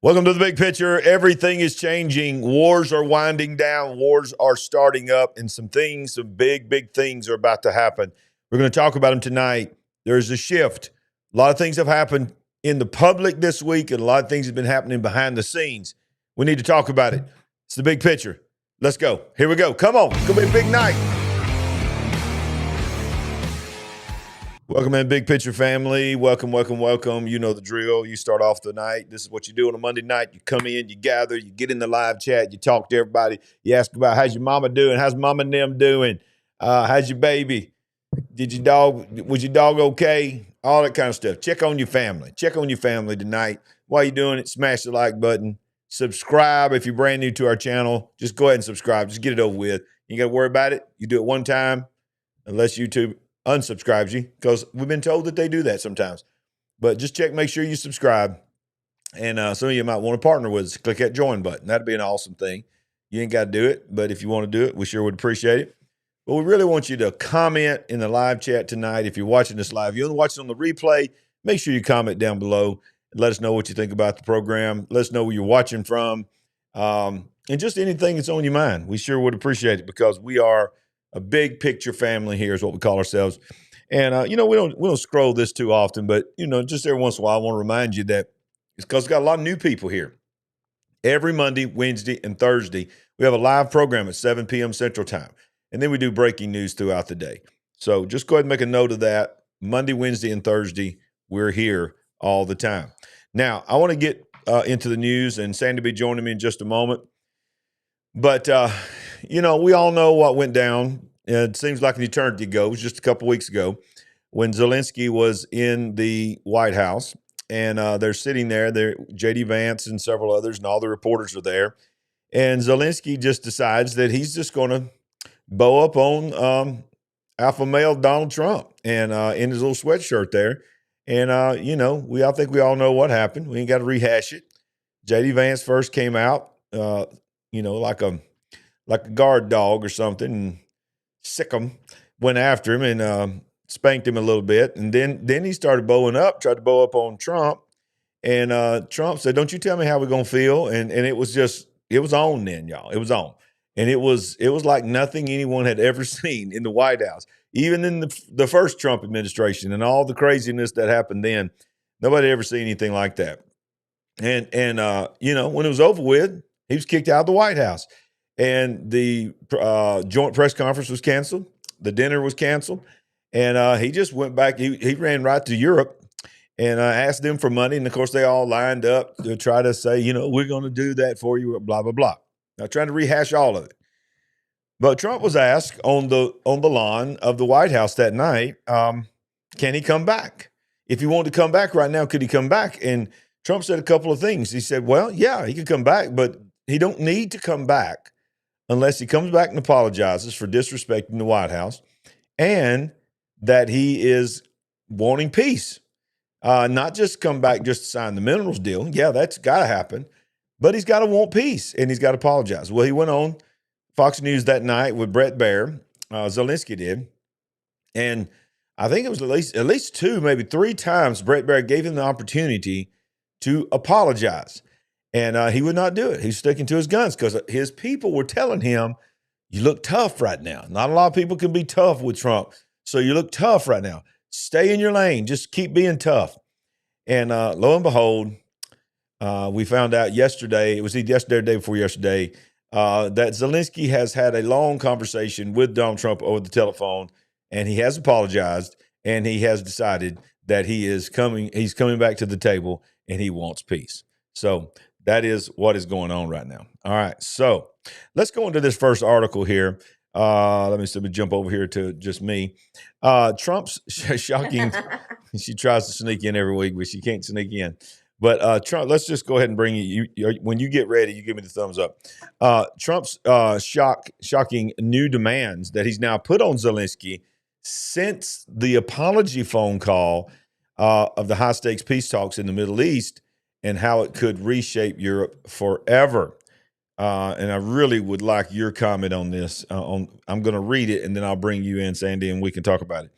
Welcome to the big picture. Everything is changing. Wars are winding down. Wars are starting up, and some big things are about to happen. We're going to talk about them tonight. There's a shift. A lot of things have happened in the public this week, and a lot of things have been happening behind the scenes. We need to talk about it. It's the big picture. Let's go. Here we go. Come on. It's going to be a big night. Welcome in, Big Picture family. Welcome. You know the drill. You start off the night. This is what you do on a Monday night. You come in, you gather, you get in the live chat, you talk to everybody. You ask about how's your mama doing? How's mama and them doing? How's your baby? Was your dog okay? All that kind of stuff. Check on your family. Check on your family tonight. While you're doing it, smash the like button. Subscribe if you're brand new to our channel. Just go ahead and subscribe. Just get it over with. You got to worry about it. You do it one time, unless YouTube unsubscribes you, because we've been told that they do that sometimes. But just check, make sure you subscribe. And some of you might want to partner with us. Click that join button. That'd be an awesome thing. You ain't got to do it, but if you want to do it, we sure would appreciate it. But we really want you to comment in the live chat tonight. If you're watching this live, you want to watch it on the replay, make sure you comment down below and let us know what you think about the program. Let us know where you're watching from. And just anything that's on your mind. We sure would appreciate it, because we are a big picture family here is what we call ourselves. And, we don't scroll this too often, but, just every once in a while, I want to remind you that it's because we've got a lot of new people here. Every Monday, Wednesday, and Thursday, we have a live program at 7 p.m. Central Time. And then we do breaking news throughout the day. So just go ahead and make a note of that. Monday, Wednesday, and Thursday, we're here all the time. Now, I want to get into the news, and Sandy will be joining me in just a moment. But, we all know what went down. It seems like an eternity ago. It was just a couple weeks ago when Zelensky was in the White House, and they're sitting there. J.D. Vance and several others, and all the reporters are there. And Zelensky just decides that he's just going to bow up on alpha male Donald Trump and in his little sweatshirt there. And, I think we all know what happened. We ain't got to rehash it. J.D. Vance first came out, like a guard dog or something, and sick him, went after him and spanked him a little bit. And then he started tried to bow up on Trump. And Trump said, "Don't you tell me how we're going to feel." And it was on then, y'all. It was on. And it was like nothing anyone had ever seen in the White House, even in the first Trump administration and all the craziness that happened then. Nobody ever seen anything like that. And when it was over with, he was kicked out of the White House. And the joint press conference was canceled. The dinner was canceled. And he just went back. He ran right to Europe and asked them for money. And, of course, they all lined up to try to say, we're going to do that for you, blah, blah, blah. Not trying to rehash all of it. But Trump was asked on the lawn of the White House that night, can he come back? If he wanted to come back right now, could he come back? And Trump said a couple of things. He said, well, yeah, he could come back, but he don't need to come back unless he comes back and apologizes for disrespecting the White House, and that he is wanting peace. Not just come back just to sign the minerals deal. Yeah, that's got to happen. But he's got to want peace, and he's got to apologize. Well, he went on Fox News that night with Brett Baer. Zelensky did. And I think it was at least 2, maybe 3 times Brett Baer gave him the opportunity to apologize. And he would not do it. He's sticking to his guns because his people were telling him, you look tough right now. Not a lot of people can be tough with Trump. So you look tough right now. Stay in your lane. Just keep being tough. And lo and behold, we found out yesterday, it was either yesterday or the day before yesterday, that Zelensky has had a long conversation with Donald Trump over the telephone, and he has apologized, and he has decided that he's coming back to the table, and he wants peace. So that is what is going on right now. All right, so let's go into this first article here. Let me jump over here to just me. Trump's shocking. She tries to sneak in every week, but she can't sneak in. But Trump, let's just go ahead and bring you. When you get ready, you give me the thumbs up. Trump's shocking new demands that he's now put on Zelensky since the apology phone call of the high-stakes peace talks in the Middle East, and how it could reshape Europe forever. And I really would like your comment on this. I'm going to read it, and then I'll bring you in, Sandy, and we can talk about it.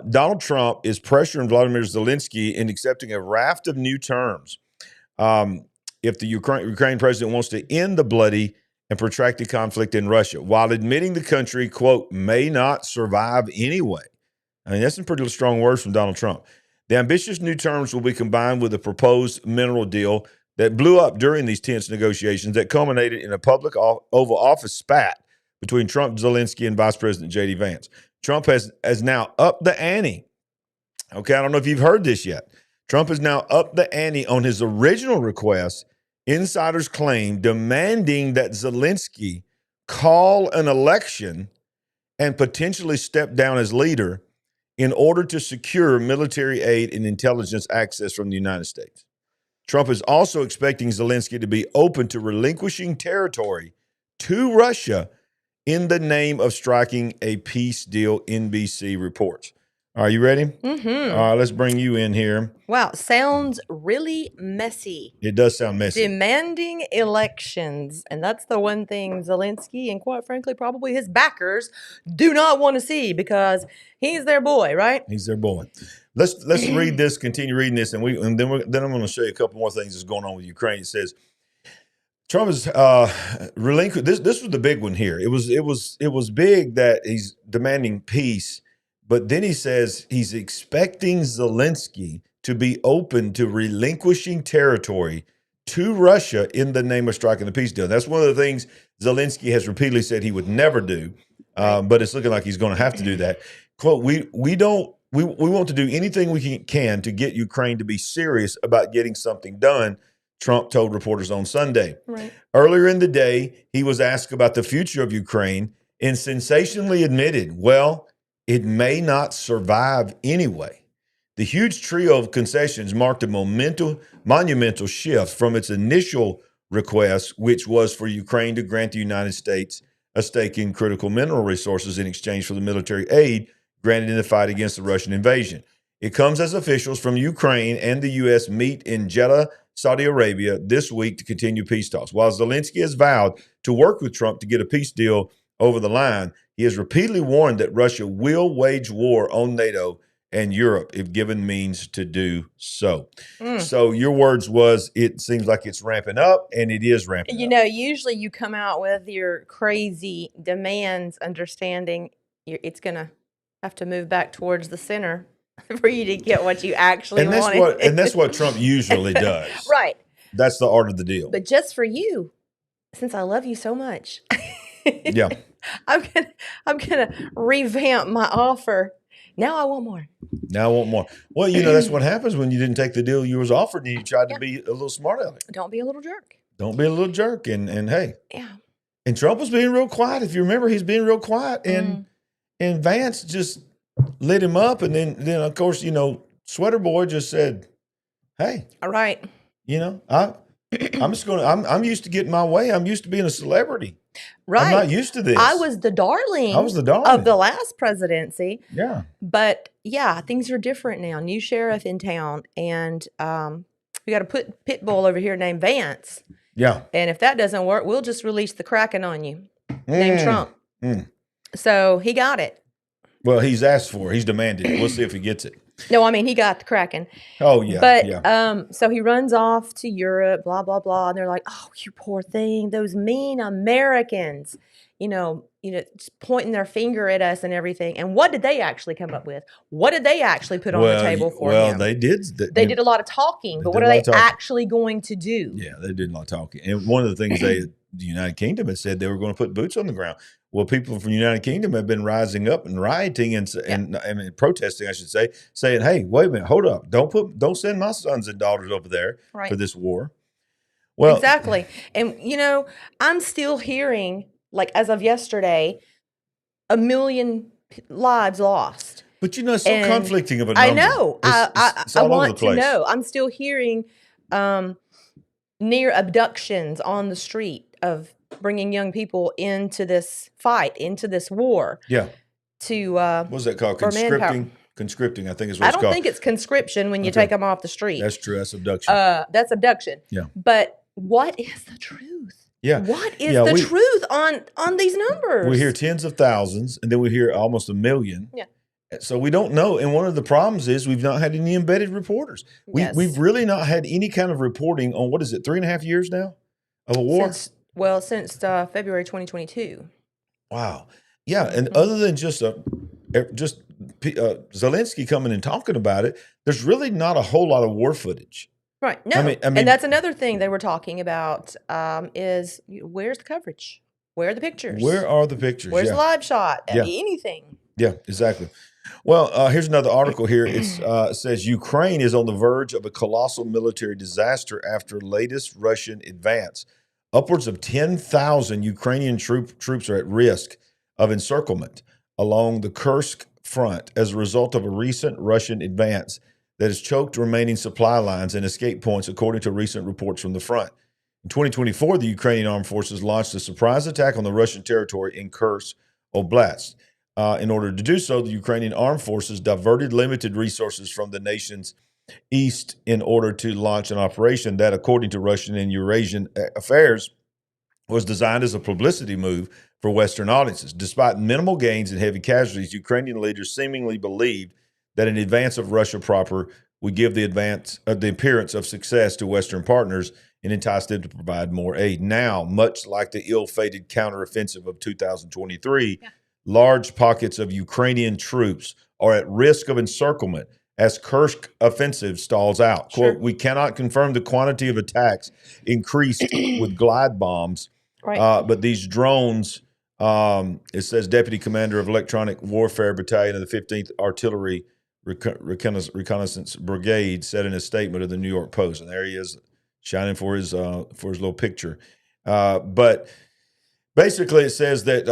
Donald Trump is pressuring Vladimir Zelensky in accepting a raft of new terms. if the Ukraine president wants to end the bloody and protracted conflict in Russia, while admitting the country, quote, may not survive anyway. I mean, that's some pretty strong words from Donald Trump. The ambitious new terms will be combined with a proposed mineral deal that blew up during these tense negotiations that culminated in a public Oval Office spat between Trump, Zelensky, and Vice President J.D. Vance. Trump has now upped the ante. Okay, I don't know if you've heard this yet. Trump has now upped the ante on his original request, insiders claim, demanding that Zelensky call an election and potentially step down as leader in order to secure military aid and intelligence access from the United States. Trump is also expecting Zelensky to be open to relinquishing territory to Russia in the name of striking a peace deal, NBC reports. Are you ready? Mm-hmm. All right, let's bring you in here. Wow, sounds really messy. It does sound messy. Demanding elections. And that's the one thing Zelensky and, quite frankly, probably his backers do not want to see, because he's their boy, right? He's their boy. Let's read this, continue reading this, and then I'm going to show you a couple more things that's going on with Ukraine. It says Trump is relinquished. This was the big one here. It was big that he's demanding peace, but then he says he's expecting Zelensky to be open to relinquishing territory to Russia in the name of striking the peace deal. That's one of the things Zelensky has repeatedly said he would never do, but it's looking like he's going to have to do that. Quote, we want to do anything we can to get Ukraine to be serious about getting something done, Trump told reporters on Sunday. Right. Earlier in the day, he was asked about the future of Ukraine and sensationally admitted, well, it may not survive anyway. The huge trio of concessions marked a monumental shift from its initial request, which was for Ukraine to grant the United States a stake in critical mineral resources in exchange for the military aid granted in the fight against the Russian invasion. It comes as officials from Ukraine and the U.S. meet in Jeddah, Saudi Arabia this week to continue peace talks. While Zelensky has vowed to work with Trump to get a peace deal over the line, he has repeatedly warned that Russia will wage war on NATO and Europe if given means to do so. So your words was, it seems like it's ramping up, and it is ramping up. You know, usually you come out with your crazy demands, understanding it's going to have to move back towards the center for you to get what you actually wanted. And that's what Trump usually does. Right. That's the art of the deal. But just for you, since I love you so much, yeah, I'm gonna revamp my offer. Now I want more. Now I want more. Well, you know, that's what happens when you didn't take the deal you was offered and you tried to be a little smart aleck. Don't be a little jerk. Don't be a little jerk. And hey. Yeah. And Trump was being real quiet. If you remember, he's being real quiet. And Vance just lit him up. And then of course, you know, Sweater Boy just said, hey. All right. You know, I'm used to getting my way. I'm used to being a celebrity. Right. I'm not used to this. I was the darling of the last presidency. Yeah. But yeah, things are different now. New sheriff in town. And we got a pit bull over here named Vance. Yeah. And if that doesn't work, we'll just release the Kraken on you. Named Trump. So he got it. Well, he's asked for it. He's demanded it. We'll see if he gets it. No, I mean, he got the Kraken. Oh, yeah. But so he runs off to Europe, blah, blah, blah. And they're like, oh, you poor thing. Those mean Americans, you know, just pointing their finger at us and everything. And what did they actually come up with? What did they actually put on the table for him? Well, they did. They did a lot of talking, but what are they actually going to do? Yeah, they did a lot of talking. And one of the things the United Kingdom had said, they were going to put boots on the ground. Well, people from the United Kingdom have been rising up and rioting and protesting, I should say, saying, "Hey, wait a minute, hold up! Don't send my sons and daughters over there for this war." Well, exactly. And you know, I'm still hearing, like as of yesterday, 1 million lives lost. But you know, it's so conflicting of a number. I know. It's I all over want the place. to know. I'm still hearing near abductions on the street of bringing young people into this fight, into this war. Yeah. To what's that called? Conscripting, I think is what it's called. I don't think it's conscription when you take them off the street. That's true. That's abduction. That's abduction. Yeah. But what is the truth? Yeah. What is the truth on these numbers? We hear tens of thousands, and then we hear almost 1 million. Yeah. So we don't know. And one of the problems is we've not had any embedded reporters. Yes. We've really not had any kind of reporting on, what is it, 3.5 years now of a war? Since February 2022. Wow. Yeah. And other than just Zelensky coming and talking about it, there's really not a whole lot of war footage. Right. No. I mean, and that's another thing they were talking about is where's the coverage? Where are the pictures? Where are the pictures? Where's the live shot? Yeah. Anything. Yeah, exactly. Well, here's another article here. It says Ukraine is on the verge of a colossal military disaster after latest Russian advance. Upwards of 10,000 Ukrainian troops are at risk of encirclement along the Kursk front as a result of a recent Russian advance that has choked remaining supply lines and escape points, according to recent reports from the front. In 2024, the Ukrainian armed forces launched a surprise attack on the Russian territory in Kursk Oblast. In order to do so, the Ukrainian armed forces diverted limited resources from the nation's east in order to launch an operation that, according to Russian and Eurasian affairs, was designed as a publicity move for Western audiences. Despite minimal gains and heavy casualties, Ukrainian leaders seemingly believed that an advance of Russia proper would give the appearance of success to Western partners and entice them to provide more aid. Now, much like the ill-fated counteroffensive of 2023, large pockets of Ukrainian troops are at risk of encirclement as Kursk offensive stalls out. Quote, we cannot confirm the quantity of attacks increased with glide bombs, but these drones, it says Deputy Commander of Electronic Warfare Battalion of the 15th Artillery Reconnaissance Brigade said in a statement of the New York Post. And there he is shining for his little picture. But basically, it says that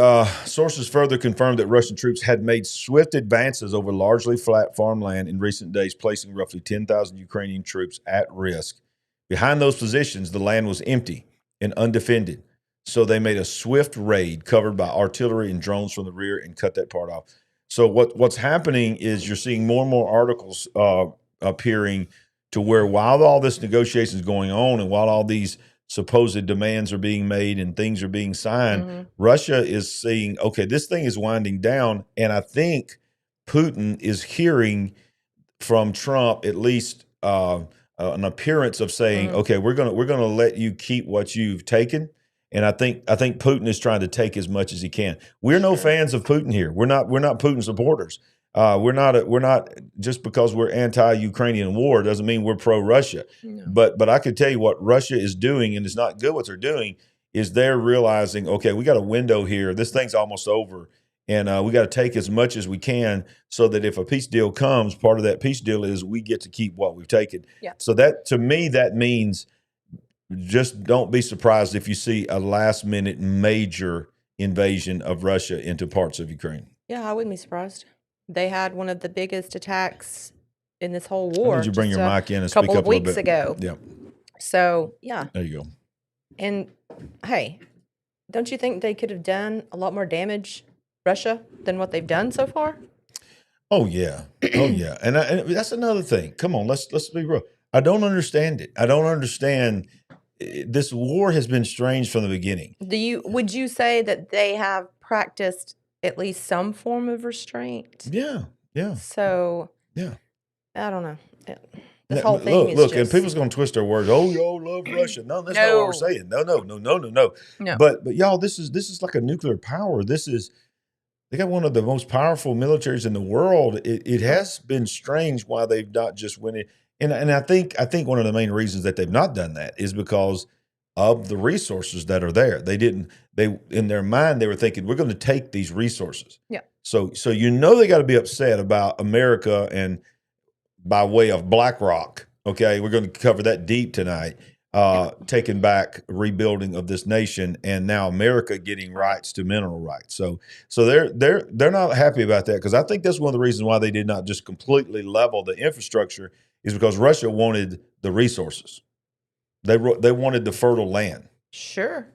sources further confirmed that Russian troops had made swift advances over largely flat farmland in recent days, placing roughly 10,000 Ukrainian troops at risk. Behind those positions, the land was empty and undefended, so they made a swift raid covered by artillery and drones from the rear and cut that part off. So what's happening is you're seeing more and more articles appearing to where while all this negotiation is going on and while all these supposed demands are being made and things are being signed, Russia is saying, okay, this thing is winding down. And I think Putin is hearing from Trump at least an appearance of saying, okay, we're gonna let you keep what you've taken. And I think Putin is trying to take as much as he can. We're no fans of Putin here. We're not Putin supporters. We're not just because we're anti-Ukrainian war doesn't mean we're pro-Russia. No. But I can tell you what Russia is doing, and it's not good what they're doing, is they're realizing, okay, we got a window here. This thing's almost over, and we got to take as much as we can so that if a peace deal comes, part of that peace deal is we get to keep what we've taken. Yeah. So that, to me, that means just don't be surprised if you see a last-minute major invasion of Russia into parts of Ukraine. Yeah, I wouldn't be surprised. They had one of the biggest attacks in this whole war. Did you bring your mic in and speak up a little bit? A couple of weeks ago. Yeah. So, yeah. There you go. And, hey, don't you think they could have done a lot more damage, Russia, than what they've done so far? Oh, yeah. Oh, yeah. And that's another thing. Come on, let's be real. I don't understand it. I don't understand. This war has been strange from the beginning. Would you say that they have practiced at least some form of restraint? Yeah, yeah. So, yeah, I don't know. This whole thing is look, and people's going to twist their words. Oh, y'all love Russia. No, that's not what we're saying. No. But y'all, this is like a nuclear power. They got one of the most powerful militaries in the world. It has been strange why they've not just went in. And I think one of the main reasons that they've not done that is because of the resources that are there. They in their mind, they were thinking, we're going to take these resources. Yeah. So they got to be upset about America and by way of BlackRock. Okay. We're going to cover that deep tonight, taking back rebuilding of this nation and now America getting rights to mineral rights. So they're not happy about that. Cause I think that's one of the reasons why they did not just completely level the infrastructure is because Russia wanted the resources. They wanted the fertile land. Sure.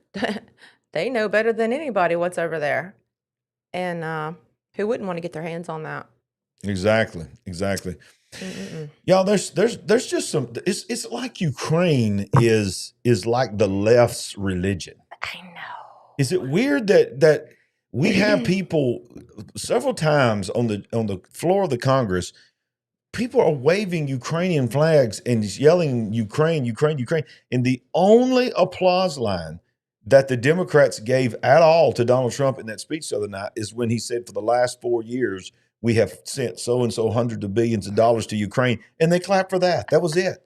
They know better than anybody what's over there. And who wouldn't want to get their hands on that? Exactly. Y'all, there's just some, it's like Ukraine is like the left's religion. I know. Is it weird that we have people several times on the floor of the Congress. People are waving Ukrainian flags and yelling Ukraine, Ukraine, Ukraine. And the only applause line that the Democrats gave at all to Donald Trump in that speech the other night is when he said, for the last 4 years, we have sent so-and-so hundreds of billions of dollars to Ukraine. And they clapped for that. That was it.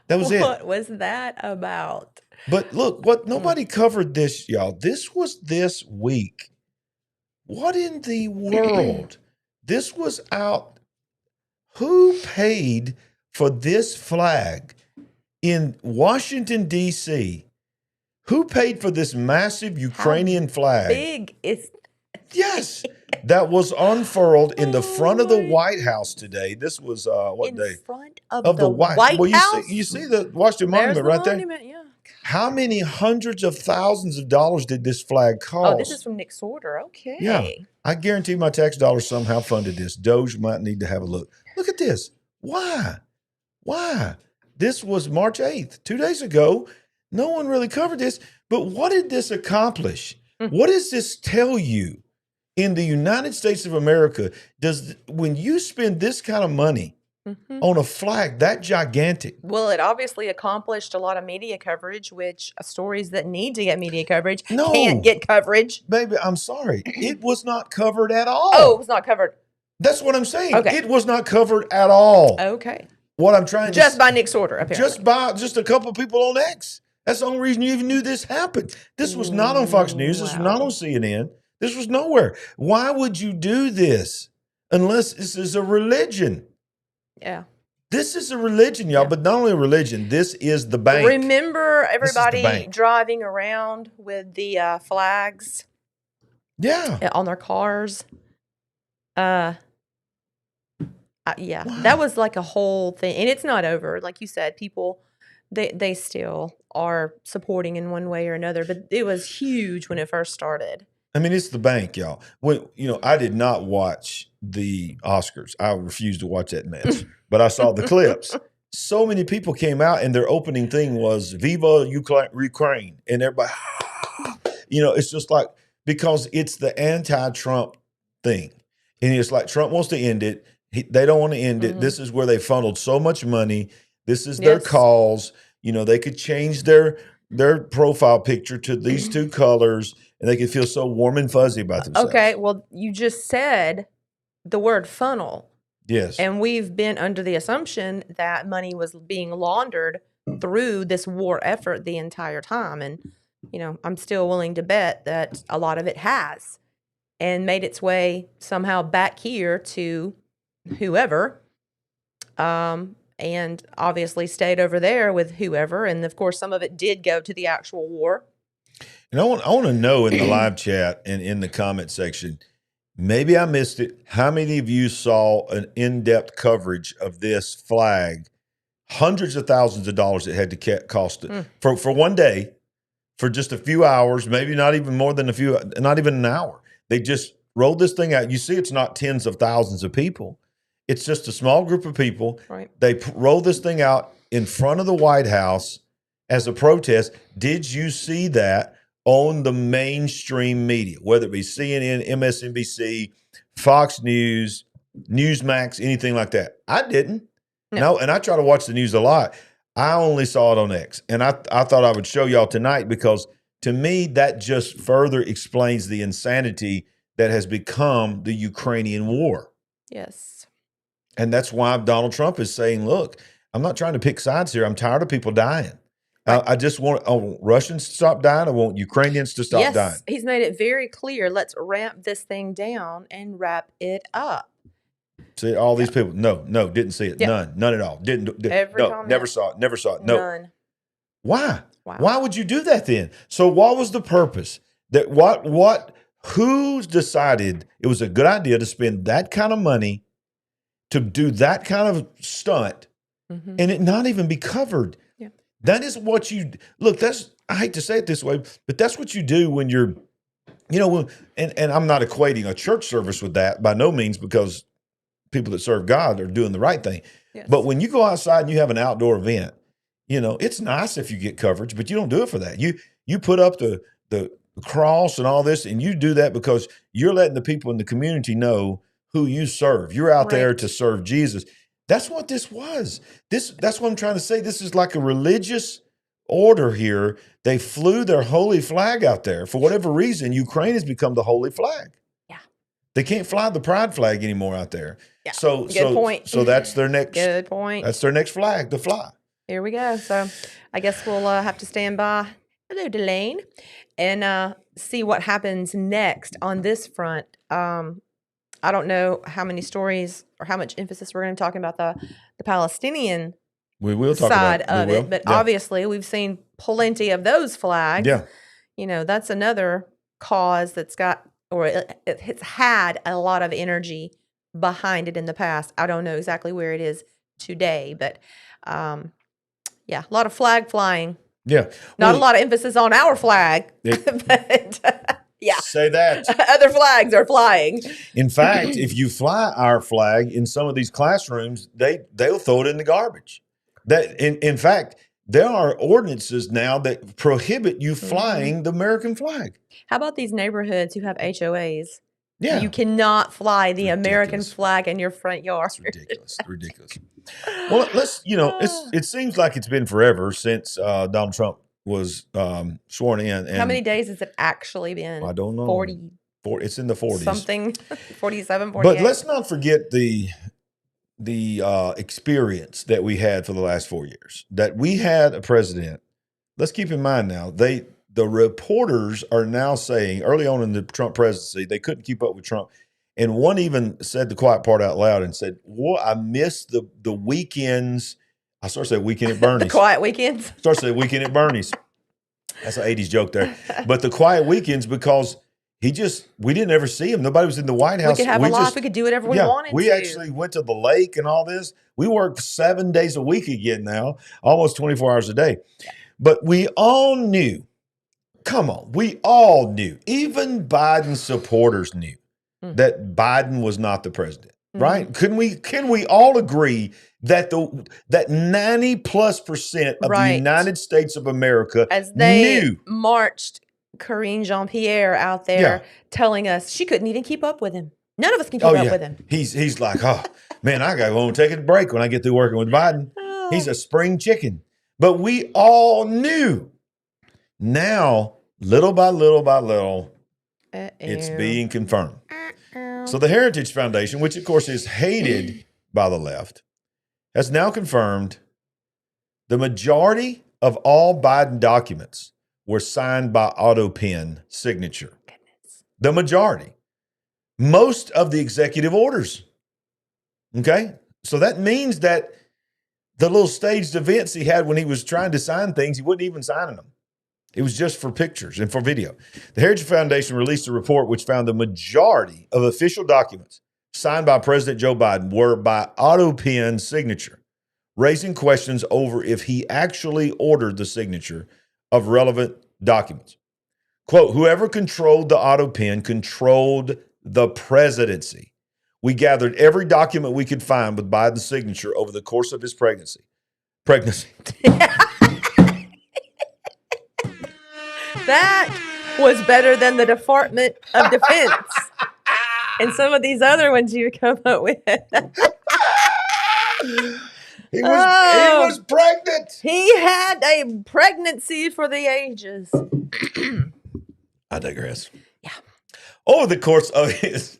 That was it. What was that about? But look, what nobody covered this, y'all. This was this week. What in the world? This was out. Who paid for this flag in Washington, D.C.? Who paid for this massive Ukrainian flag? Big is Yes, that was unfurled in the front of the White House today. This was what in day? front of the White Well, House? you see the Washington There's Monument the right there? monument, yeah. How many hundreds of thousands of dollars did this flag cost? Oh, this is from Nick Sorter. Okay. Yeah, I guarantee my tax dollars somehow funded this. Doge might need to have a look. Look at this. Why? Why? This was March 8th, 2 days ago. No one really covered this. But what did this accomplish? What does this tell you? In the United States of America, when you spend this kind of money on a flag that gigantic? Well, it obviously accomplished a lot of media coverage, which stories that need to get media coverage can't get coverage. Baby, I'm sorry. It was not covered at all. Oh, it was not covered. That's what I'm saying. Okay. It was not covered at all. Okay. What I'm trying to Just by Nick Sorter, apparently. Just a couple of people on X. That's the only reason you even knew this happened. This was not on Fox News. This was not on CNN. This was nowhere. Why would you do this unless this is a religion? Yeah. This is a religion, y'all, but not only a religion, this is the bank. Remember everybody driving around with the flags? Yeah. On their cars? Yeah. Wow. That was like a whole thing. And it's not over. Like you said, people, they still are supporting in one way or another. But it was huge when it first started. I mean, it's the bank, y'all. I did not watch the Oscars. I refused to watch that mess, but I saw the clips. So many people came out and their opening thing was Viva Ukraine. And everybody, it's just like, because it's the anti-Trump thing. And it's like, Trump wants to end it. They don't want to end it. This is where they funneled so much money. This is their cause. They could change their profile picture to these two colors, and they could feel so warm and fuzzy about themselves. Okay, well, you just said the word funnel. Yes. And we've been under the assumption that money was being laundered through this war effort the entire time. And, I'm still willing to bet that a lot of it has and made its way somehow back here to whoever, and obviously stayed over there with whoever. And, of course, some of it did go to the actual war. And I want to know in the live chat and in the comment section, maybe I missed it, how many of you saw an in-depth coverage of this flag? Hundreds of thousands of dollars it had to cost it for one day, for just a few hours, maybe not even more than not even an hour. They just rolled this thing out. You see, it's not tens of thousands of people. It's just a small group of people. Right. They rolled this thing out in front of the White House as a protest. Did you see that on the mainstream media, whether it be CNN, MSNBC, Fox News, Newsmax, anything like that? I didn't. No, and I try to watch the news a lot. I only saw it on X. And I thought I would show y'all tonight because to me, that just further explains the insanity that has become the Ukrainian war. Yes. And that's why Donald Trump is saying, look, I'm not trying to pick sides here. I'm tired of people dying. I just want Russians to stop dying. I want Ukrainians to stop dying. He's made it very clear. Let's ramp this thing down and wrap it up. See, all these people, no, didn't see it. Yep. None at all. Never saw it. No. None. Why? Wow. Why would you do that then? So what was the purpose? Who's decided it was a good idea to spend that kind of money to do that kind of stunt and it not even be covered? Yeah. That is what look, I hate to say it this way, but that's what you do when you're, and I'm not equating a church service with that by no means, because people that serve God are doing the right thing. Yes. But when you go outside and you have an outdoor event, it's nice if you get coverage, but you don't do it for that. You put up the the cross and all this, and you do that because you're letting the people in the community know who you serve. You're out there to serve Jesus. That's what this was. That's what I'm trying to say. This is like a religious order here. They flew their holy flag out there. For whatever reason, Ukraine has become the holy flag. Yeah. They can't fly the pride flag anymore out there. Yeah. So Good point. So that's their next Good point. That's their next flag to fly. Here we go. So I guess we'll have to stand by. Hello, Delane. And see what happens next on this front. I don't know how many stories or how much emphasis we're going to be talking about the Palestinian we will talk side about, of it, but obviously we've seen plenty of those flags. Yeah. You know, that's another cause that's got, or it's had a lot of energy behind it in the past. I don't know exactly where it is today, but yeah, a lot of flag flying. Yeah. Not a lot of emphasis on our flag, but yeah. Say that. Other flags are flying. In fact, if you fly our flag in some of these classrooms, they'll throw it in the garbage. That in fact, there are ordinances now that prohibit you flying the American flag. How about these neighborhoods who have HOAs? Yeah. You cannot fly the American flag in your front yard. It's ridiculous. Ridiculous. Well, it seems like it's been forever since Donald Trump was sworn in. And how many days has it actually been? I don't know. 40. It's in the 40s. Something, 47, 48. But let's not forget the experience that we had for the last 4 years. That we had a president. Let's keep in mind now, the reporters are now saying early on in the Trump presidency, they couldn't keep up with Trump. And one even said the quiet part out loud and said, "Well, I missed the weekends." I started saying weekend at Bernie's. The quiet weekends? Started saying weekend at Bernie's. That's an 80s joke there. But the quiet weekends, because we didn't ever see him. Nobody was in the White House. We could have a life. We could do whatever we wanted to. We actually went to the lake and all this. We work 7 days a week again now, almost 24 hours a day. Yeah. But we all knew, we all knew, even Biden supporters knew that Biden was not the president, right? Can we all agree that that 90+% of the United States of America as they knew marched Karine Jean-Pierre out there telling us she couldn't even keep up with him. None of us can keep up with him. He's like, oh man, I gotta go and take a break when I get through working with Biden. He's a spring chicken. But we all knew. Now, little by little, it's being confirmed. So the Heritage Foundation, which of course is hated by the left, has now confirmed the majority of all Biden documents were signed by autopen signature. Goodness. The majority. Most of the executive orders. Okay? So that means that the little staged events he had when he was trying to sign things, he wasn't even signing them. It was just for pictures and for video. The Heritage Foundation released a report which found the majority of official documents signed by President Joe Biden were by autopen signature, raising questions over if he actually ordered the signature of relevant documents. Quote, whoever controlled the autopen controlled the presidency. We gathered every document we could find with Biden's signature over the course of his pregnancy. That was better than the Department of Defense and some of these other ones you come up with. He was pregnant. He had a pregnancy for the ages. I digress. Yeah. Over the course of his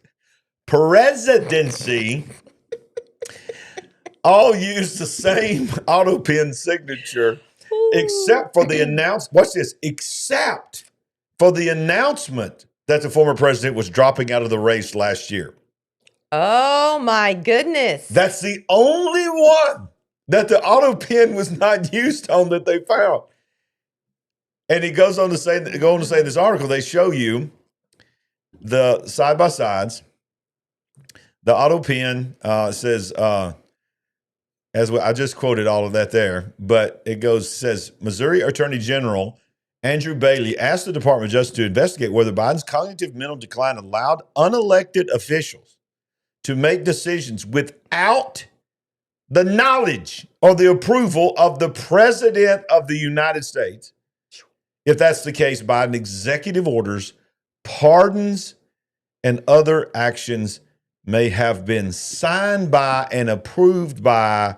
presidency, all used the same autopen signature, except for the announcement. Watch this. Except for the announcement that the former president was dropping out of the race last year. Oh my goodness. That's the only one that the autopen was not used on that they found. And he goes on to say in this article, they show you the side by sides. The autopen says, I just quoted all of that there, but it says Missouri Attorney General Andrew Bailey asked the Department of Justice to investigate whether Biden's cognitive mental decline allowed unelected officials to make decisions without the knowledge or the approval of the President of the United States If that's the case, Biden executive orders, pardons, and other actions may have been signed by and approved by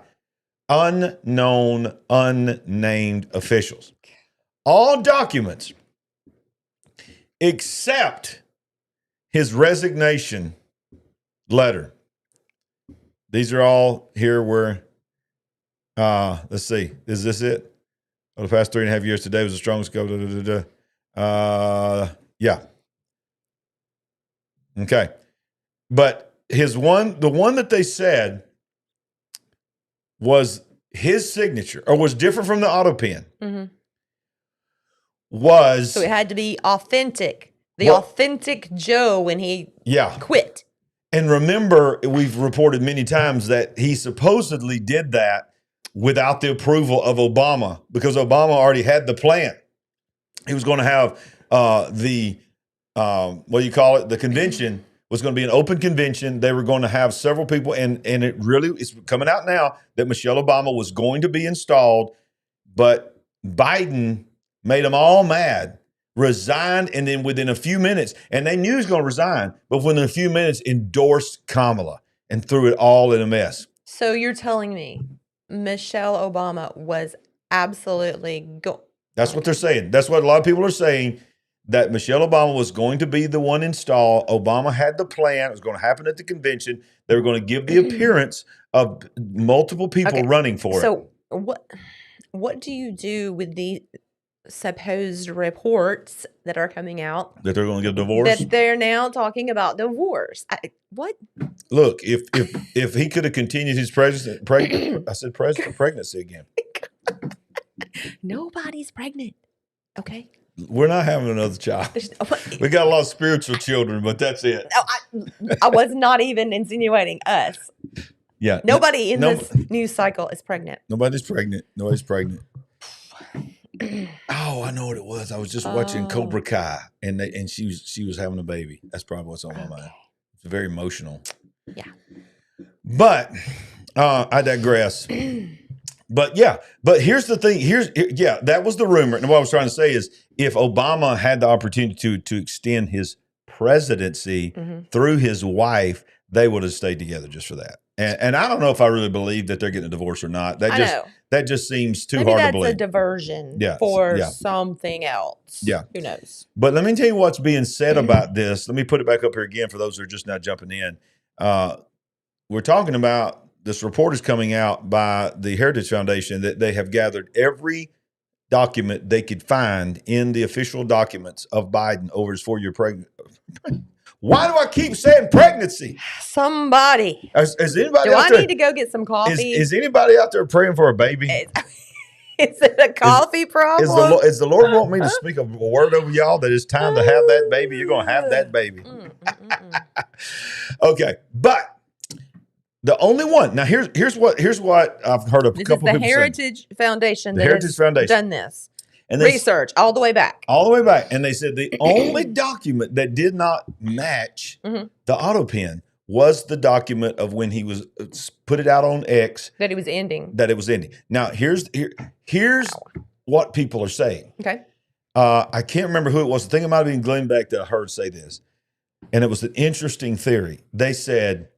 unknown, unnamed officials. All documents except his resignation letter. These are all here where, let's see, is this it? Over the past 3.5 years, today was the strongest go. Yeah. Okay. But the one that they said was his signature, or was different from the autopen, was... So it had to be authentic. The authentic Joe when he quit. And remember, we've reported many times that he supposedly did that without the approval of Obama, because Obama already had the plan. He was going to have the convention was going to be an open convention. They were going to have several people, and it's coming out now that Michelle Obama was going to be installed, but Biden made them all mad, resigned, and then within a few minutes, and they knew he was going to resign, but within a few minutes endorsed Kamala and threw it all in a mess. So you're telling me Michelle Obama was absolutely That's what they're saying. That's what a lot of people are saying, that Michelle Obama was going to be the one installed. Obama had the plan. It was going to happen at the convention. They were going to give the appearance of multiple people running for it. So what do you do with the supposed reports that are coming out that they're going to get divorced? That they're now talking about divorce. What? Look, if he could have continued his pregnancy again. Nobody's pregnant. Okay. We're not having another child. We got a lot of spiritual children, but that's it. I was not even insinuating us. Yeah. Nobody in this news cycle is pregnant. Nobody's pregnant. Nobody's pregnant. Oh, I know what it was. I was just watching Cobra Kai, and she was having a baby. That's probably what's on my mind. It's very emotional. Yeah. But I digress. But here's the thing. That was the rumor. And what I was trying to say is, if Obama had the opportunity to extend his presidency through his wife, they would have stayed together just for that. And I don't know if I really believe that they're getting a divorce or not. That just seems too hard to believe. Maybe that's a diversion for something else. Yeah. Who knows? But let me tell you what's being said about this. Let me put it back up here again for those who are just now jumping in. We're talking about this report is coming out by the Heritage Foundation that they have gathered every document they could find in the official documents of Biden over his 4-year pregnancy. Why do I keep saying pregnancy? Somebody. Is anybody do out I there, need to go get some coffee? Is anybody out there praying for a baby? Is it a coffee problem? Is the Lord want me to speak a word over y'all that it's time to have that baby? You're going to have that baby. Okay, but the only one. Now here's what I've heard of a couple of people say. The Heritage Foundation that has done this. And research all the way back. And they said the only document that did not match the autopen was the document of when he was put it out on X. That it was ending. Now, here's what people are saying. Okay. I can't remember who it was. I think it might have been Glenn Beck that I heard say this. And it was an interesting theory. They said,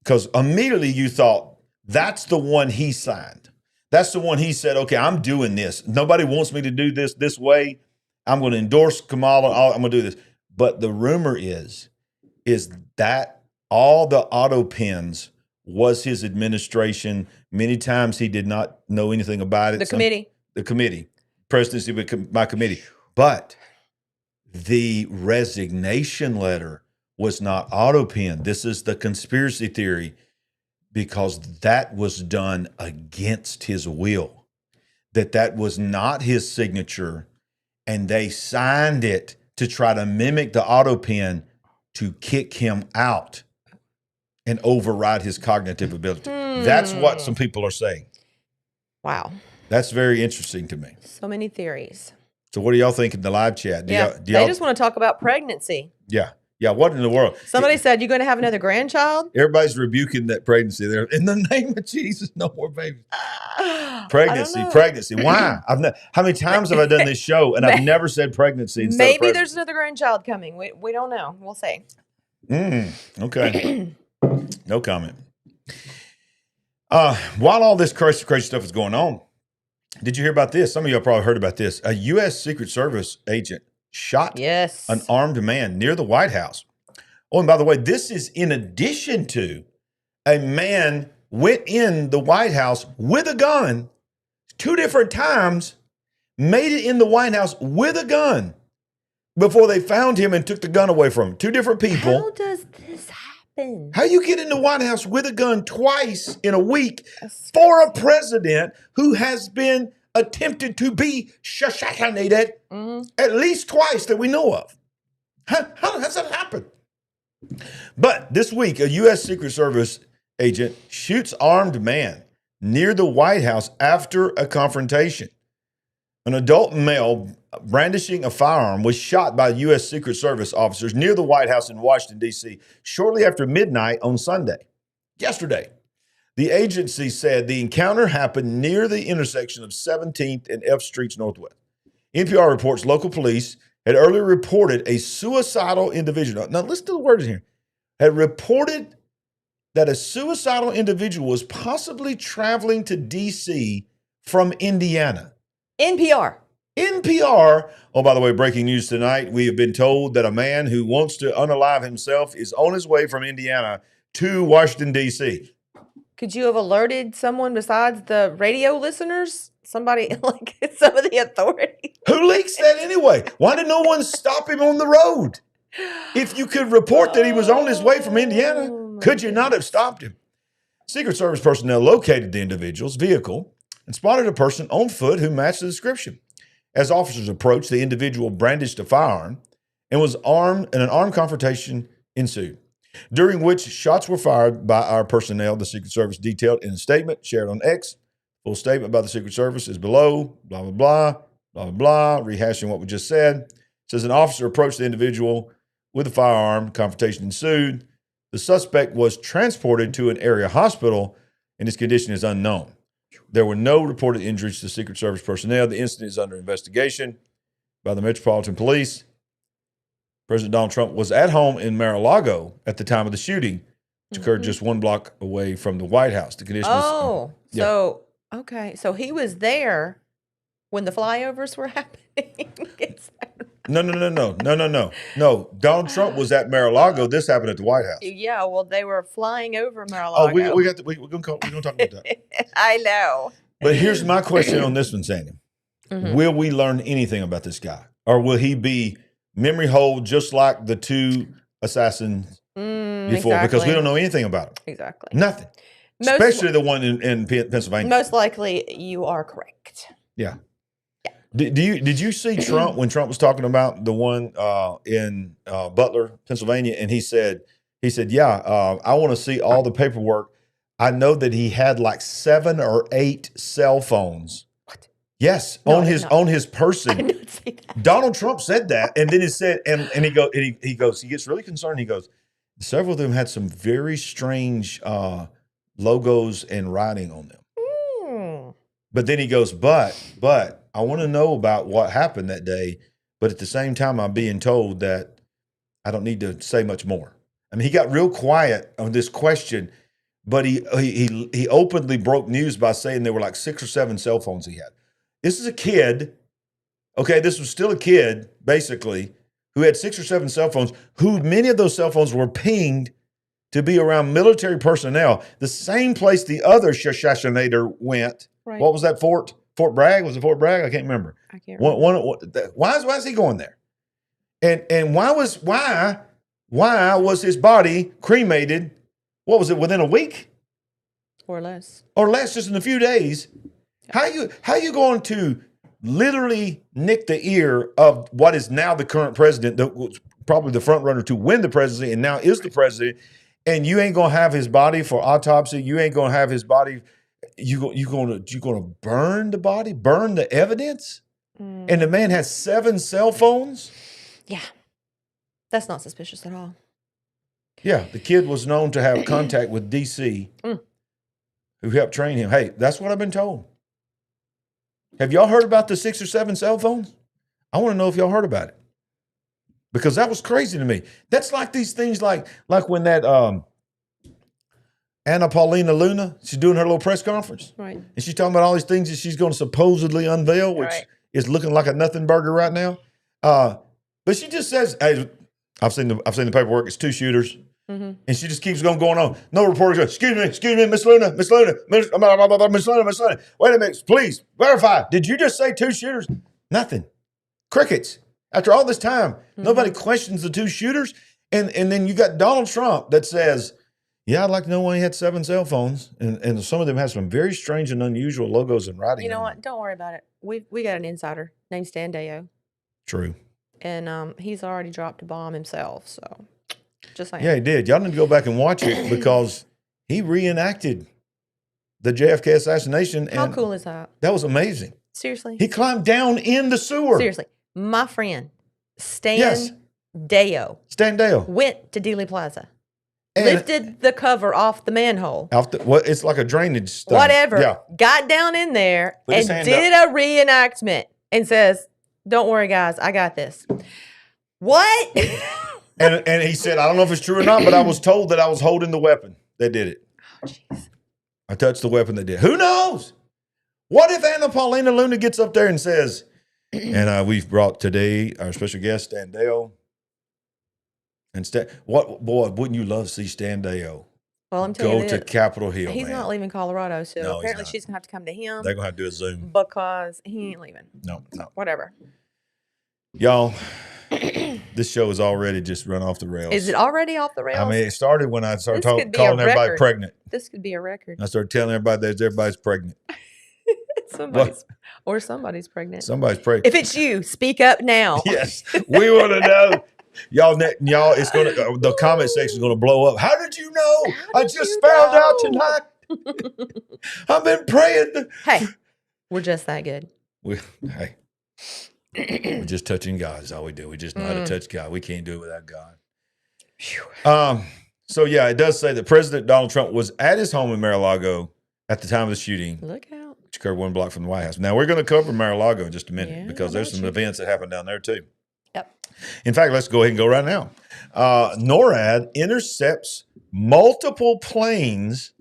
because immediately you thought, that's the one he signed. That's the one he said, okay, I'm doing this. Nobody wants me to do this way. I'm going to endorse Kamala. I'm going to do this. But the rumor is that all the auto pens was his administration. Many times he did not know anything about it. The committee. Presidency by committee. But the resignation letter was not auto pen. This is the conspiracy theory, because that was done against his will, that was not his signature, and they signed it to try to mimic the auto pen to kick him out and override his cognitive ability. That's what some people are saying. Wow. That's very interesting to me. So many theories. So what do y'all think in the live chat? They just want to talk about pregnancy. Yeah. Yeah, what in the world? Somebody said, "You going to have another grandchild?" Everybody's rebuking that pregnancy there. In the name of Jesus, no more babies. Pregnancy. Why? How many times have I done this show and I've never said pregnancy instead of Maybe pregnancy? there's another grandchild coming. We don't know. We'll see. Okay. No comment. While all this crazy stuff is going on, did you hear about this? Some of you have probably heard about this. A U.S. Secret Service agent shot an armed man near the White House. Oh, and by the way, this is in addition to a man went in the White House with a gun 2 different times, made it in the White House with a gun before they found him and took the gun away from him. 2 different people. How does this happen? How you get in the White House with a gun twice in a week for a president who has been attempted to be assassinated at least twice that we know of? How does that happen? But this week, a U.S. Secret Service agent shoots armed man near the White House after a confrontation. An adult male brandishing a firearm was shot by U.S. Secret Service officers near the White House in Washington, D.C. shortly after midnight on Sunday. Yesterday, the agency said the encounter happened near the intersection of 17th and F Streets Northwest. NPR reports local police had earlier reported a suicidal individual. Now, listen to the words here. Had reported that a suicidal individual was possibly traveling to D.C. from Indiana. NPR. Oh, by the way, breaking news tonight. We have been told that a man who wants to unalive himself is on his way from Indiana to Washington, D.C. Could you have alerted someone besides the radio listeners? Somebody, like some of the authorities. Who leaks that anyway? Why did no one stop him on the road? If you could report that he was on his way from Indiana, could you not have stopped him? Secret Service personnel located the individual's vehicle and spotted a person on foot who matched the description. As officers approached, the individual brandished a firearm and was armed, and an armed confrontation ensued, during which shots were fired by our personnel, the Secret Service detailed in a statement shared on X. Full statement by the Secret Service is below, blah, blah, blah, blah, blah, rehashing what we just said. It says an officer approached the individual with a firearm. Confrontation ensued. The suspect was transported to an area hospital, and his condition is unknown. There were no reported injuries to Secret Service personnel. The incident is under investigation by the Metropolitan Police. President Donald Trump was at home in Mar-a-Lago at the time of the shooting, which occurred just 1 block away from the White House. The condition was... Okay. So he was there when the flyovers were happening. No. Donald Trump was at Mar-a-Lago. This happened at the White House. Yeah, well, they were flying over Mar-a-Lago. Oh, we're going to talk about that. I know. But here's my question on this one, Sandy. Will we learn anything about this guy? Or will he be memory hole just like the 2 assassins before? Exactly. Because we don't know anything about him. Exactly. Nothing. Especially the one in Pennsylvania. Most likely you are correct. Yeah. Did you see Trump when Trump was talking about the one in Butler, Pennsylvania, and he said, yeah, I want to see all the paperwork. I know that he had like 7 or 8 cell phones. What? Yes, no, on his person. I didn't see that. Donald Trump said that, and then he said, and he goes, he gets really concerned. He goes, several of them had some very strange logos and writing on them. But then he goes, but I want to know about what happened that day. But at the same time, I'm being told that I don't need to say much more. I mean, he got real quiet on this question, but he openly broke news by saying there were like 6 or 7 cell phones he had. This is a kid. Okay, this was still a kid, basically, who had 6 or 7 cell phones, who many of those cell phones were pinged to be around military personnel, the same place the other assassinator went. Right. What was that, Fort Bragg? Was it Fort Bragg? I can't remember. I can't remember. Why is he going there? And why was his body cremated? What was it, within a week? Or less. Or less, just in a few days. Yeah. How you going to literally nick the ear of what is now the current president, probably the front runner to win the presidency, and now is the president, and you ain't gonna have his body for autopsy? You ain't gonna have his body. You gonna burn the body, burn the evidence? And the man has 7 cell phones. Yeah, That's not suspicious at all. Yeah, the kid was known to have contact with DC, who helped train him. Hey, that's what I've been told. Have y'all heard about the 6 or 7 cell phones? I want to know if y'all heard about it. Because that was crazy to me. That's like these things like when that Anna Paulina Luna, she's doing her little press conference. Right. And she's talking about all these things that she's going to supposedly unveil, which is looking like a nothing burger right now. But she just says, hey, I've seen the paperwork. It's 2 shooters. Mm-hmm. And she just keeps going on. No reporters. Excuse me, Miss Luna. Miss Luna. Wait a minute, please verify. Did you just say 2 shooters? Nothing. Crickets. After all this time, nobody questions the 2 shooters. And then you got Donald Trump that says, yeah, I'd like to know why he had 7 cell phones. And some of them have some very strange and unusual logos and writing. You know what? Don't worry about it. We got an insider named Stan Deyo. True. And he's already dropped a bomb himself, so just saying. Yeah, he did. Y'all need to go back and watch it because he reenacted the JFK assassination. How cool is that? That was amazing. Seriously. He climbed down in the sewer. Seriously. My friend, Stan Deyo. Stan Deyo. Went to Dealey Plaza. And lifted the cover off the manhole. It's like a drainage thing. Whatever. Yeah. Got down in there and did a reenactment and says, don't worry, guys, I got this. What? and he said, I don't know if it's true or not, but I was told that I was holding the weapon that did it. Oh, jeez. I touched the weapon that did it. Who knows? What if Anna Paulina Luna gets up there and says, and we've brought today our special guest, Stan Deyo. And wouldn't you love to see Stan Deyo? Well, I'm telling you, go to Capitol Hill. He's not leaving Colorado, so no, apparently she's gonna have to come to him. They're gonna have to do a Zoom because he ain't leaving. No. Whatever. Y'all, this show is already just run off the rails. Is it already off the rails? I mean, it started when I started calling everybody pregnant. This could be a record. I started telling everybody that everybody's pregnant. Somebody's pregnant. Somebody's pregnant. If it's you, speak up now. Yes, we want to know. Y'all, it's gonna. The comment section is gonna blow up. How did you know? I just found out tonight. I've been praying. Hey, we're just that good. We're just touching God. Is all we do. We just know how to touch God. We can't do it without God. So yeah, it does say that President Donald Trump was at his home in Mar-a-Lago at the time of the shooting. Look out. Which occurred 1 block from the White House. Now we're going to cover Mar-a-Lago in just a minute because there's some events that happened down there too. Yep. In fact, let's go ahead and go right now. NORAD intercepts multiple planes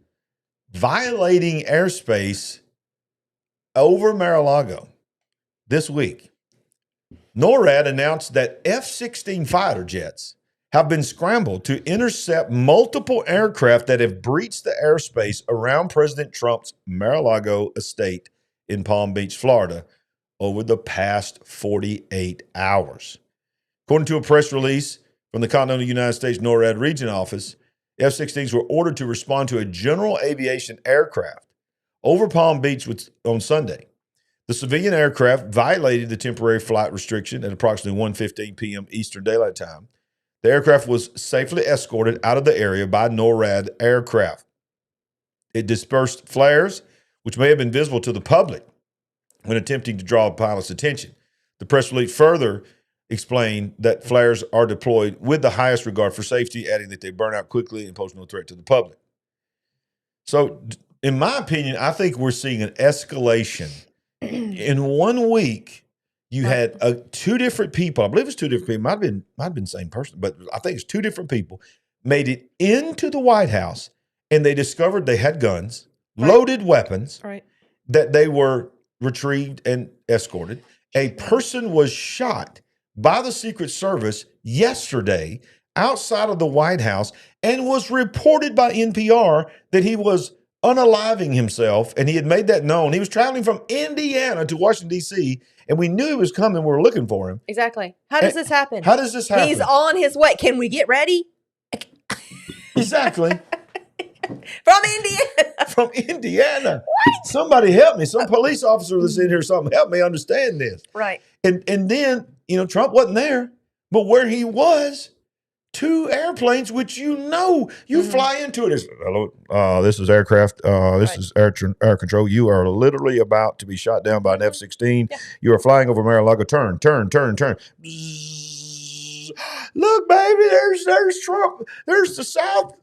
violating airspace over Mar-a-Lago this week. NORAD announced that F-16 fighter jets have been scrambled to intercept multiple aircraft that have breached the airspace around President Trump's Mar-a-Lago estate in Palm Beach, Florida, over the past 48 hours. According to a press release from the Continental United States NORAD region office, F-16s were ordered to respond to a general aviation aircraft over Palm Beach on Sunday. The civilian aircraft violated the temporary flight restriction at approximately 1:15 p.m. Eastern Daylight Time. The aircraft was safely escorted out of the area by NORAD aircraft. It dispersed flares, which may have been visible to the public when attempting to draw the pilot's attention. The press release further explained that flares are deployed with the highest regard for safety, adding that they burn out quickly and pose no threat to the public. So, in my opinion, I think we're seeing an escalation. In 1 week, you had 2 different people. I believe it's 2 different people. Might have been the same person, but I think it's 2 different people made it into the White House, and they discovered they had guns, loaded weapons, that they were retrieved and escorted. A person was shot by the Secret Service yesterday outside of the White House and was reported by NPR that he was unaliving himself, and he had made that known. He was traveling from Indiana to Washington, D.C., and we knew he was coming. We were looking for him. Exactly. How does this happen? He's on his way. Can we get ready? Exactly. From Indiana. What? Somebody help me. Some police officer that's in here, something help me understand this. Right. And then, Trump wasn't there, but where he was, 2 airplanes, which you fly into it. Hello, this is aircraft. This is air control. You are literally about to be shot down by an F-16. Yeah. You are flying over Mar-a-Lago. Turn. Look, baby, there's Trump. There's the South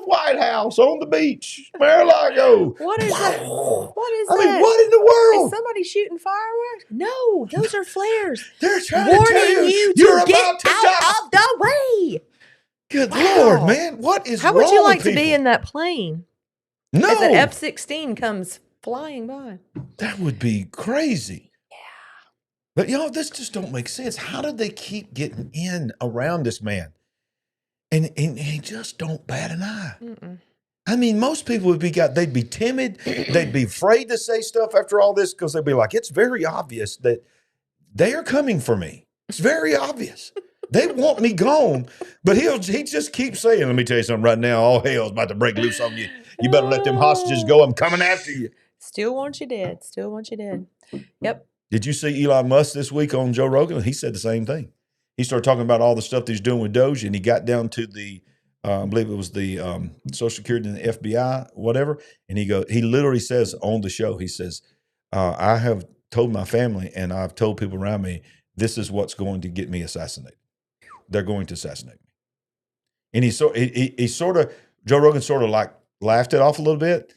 White House on the beach, Mar-a-Lago. What is that? What is I that? mean, what in the Is world? somebody shooting fireworks? No, those are flares. They're trying to tell Warning you you're to get about to out die. of the way. Good Wow. Lord, man. What is How wrong would you with like to people? be in that plane No. as an F-16 comes flying by? That would be crazy. Yeah. But y'all, this just don't make sense. How did they keep getting in around this man? And he just don't bat an eye. Mm-mm. I mean, most people would they'd be timid. They'd be afraid to say stuff after all this because they'd be like, it's very obvious that they are coming for me. It's very obvious. They want me gone. But he just keeps saying, let me tell you something right now. All hell's about to break loose on you. You better let them hostages go. I'm coming after you. Still want you dead. Still want you dead. Yep. Did you see Elon Musk this week on Joe Rogan? He said the same thing. He started talking about all the stuff that he's doing with Doge, and he got down to the, I believe it was the Social Security and the FBI, whatever. And he literally says on the show, he says, I have told my family and I've told people around me, this is what's going to get me assassinated. They're going to assassinate me. And he sort of, Joe Rogan sort of like laughed it off a little bit,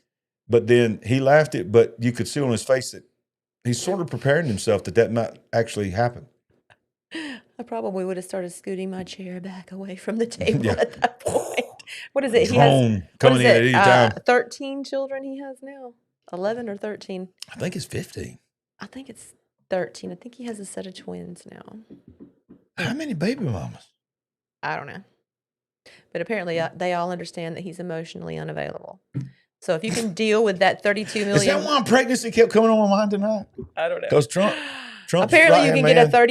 but then he laughed it, but you could see on his face that he's sort of preparing himself that might actually happen. I probably would have started scooting my chair back away from the table Yeah. at that point. What is it? Drone coming in at any time. 13 children he has now. 11 or 13. I think it's 15. I think it's 13. I think he has a set of twins now. How many baby mamas? I don't know. But apparently they all understand that he's emotionally unavailable. So if you can deal with that 32 million. Is that why pregnancy kept coming on my mind tonight? I don't know. Because Trump's apparently you can right-hand get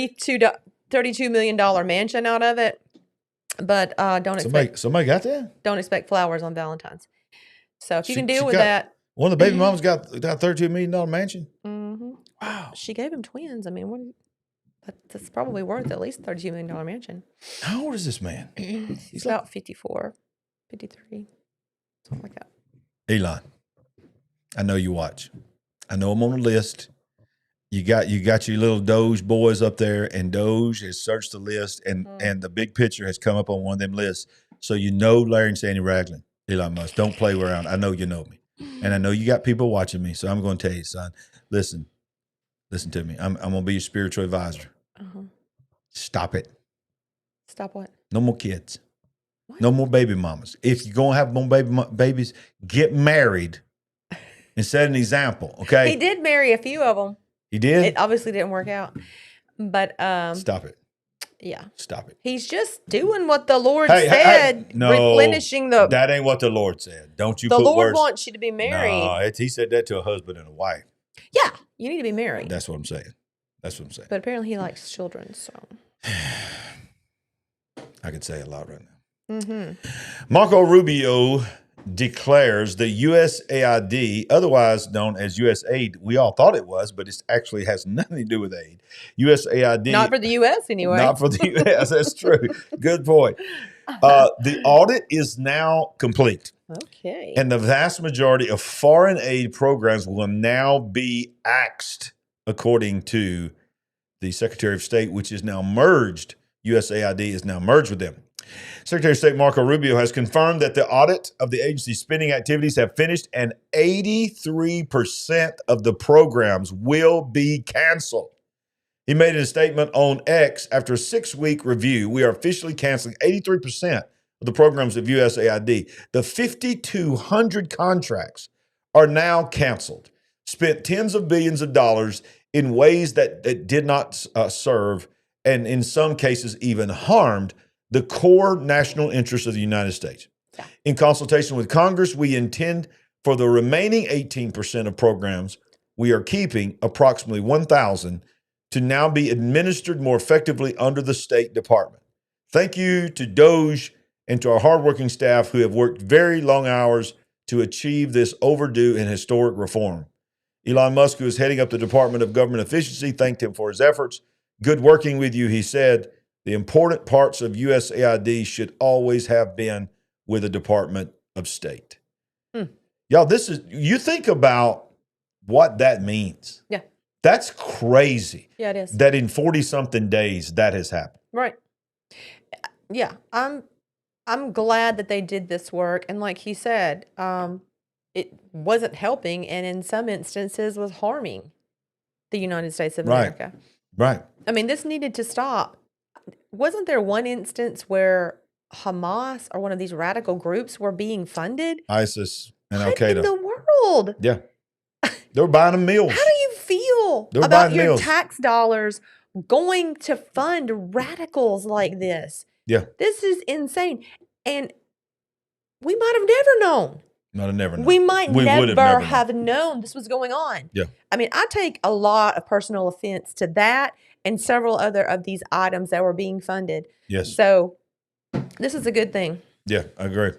a $32 million mansion out of it. But don't expect somebody got that? Don't expect flowers on Valentine's. So if you can deal with got, that. One of the baby mamas got a $32 million mansion? Mm-hmm. Wow. She gave him twins. I mean, that's probably worth at least $32 million mansion. How old is this man? He's about 54, 53, something like that. Elon, I know you watch. I know I'm on the list. You got your little Doge boys up there, and Doge has searched the list, and the big picture has come up on one of them lists. So you know Larry and Sandy Ragland, Elon Musk. Don't play around. I know you know me. And I know you got people watching me, so I'm going to tell you, son, listen to me. I'm going to be your spiritual advisor. Uh-huh. Stop it. Stop what? No more kids. What? No more baby mamas. If you're going to have more babies, get married and set an example, okay? He did marry a few of them. He did? It obviously didn't work out. But stop it. Yeah. Stop it. He's just doing what the Lord said, no, replenishing the... That ain't what the Lord said. Don't you the put Lord words... wants you to be married. No, he said that to a husband and a wife. Yeah, you need to be married. That's what I'm saying. That's what I'm saying. But apparently he likes children, so... I could say a lot right now. Mm-hmm. Marco Rubio declares the USAID, otherwise known as USAID, we all thought it was, but it actually has nothing to do with aid. USAID. Not for the U.S. anyway. Not for the U.S. That's true. Good point. The audit is now complete. Okay. And the vast majority of foreign aid programs will now be axed, according to the Secretary of State, which is now merged. USAID is now merged with them. Secretary of State Marco Rubio has confirmed that the audit of the agency's spending activities have finished and 83% of the programs will be canceled. He made a statement on X after a 6-week review. We are officially canceling 83% of the programs of USAID. The 5,200 contracts are now canceled, spent tens of billions of dollars in ways that did not serve, and in some cases even harmed the core national interests of the United States. Yeah. In consultation with Congress, we intend for the remaining 18% of programs we are keeping, approximately 1,000, to now be administered more effectively under the State Department. Thank you to Doge and to our hardworking staff who have worked very long hours to achieve this overdue and historic reform. Elon Musk, who is heading up the Department of Government Efficiency, thanked him for his efforts. Good working with you, he said. The important parts of USAID should always have been with the Department of State. Y'all, you think about what that means. Yeah. That's crazy. Yeah, it is. That in 40-something days that has happened. Right. Yeah, I'm glad that they did this work, and like he said, it wasn't helping, and in some instances was harming the United States of Right. America. Right. I mean, this needed to stop. Wasn't there one instance where Hamas or one of these radical groups were being funded? ISIS and Al What in Qaeda. the world? Yeah. They were buying them meals. How do you feel They were about buying your meals. tax dollars going to fund radicals like this? Yeah. This is insane. And we might have never known. Might have never known. We might We would have never never have known this was going on. Yeah. I mean, I take a lot of personal offense to that and several other of these items that were being funded. Yes. So this is a good thing. Yeah, I agree.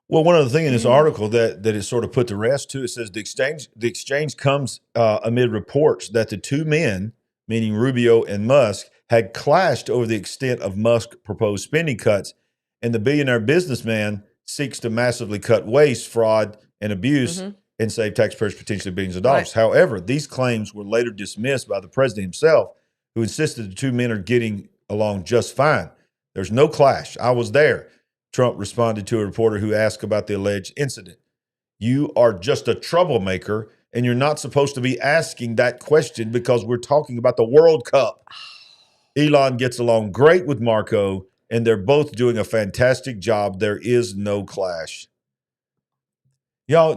Well, one other thing in this article that is sort of put to rest too, it says the exchange comes amid reports that the two men, meaning Rubio and Musk, had clashed over the extent of Musk's proposed spending cuts, and the billionaire businessman seeks to massively cut waste, fraud, and abuse and save taxpayers potentially billions of dollars. Right. However, these claims were later dismissed by the president himself, who insisted the two men are getting along just fine. There's no clash. I was there. Trump responded to a reporter who asked about the alleged incident. You are just a troublemaker, and you're not supposed to be asking that question because we're talking about the World Cup. Elon gets along great with Marco, and they're both doing a fantastic job. There is no clash. Y'all,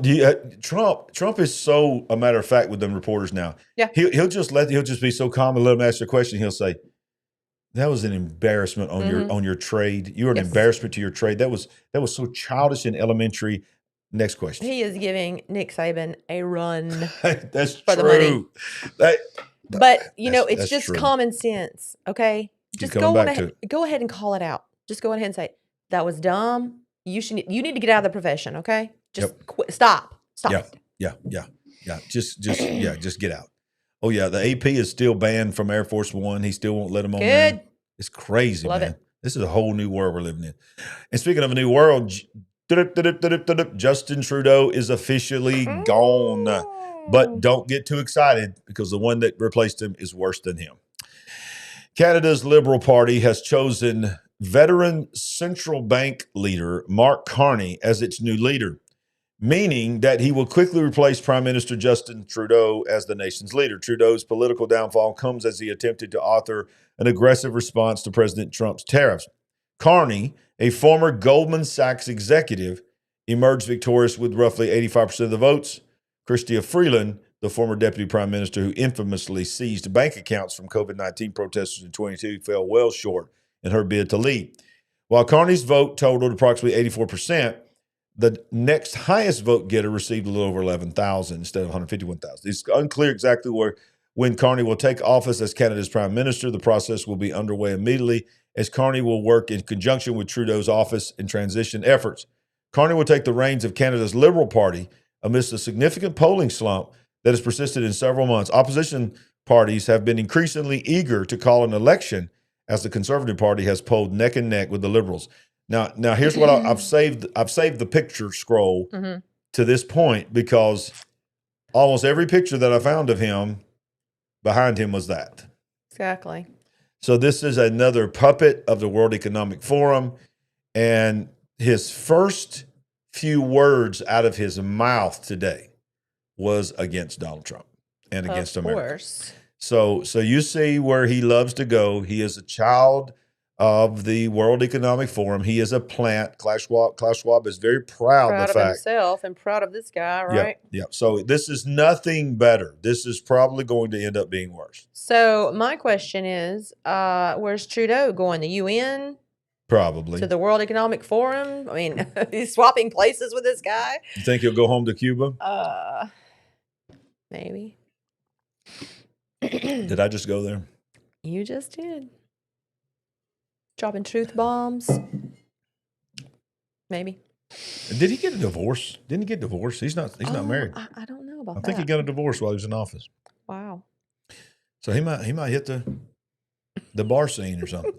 Trump is so a matter of fact with them reporters now. Yeah. He'll just be so calm and let them ask a question. He'll say, that was an embarrassment on your trade. You were an embarrassment to your trade. That was so childish and elementary. Next question. He is giving Nick Saban a run. That's for true. The money. But it's just true. Common sense. Okay, just go ahead and call it out. Just go ahead and say that was dumb. You need to get out of the profession. Okay, just stop. Yeah. Just get out. Oh yeah, the AP is still banned from Air Force One. He still won't let them on there. It's crazy, Love man. it. This is a whole new world we're living in. And speaking of a new world, Justin Trudeau is officially gone. But don't get too excited because the one that replaced him is worse than him. Canada's Liberal Party has chosen veteran central bank leader Mark Carney as its new leader, meaning that he will quickly replace Prime Minister Justin Trudeau as the nation's leader. Trudeau's political downfall comes as he attempted to author an aggressive response to President Trump's tariffs. Carney, a former Goldman Sachs executive, emerged victorious with roughly 85% of the votes. Chrystia Freeland, the former deputy prime minister who infamously seized bank accounts from COVID-19 protesters in 2022, fell well short in her bid to lead. While Carney's vote totaled approximately 84%, the next highest vote getter received a little over 11,000 instead of 151,000. It's unclear exactly when Carney will take office as Canada's prime minister. The process will be underway immediately as Carney will work in conjunction with Trudeau's office in transition efforts. Carney will take the reins of Canada's Liberal Party amidst a significant polling slump that has persisted in several months. Opposition parties have been increasingly eager to call an election as the Conservative Party has polled neck and neck with the Liberals. Now here's what I've saved. I've saved the picture scroll to this point because almost every picture that I found of him, behind him was that. Exactly. So this is another puppet of the World Economic Forum, and his first few words out of his mouth today was against Donald Trump and against America. Of course. So you see where he loves to go. He is a child of the World Economic Forum. He is a plant. Klaus Schwab is very proud of the fact. Himself and proud of this guy, right? Yeah. So this is nothing better. This is probably going to end up being worse. So my question is, where's Trudeau going? The UN? Probably. To the World Economic Forum? I mean, he's swapping places with this guy. You think he'll go home to Cuba? Maybe. Did I just go there? You just did. Dropping truth bombs. Maybe. Did he get a divorce? Didn't he get divorced? He's not married. I don't know about that. I think he got a divorce while he was in office. Wow. So he might hit the bar scene or something.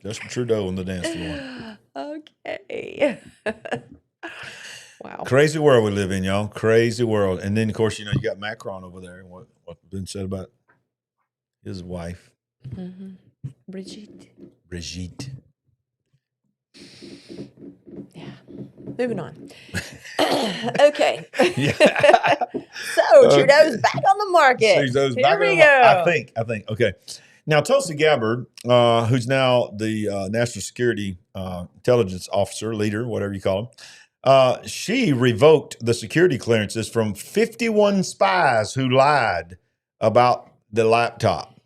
Justin Trudeau on the dance floor. Okay. Wow. Crazy world we live in, y'all. Crazy world. And then, of course, you got Macron over there. What's been said about his wife. Brigitte. Brigitte. Yeah. Moving on. Okay. Yeah. So Trudeau's back on the market. Trudeau's Here back we on go. the I think. Okay. Now, Tulsi Gabbard, who's now the National Security Intelligence Officer, leader, whatever you call him, she revoked the security clearances from 51 spies who lied about the laptop.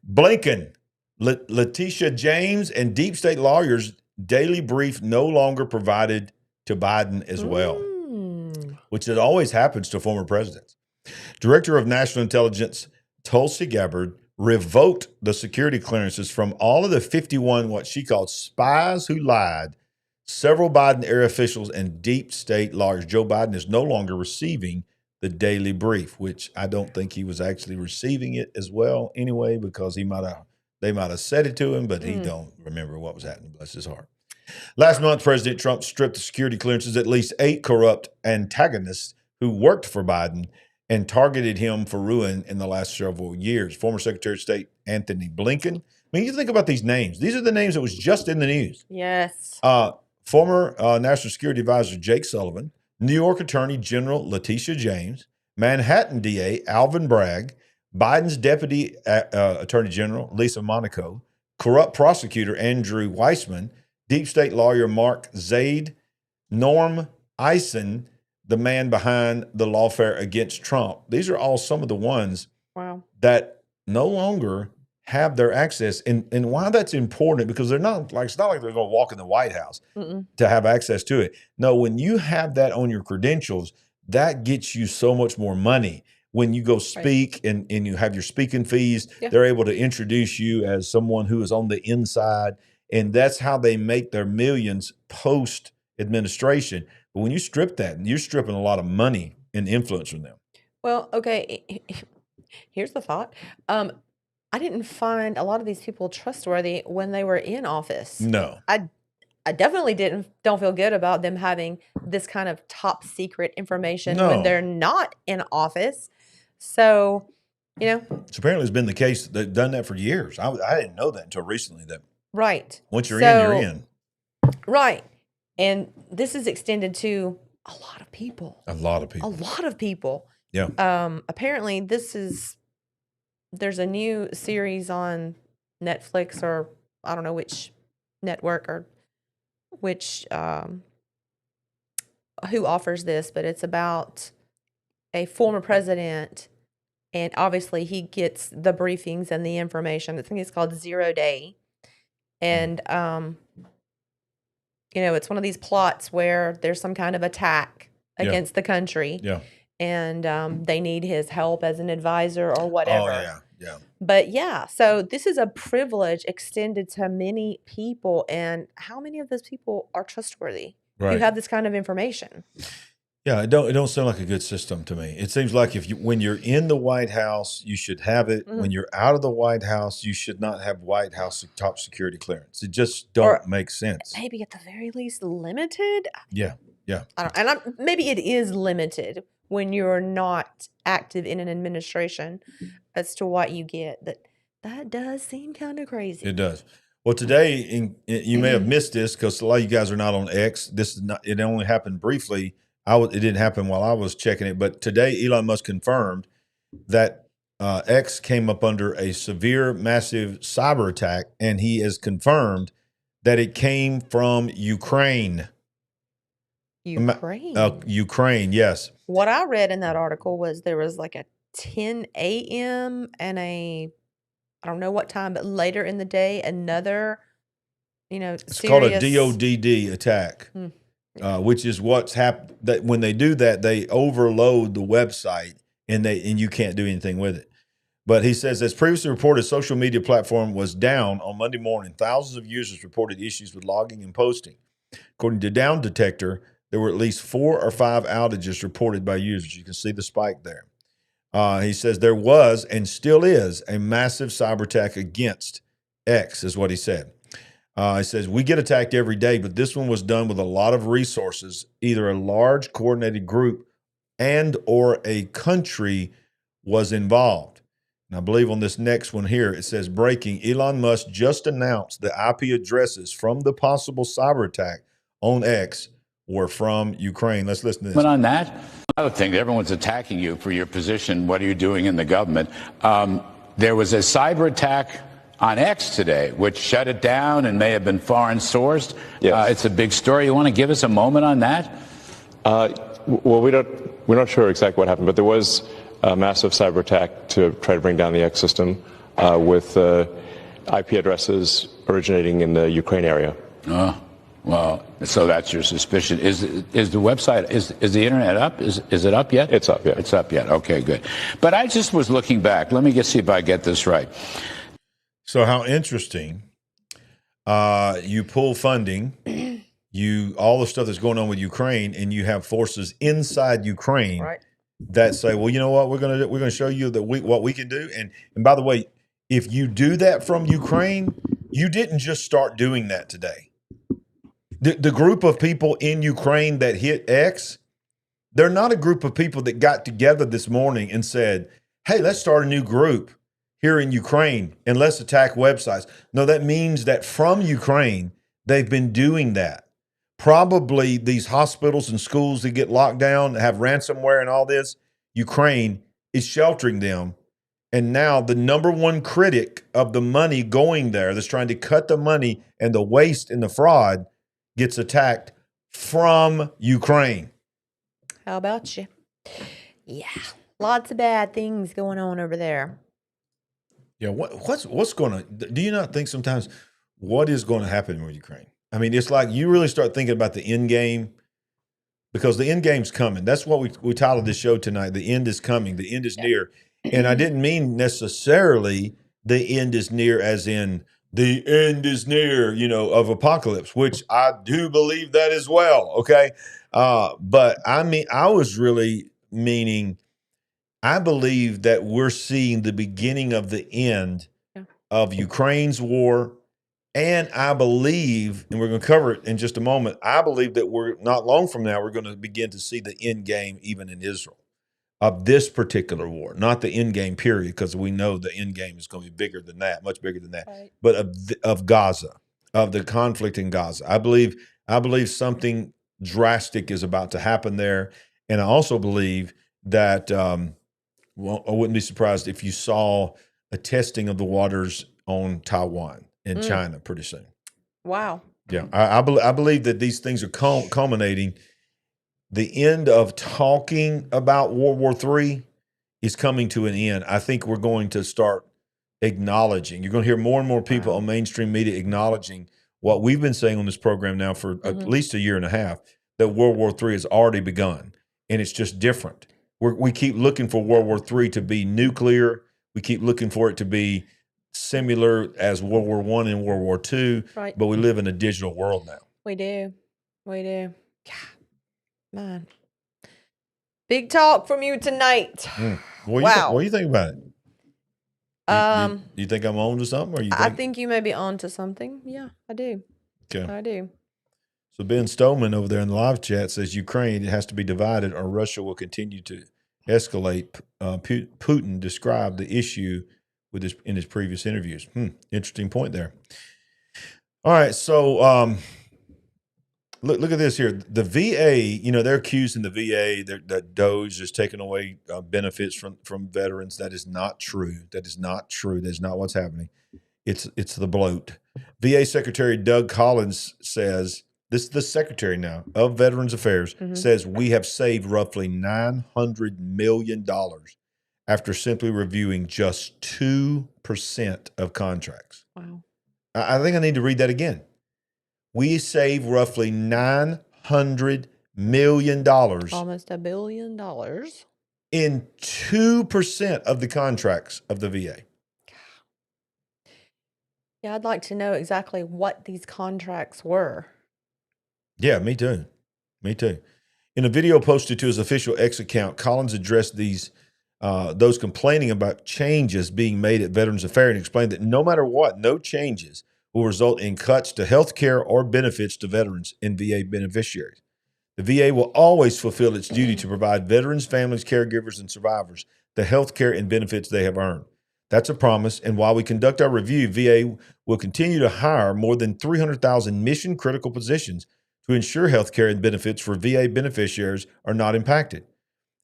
Blinken, Letitia James, and deep state lawyers' daily brief no longer provided to Biden as well, which it always happens to former presidents. Director of National Intelligence Tulsi Gabbard revoked the security clearances from all of the 51, what she called spies who lied, several Biden era officials, and deep state lawyers. Joe Biden is no longer receiving the daily brief, which I don't think he was actually receiving it as well anyway, because they might have said it to him, but he don't remember what was happening. Bless his heart. Last month, President Trump stripped the security clearances at least 8 corrupt antagonists who worked for Biden and targeted him for ruin in the last several years. Former Secretary of State Anthony Blinken. I mean, you think about these names. These are the names that was just in the news. Yes. Former National Security Advisor Jake Sullivan, New York Attorney General Letitia James, Manhattan DA Alvin Bragg, Biden's Deputy Attorney General Lisa Monaco, corrupt prosecutor Andrew Weissman, deep state lawyer Mark Zaid, Norm Eisen, the man behind the lawfare against Trump. These are all some of the ones that no longer have their access. And why that's important, because they're not like, it's not like they're going to walk in the White House to have access to it. No, when you have that on your credentials, that gets you so much more money. When you go speak and you have your speaking fees, they're able to introduce you as someone who is on the inside. And that's how they make their millions post administration. But when you strip that, you're stripping a lot of money and influence from them. Well, okay. Here's the thought. I didn't find a lot of these people trustworthy when they were in office. No. I definitely don't feel good about them having this kind of top secret information when they're not in office. So, So apparently it's been the case. They've done that for years. I didn't know that until recently. That once you're in, you're in. Right. And this is extended to a lot of people. A lot of people. A lot of people. Yeah. Apparently there's a new series on Netflix, or I don't know which network or which who offers this, but it's about a former president, and obviously he gets the briefings and the information. I think it's called 0 Day. And it's one of these plots where there's some kind of attack against the country. Yeah. And they need his help as an advisor or whatever. Oh, yeah. Yeah. But so this is a privilege extended to many people. And how many of those people are trustworthy who have this kind of information? Yeah, it don't sound like a good system to me. It seems like when you're in the White House, you should have it. When you're out of the White House, you should not have White House top security clearance. It just don't make sense. Maybe at the very least limited. Yeah, yeah. Maybe it is limited when you're not active in an administration as to what you get. That does seem kind of crazy. It does. Well, today, you may have missed this because a lot of you guys are not on X. This is not. It only happened briefly. It didn't happen while I was checking it. But today, Elon Musk confirmed that X came up under a severe, massive cyber attack, and he has confirmed that it came from Ukraine. Ukraine, yes. What I read in that article was there was like a 10 a.m. and I don't know what time, but later in the day, another, it's called a DODD attack, which is what's happened. That when they do that, they overload the website and you can't do anything with it. But he says, as previously reported, social media platform was down on Monday morning. Thousands of users reported issues with logging and posting. According to Down Detector, there were at least 4 or 5 outages reported by users. You can see the spike there. He says there was and still is a massive cyber attack against X, is what he said. He says, we get attacked every day, but this one was done with a lot of resources, either a large coordinated group and or a country was involved. And I believe on this next one here, it says breaking, Elon Musk just announced the IP addresses from the possible cyber attack on X were from Ukraine. Let's listen to this. But on that, another thing, everyone's attacking you for your position. What are you doing in the government? There was a cyber attack on X today, which shut it down and may have been foreign sourced. Yes. It's a big story. You want to give us a moment on that? Well, we're not sure exactly what happened, but there was a massive cyber attack to try to bring down the X system with IP addresses originating in the Ukraine area. Oh, well, so that's your suspicion. Is the website, is the internet up? Is it up yet? It's up, yeah. It's up yet. Okay, good. But I just was looking back. Let me see if I get this right. So how interesting. You pull funding, all the stuff that's going on with Ukraine, and you have forces inside Ukraine that say, well, you know what, we're gonna show you what we can do. And by the way, if you do that from Ukraine, you didn't just start doing that today. The group of people in Ukraine that hit X, they're not a group of people that got together this morning and said, hey, let's start a new group here in Ukraine and let's attack websites. No, that means that from Ukraine, they've been doing that. Probably these hospitals and schools that get locked down, have ransomware and all this, Ukraine is sheltering them. And now the number one critic of the money going there that's trying to cut the money and the waste and the fraud gets attacked from Ukraine. How about you? Yeah, lots of bad things going on over there. Yeah, what's going to? Do you not think sometimes what is going to happen with Ukraine? I mean, it's like you really start thinking about the end game, because the end game's coming. That's what we titled this show tonight. The end is coming. The end is near. And I didn't mean necessarily the end is near as in the end is near, of apocalypse, which I do believe that as well. Okay. But I mean, I was really meaning, I believe that we're seeing the beginning of the end of Ukraine's war. And I believe, and we're going to cover it in just a moment, I believe that we're not long from now, we're going to begin to see the end game even in Israel of this particular war, not the end game period, because we know the end game is going to be bigger than that, much bigger than that, but of Gaza, of the conflict in Gaza. I believe something drastic is about to happen there. And I also believe that, I wouldn't be surprised if you saw a testing of the waters on Taiwan and China pretty soon. Wow. Yeah, I believe that these things are culminating. The end of talking about World War III is coming to an end. I think we're going to start acknowledging. You're going to hear more and more people on mainstream media acknowledging what we've been saying on this program now for at least a year and a half, that World War III has already begun, and it's just different. We keep looking for World War III to be nuclear. We keep looking for it to be similar as World War I and World War II, but we live in a digital world now. We do. God, man. Big talk from you tonight. What do you think about it? You think I'm on to something? Or I think you may be on to something. Yeah, I do. Okay. I do. So Ben Stoneman over there in the live chat says Ukraine has to be divided or Russia will continue to escalate. Putin described the issue in his previous interviews. Interesting point there. All right, so look at this here. The VA, they're accusing the VA that DOGE is taking away benefits from veterans. That is not true. That is not true. That is not what's happening. It's the bloat. VA Secretary Doug Collins says, this is the Secretary now of Veterans Affairs, says we have saved roughly $900 million after simply reviewing just 2% of contracts. Wow. I think I need to read that again. We save roughly $900 million. Almost $1 billion. In 2% of the contracts of the VA. Yeah, I'd like to know exactly what these contracts were. Yeah, me too. Me too. In a video posted to his official X account, Collins addressed those complaining about changes being made at Veterans Affairs and explained that no matter what, no changes will result in cuts to health care or benefits to veterans and VA beneficiaries. The VA will always fulfill its duty to provide veterans, families, caregivers, and survivors the health care and benefits they have earned. That's a promise. And while we conduct our review, VA will continue to hire more than 300,000 mission critical positions to ensure health care and benefits for VA beneficiaries are not impacted,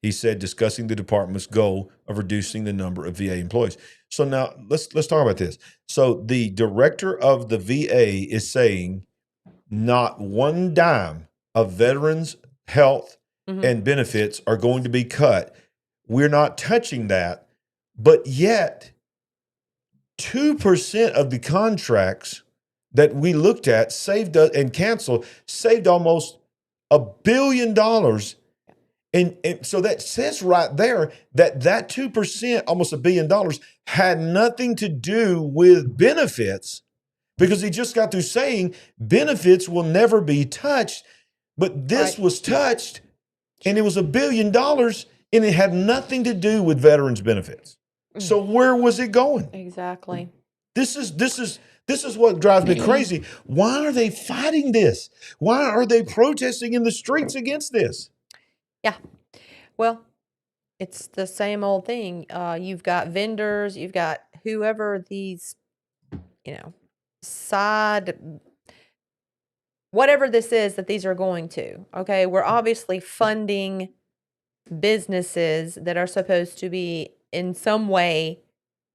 he said, discussing the department's goal of reducing the number of VA employees. So now let's talk about this. So the director of the VA is saying not one dime of veterans' health and benefits are going to be cut. We're not touching that, but yet 2% of the contracts that we looked at saved and canceled saved almost $1 billion. And so that says right there that 2%, almost $1 billion, had nothing to do with benefits, because he just got through saying benefits will never be touched. But this was touched, and it was $1 billion, and it had nothing to do with veterans benefits. So where was it going? Exactly. This is what drives me crazy. Why are they fighting this? Why are they protesting in the streets against this? Yeah. Well, it's the same old thing. You've got vendors, you've got whoever these, whatever this is that these are going to. Okay. We're obviously funding businesses that are supposed to be in some way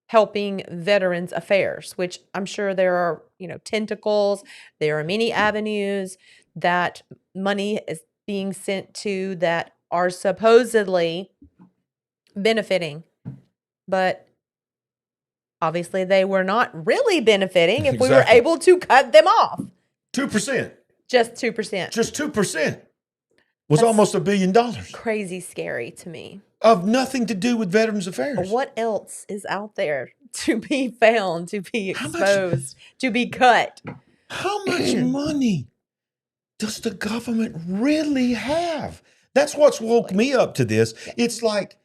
helping veterans affairs, which I'm sure there are, tentacles. There are many avenues that money is being sent to that are supposedly benefiting, but obviously they were not really benefiting if we were able to cut them off. 2%. Just 2%. Just 2% was almost $1 billion. Crazy scary to me. Of nothing to do with Veterans Affairs. What else is out there to be found, to be exposed, to be cut? How much money does the government really have? That's what's woke me up to this. It's like,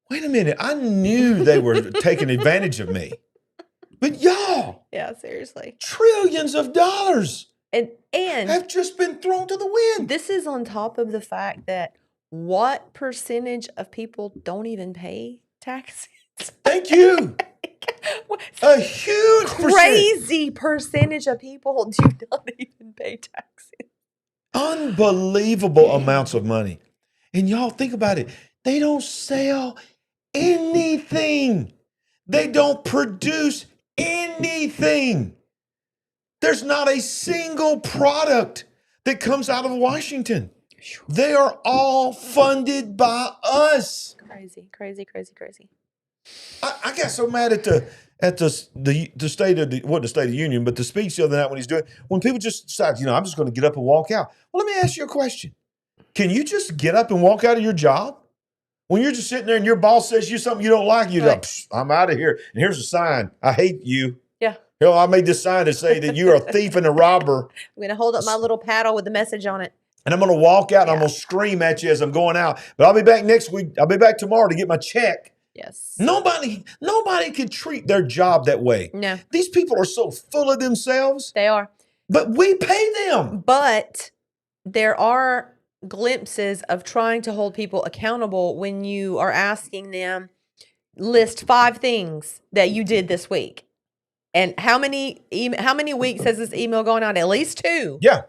wait a minute, I knew they were taking advantage of me. But y'all. Yeah, seriously. Trillions of dollars and have just been thrown to the wind. This is on top of the fact that what percentage of people don't even pay taxes? Thank you. A huge crazy percentage of people do not even pay taxes. Unbelievable amounts of money. And y'all think about it. They don't sell anything. They don't produce anything. There's not a single product that comes out of Washington. They are all funded by us. Crazy. I got so mad at the state of the State of the Union, but the speech the other night when people just decide, I'm just going to get up and walk out. Well, let me ask you a question. Can you just get up and walk out of your job? When you're just sitting there and your boss says you something you don't like, you're like, I'm out of here. And here's a sign. I hate you. Yeah. I made this sign to say that you're a thief and a robber. I'm going to hold up my little paddle with the message on it. And I'm going to walk out and I'm going to scream at you as I'm going out. But I'll be back next week. I'll be back tomorrow to get my check. Yes. Nobody can treat their job that way. No. These people are so full of themselves. They are. But we pay them. But there are glimpses of trying to hold people accountable when you are asking them, list 5 things that you did this week. And how many weeks has this email gone out? At least 2. Yeah.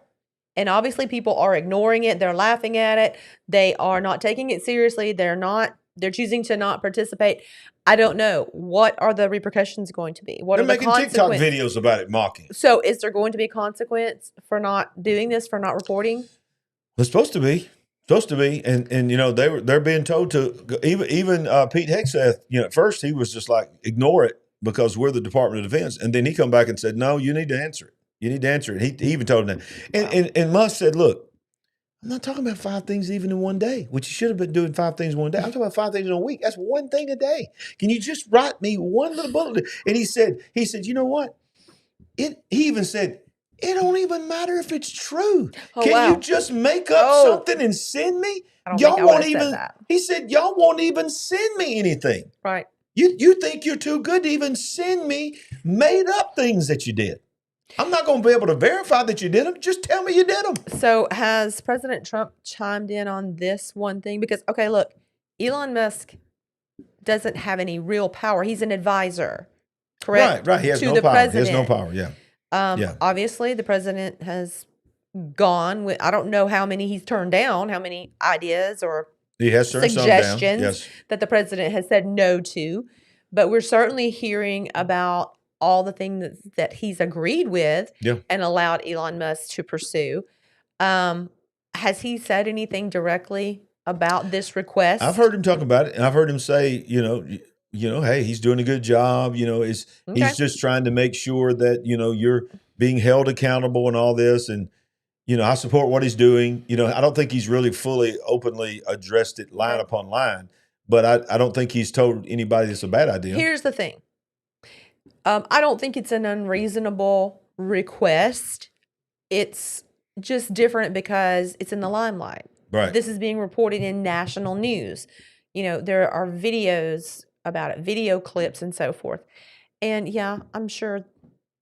And obviously people are ignoring it. They're laughing at it. They are not taking it seriously. They're choosing to not participate. I don't know. What are the repercussions going to be? They're making TikTok videos about it, mocking. So is there going to be a consequence for not doing this, for not reporting? It's supposed to be. And they're being told to, even Pete Hegseth, at first he was just like, ignore it because we're the Department of Defense. And then he come back and said, no, you need to answer it. You need to answer it. He even told him that. And Musk said, look, I'm not talking about 5 things even in one day, which you should have been doing 5 things in one day. I'm talking about 5 things in a week. That's 1 thing a day. Can you just write me one little bullet? And he said, you know what? He even said, it don't even matter if it's true. Can you just make up something and send me? Y'all won't even. He said, y'all won't even send me anything. Right. You think you're too good to even send me made up things that you did. I'm not going to be able to verify that you did them. Just tell me you did them. So has President Trump chimed in on this one thing? Because, okay, look, Elon Musk doesn't have any real power. He's an advisor. correct? Right. He has to no the power. president. He has no power. Yeah. Yeah. Obviously, the president has gone with, I don't know how many he's turned down, how many ideas or He has turned some down. suggestions Yes. that the president has said no to. But we're certainly hearing about all the things that he's agreed with Yeah. and allowed Elon Musk to pursue. Has he said anything directly about this request? I've heard him talk about it, and I've heard him say, hey, he's doing a good job. He's just trying to make sure that you're being held accountable and all this, and I support what he's doing. I don't think he's really fully openly addressed it line upon line, but I don't think he's told anybody it's a bad idea. Here's the thing. I don't think it's an unreasonable request. It's just different because it's in the limelight. Right. This is being reported in national news. There are videos about it, video clips and so forth. And yeah, I'm sure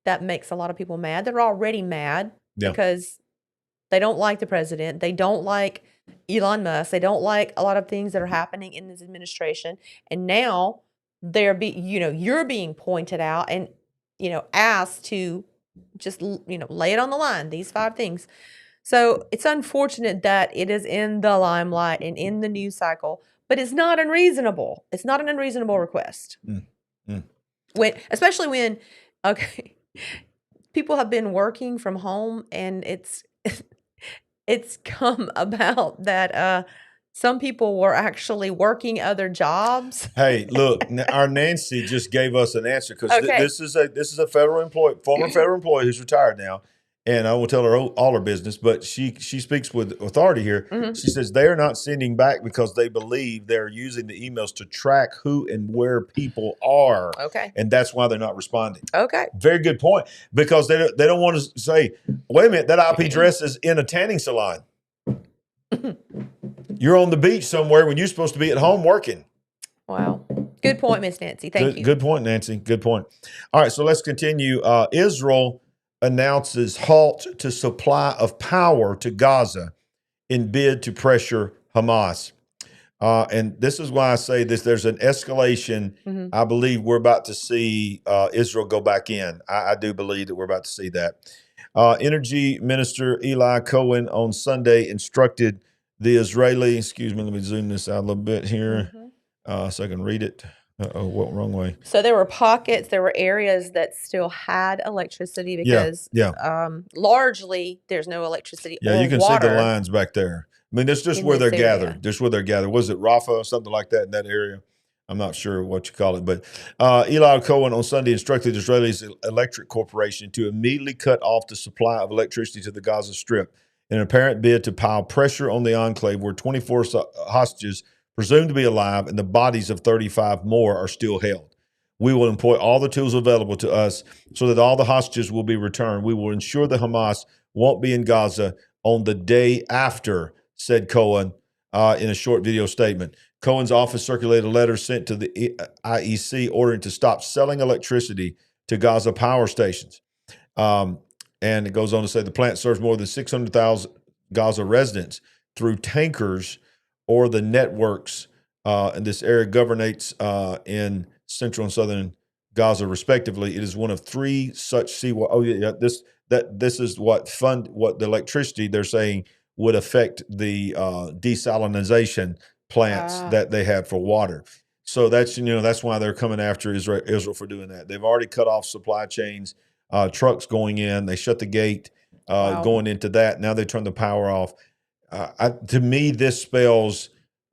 that makes a lot of people mad. They're already mad because they don't like the president. They don't like Elon Musk. They don't like a lot of things that are happening in this administration. And now you're being pointed out and, asked to just, lay it on the line, these 5 things. So it's unfortunate that it is in the limelight and in the news cycle, but it's not unreasonable. It's not an unreasonable request. Especially when, people have been working from home and it's come about that some people were actually working other jobs. Hey, look, our Nancy just gave us an answer because this is a federal employee, former federal employee who's retired now, and I will tell her all her business. But she speaks with authority here. Mm-hmm. She says they are not sending back because they believe they're using the emails to track who and where people are. Okay, and that's why they're not responding. Okay, very good point, because they don't want to say, wait a minute, that IP address is in a tanning salon. You're on the beach somewhere when you're supposed to be at home working. Wow. Good point, Miss Nancy. Thank you. Good point, Nancy. Good point. All right, so let's continue. Israel announces halt to supply of power to Gaza in bid to pressure Hamas. And this is why I say this. There's an escalation. Mm-hmm. I believe we're about to see Israel go back in. I do believe that we're about to see that. Energy Minister Eli Cohen on Sunday instructed the Israeli, excuse me, let me zoom this out a little bit here so I can read it. What wrong way? So there were pockets, there were areas that still had electricity because largely there's no electricity or you can water. See the lines back there. I mean, that's just where they're gathered. Just where they're gathered. Was it Rafah, something like that in that area? I'm not sure what you call it. But Eli Cohen on Sunday instructed Israel's electric corporation to immediately cut off the supply of electricity to the Gaza Strip in an apparent bid to pile pressure on the enclave where 24 hostages presumed to be alive and the bodies of 35 more are still held. We will employ all the tools available to us so that all the hostages will be returned. We will ensure that Hamas won't be in Gaza on the day after, said Cohen in a short video statement. Cohen's office circulated a letter sent to the IEC ordering to stop selling electricity to Gaza power stations. And it goes on to say the plant serves more than 600,000 Gaza residents through tankers or the networks in this area governates in central and southern Gaza, respectively. It is one of 3 such seawater. This is what the electricity they're saying would affect the desalinization plants that they have for water. So that's why they're coming after Israel for doing that. They've already cut off supply chains. Trucks going in, they shut the gate going into that. Now they turn the power off. To me, this spells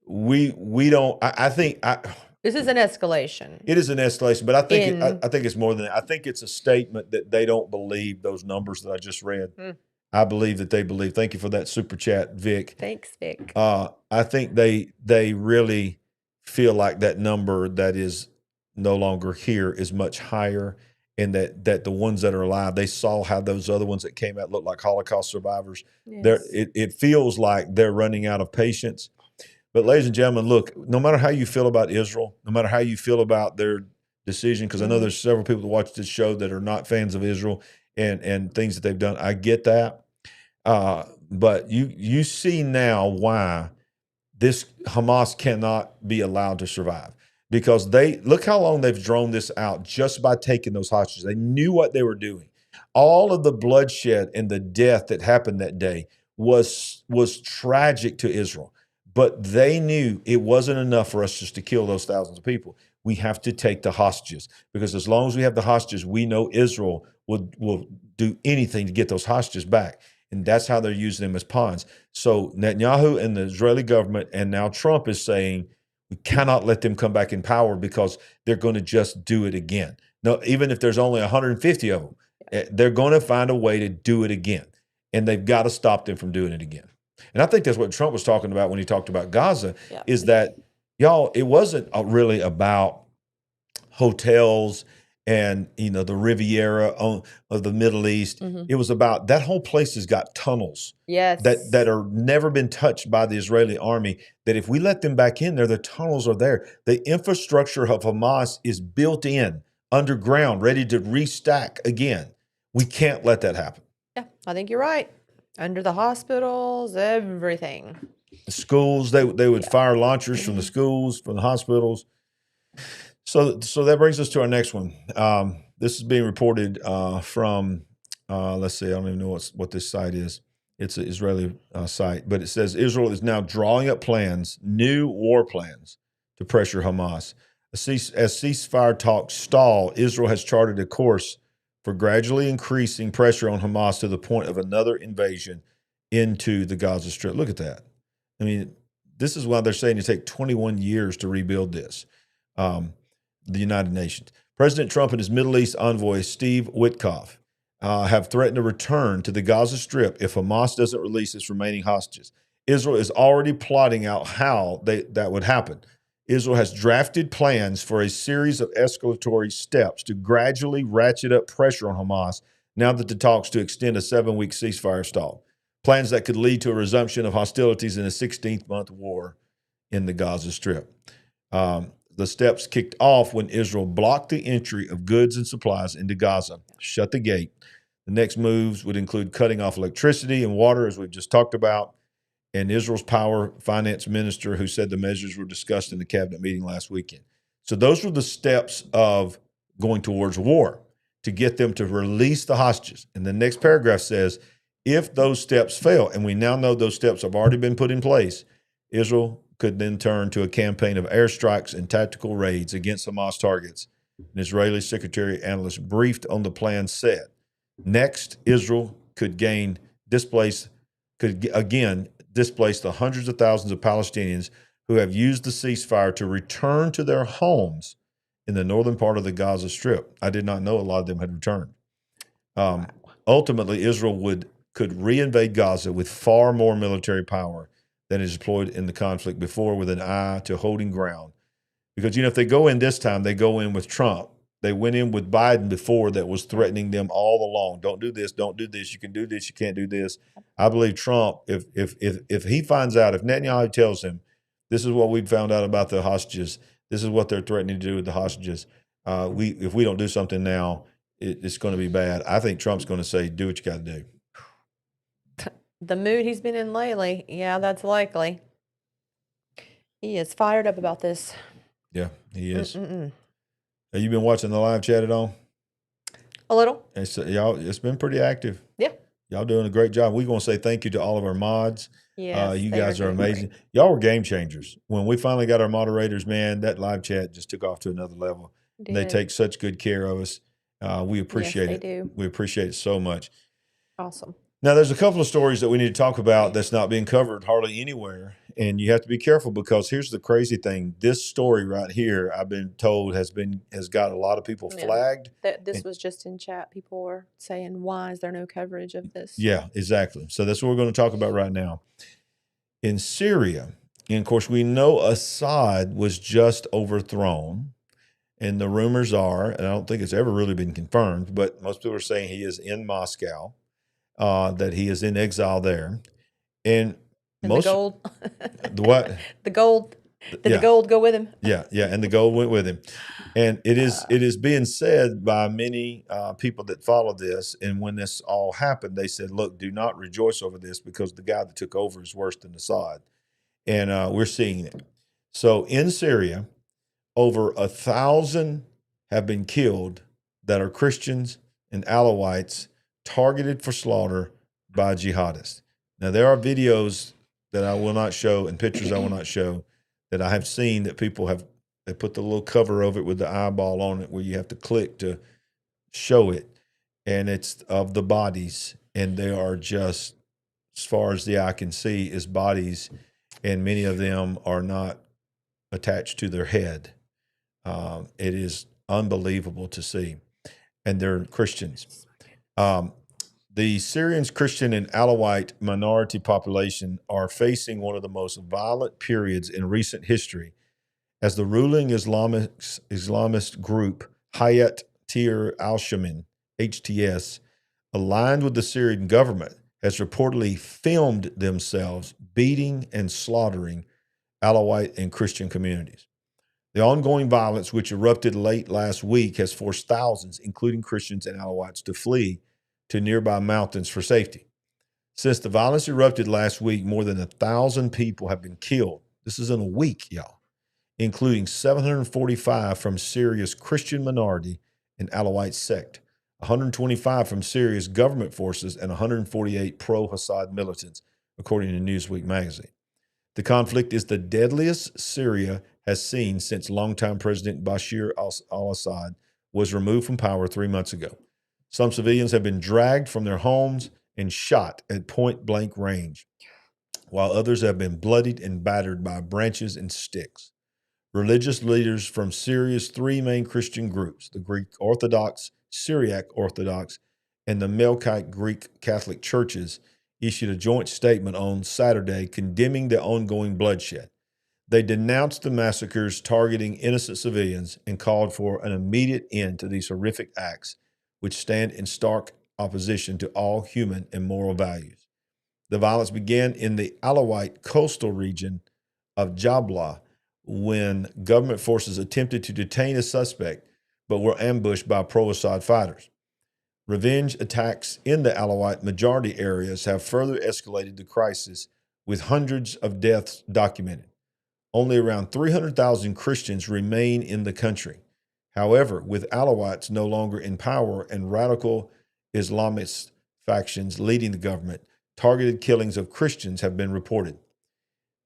we don't. I think this is an escalation. It is an escalation, but I think I think it's more than that. I think it's a statement that they don't believe those numbers that I just read. I believe that they believe. Thank you for that super chat, Vic. Thanks, Vic. I think they really feel like that number that is no longer here is much higher. And that the ones that are alive, they saw how those other ones that came out looked like Holocaust survivors. Yes. It feels like they're running out of patience. But ladies and gentlemen, look, no matter how you feel about Israel, no matter how you feel about their decision, because I know there's several people that watch this show that are not fans of Israel and things that they've done. I get that. But you see now why this Hamas cannot be allowed to survive. because they look how long they've drawn this out just by taking those hostages. They knew what they were doing. All of the bloodshed and the death that happened that day was tragic to Israel, but they knew it wasn't enough for us just to kill those thousands of people. We have to take the hostages, because as long as we have the hostages, we know Israel will do anything to get those hostages back. And that's how they're using them as pawns. So Netanyahu and the Israeli government, and now Trump is saying, we cannot let them come back in power because they're going to just do it again. No, even if there's only 150 of them, they're going to find a way to do it again. And they've got to stop them from doing it again. And I think that's what Trump was talking about when he talked about Gaza, is that, y'all, it wasn't really about hotels and, the Riviera of the Middle East. It was about that whole place has got tunnels that are never been touched by the Israeli army, that if we let them back in there, the tunnels are there. The infrastructure of Hamas is built in underground, ready to restack again. We can't let that happen. Yeah, I think you're right. Under the hospitals, everything. The schools, they would fire launchers from the schools, from the hospitals. So that brings us to our next one. This is being reported from, let's see, I don't even know what this site is. It's an Israeli site, but it says Israel is now drawing up plans, new war plans, to pressure Hamas. As ceasefire talks stall, Israel has charted a course for gradually increasing pressure on Hamas to the point of another invasion into the Gaza Strip. Look at that. I mean, this is why they're saying it take 21 years to rebuild this. The United Nations. President Trump and his Middle East envoy, Steve Witkoff, have threatened a return to the Gaza Strip if Hamas doesn't release its remaining hostages. Israel is already plotting out how that would happen. Israel has drafted plans for a series of escalatory steps to gradually ratchet up pressure on Hamas now that the talks to extend a 7-week ceasefire stall. Plans that could lead to a resumption of hostilities in a 16th-month war in the Gaza Strip. The steps kicked off when Israel blocked the entry of goods and supplies into Gaza, shut the gate. The next moves would include cutting off electricity and water, as we've just talked about, and Israel's power finance minister, who said the measures were discussed in the cabinet meeting last weekend. So those were the steps of going towards war, to get them to release the hostages. And the next paragraph says, if those steps fail, and we now know those steps have already been put in place, Israel could then turn to a campaign of airstrikes and tactical raids against Hamas targets. An Israeli secretary analyst briefed on the plan said, next, Israel could again displace the hundreds of thousands of Palestinians who have used the ceasefire to return to their homes in the northern part of the Gaza Strip. I did not know a lot of them had returned. Ultimately, Israel could reinvade Gaza with far more military power than is deployed in the conflict before, with an eye to holding ground. Because, if they go in this time, they go in with Trump. They went in with Biden before, that was threatening them all along. Don't do this. Don't do this. You can do this. You can't do this. I believe Trump, if he finds out, if Netanyahu tells him, this is what we found out about the hostages, this is what they're threatening to do with the hostages, if we don't do something now, it's going to be bad. I think Trump's going to say, do what you got to do. The mood he's been in lately, yeah, that's likely. He is fired up about this. Yeah, he is. Have you been watching the live chat at all? A little. It's been pretty active. Yeah. Y'all doing a great job. We want to say thank you to all of our mods. Yeah, you guys are amazing. Great. Y'all were game changers. When we finally got our moderators, man, that live chat just took off to another level. They take such good care of us. We appreciate it. They do. We appreciate it so much. Awesome. Now, there's a couple of stories that we need to talk about that's not being covered hardly anywhere, and you have to be careful, because here's the crazy thing. This story right here, I've been told, has got a lot of people flagged. This was just in chat. People were saying, why is there no coverage of this? Yeah, exactly. So that's what we're going to talk about right now. In Syria, and of course, we know Assad was just overthrown, and the rumors are, and I don't think it's ever really been confirmed, but most people are saying he is in Moscow. That he is in exile there, and most the gold. The what? The gold. Did the gold go with him? Yeah, and the gold went with him, and it is being said by many people that follow this. And when this all happened, they said, "Look, do not rejoice over this, because the guy that took over is worse than Assad," and we're seeing it. So in Syria, over 1,000 have been killed that are Christians and Alawites targeted for slaughter by jihadists. Now, there are videos that I will not show and pictures I will not show that I have seen that people have, they put the little cover over it with the eyeball on it where you have to click to show it. And it's of the bodies, and they are just, as far as the eye can see, is bodies, and many of them are not attached to their head. It is unbelievable to see. And they're Christians. The Syrians, Christian, and Alawite minority population are facing one of the most violent periods in recent history as the ruling Islamist group Hayat Tahrir al-Sham, HTS, aligned with the Syrian government, has reportedly filmed themselves beating and slaughtering Alawite and Christian communities. The ongoing violence, which erupted late last week, has forced thousands, including Christians and Alawites, to flee to nearby mountains for safety. Since the violence erupted last week, more than 1,000 people have been killed. This is in a week, y'all, including 745 from Syria's Christian minority and Alawite sect, 125 from Syria's government forces, and 148 pro-Assad militants, according to Newsweek magazine. The conflict is the deadliest Syria has seen since longtime President Bashar al-Assad was removed from power 3 months ago. Some civilians have been dragged from their homes and shot at point-blank range, while others have been bloodied and battered by branches and sticks. Religious leaders from Syria's three main Christian groups, the Greek Orthodox, Syriac Orthodox, and the Melkite Greek Catholic churches, issued a joint statement on Saturday condemning the ongoing bloodshed. They denounced the massacres targeting innocent civilians and called for an immediate end to these horrific acts, which stand in stark opposition to all human and moral values. The violence began in the Alawite coastal region of Jabla when government forces attempted to detain a suspect but were ambushed by pro-Assad fighters. Revenge attacks in the Alawite majority areas have further escalated the crisis, with hundreds of deaths documented. Only around 300,000 Christians remain in the country. However, with Alawites no longer in power and radical Islamist factions leading the government, targeted killings of Christians have been reported.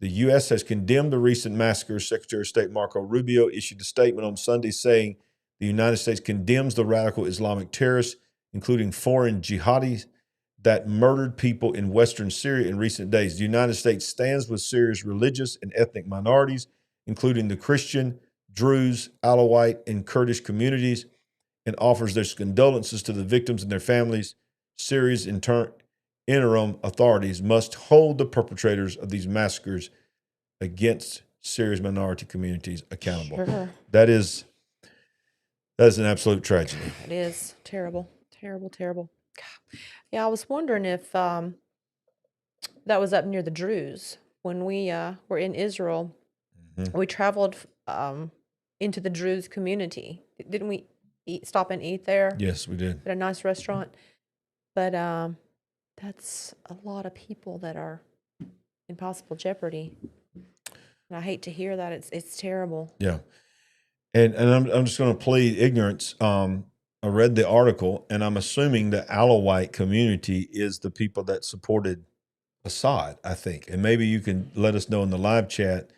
The U.S. has condemned the recent massacres. Secretary of State Marco Rubio issued a statement on Sunday saying the United States condemns the radical Islamic terrorists, including foreign jihadis, that murdered people in Western Syria in recent days. The United States stands with Syria's religious and ethnic minorities, including the Christian, Druze, Alawite, and Kurdish communities, and offers their condolences to the victims and their families. Syria's interim authorities must hold the perpetrators of these massacres against Syria's minority communities accountable. Sure. That is an absolute tragedy. It is terrible, terrible, terrible. Yeah, I was wondering if that was up near the Druze. When we were in Israel, we traveled into the Druze community. Didn't we stop and eat there? Yes, we did. At a nice restaurant. But that's a lot of people that are in possible jeopardy. And I hate to hear that. It's terrible. Yeah. And I'm just going to plead ignorance. I read the article, and I'm assuming the Alawite community is the people that supported Assad, I think. And maybe you can let us know in the live chat,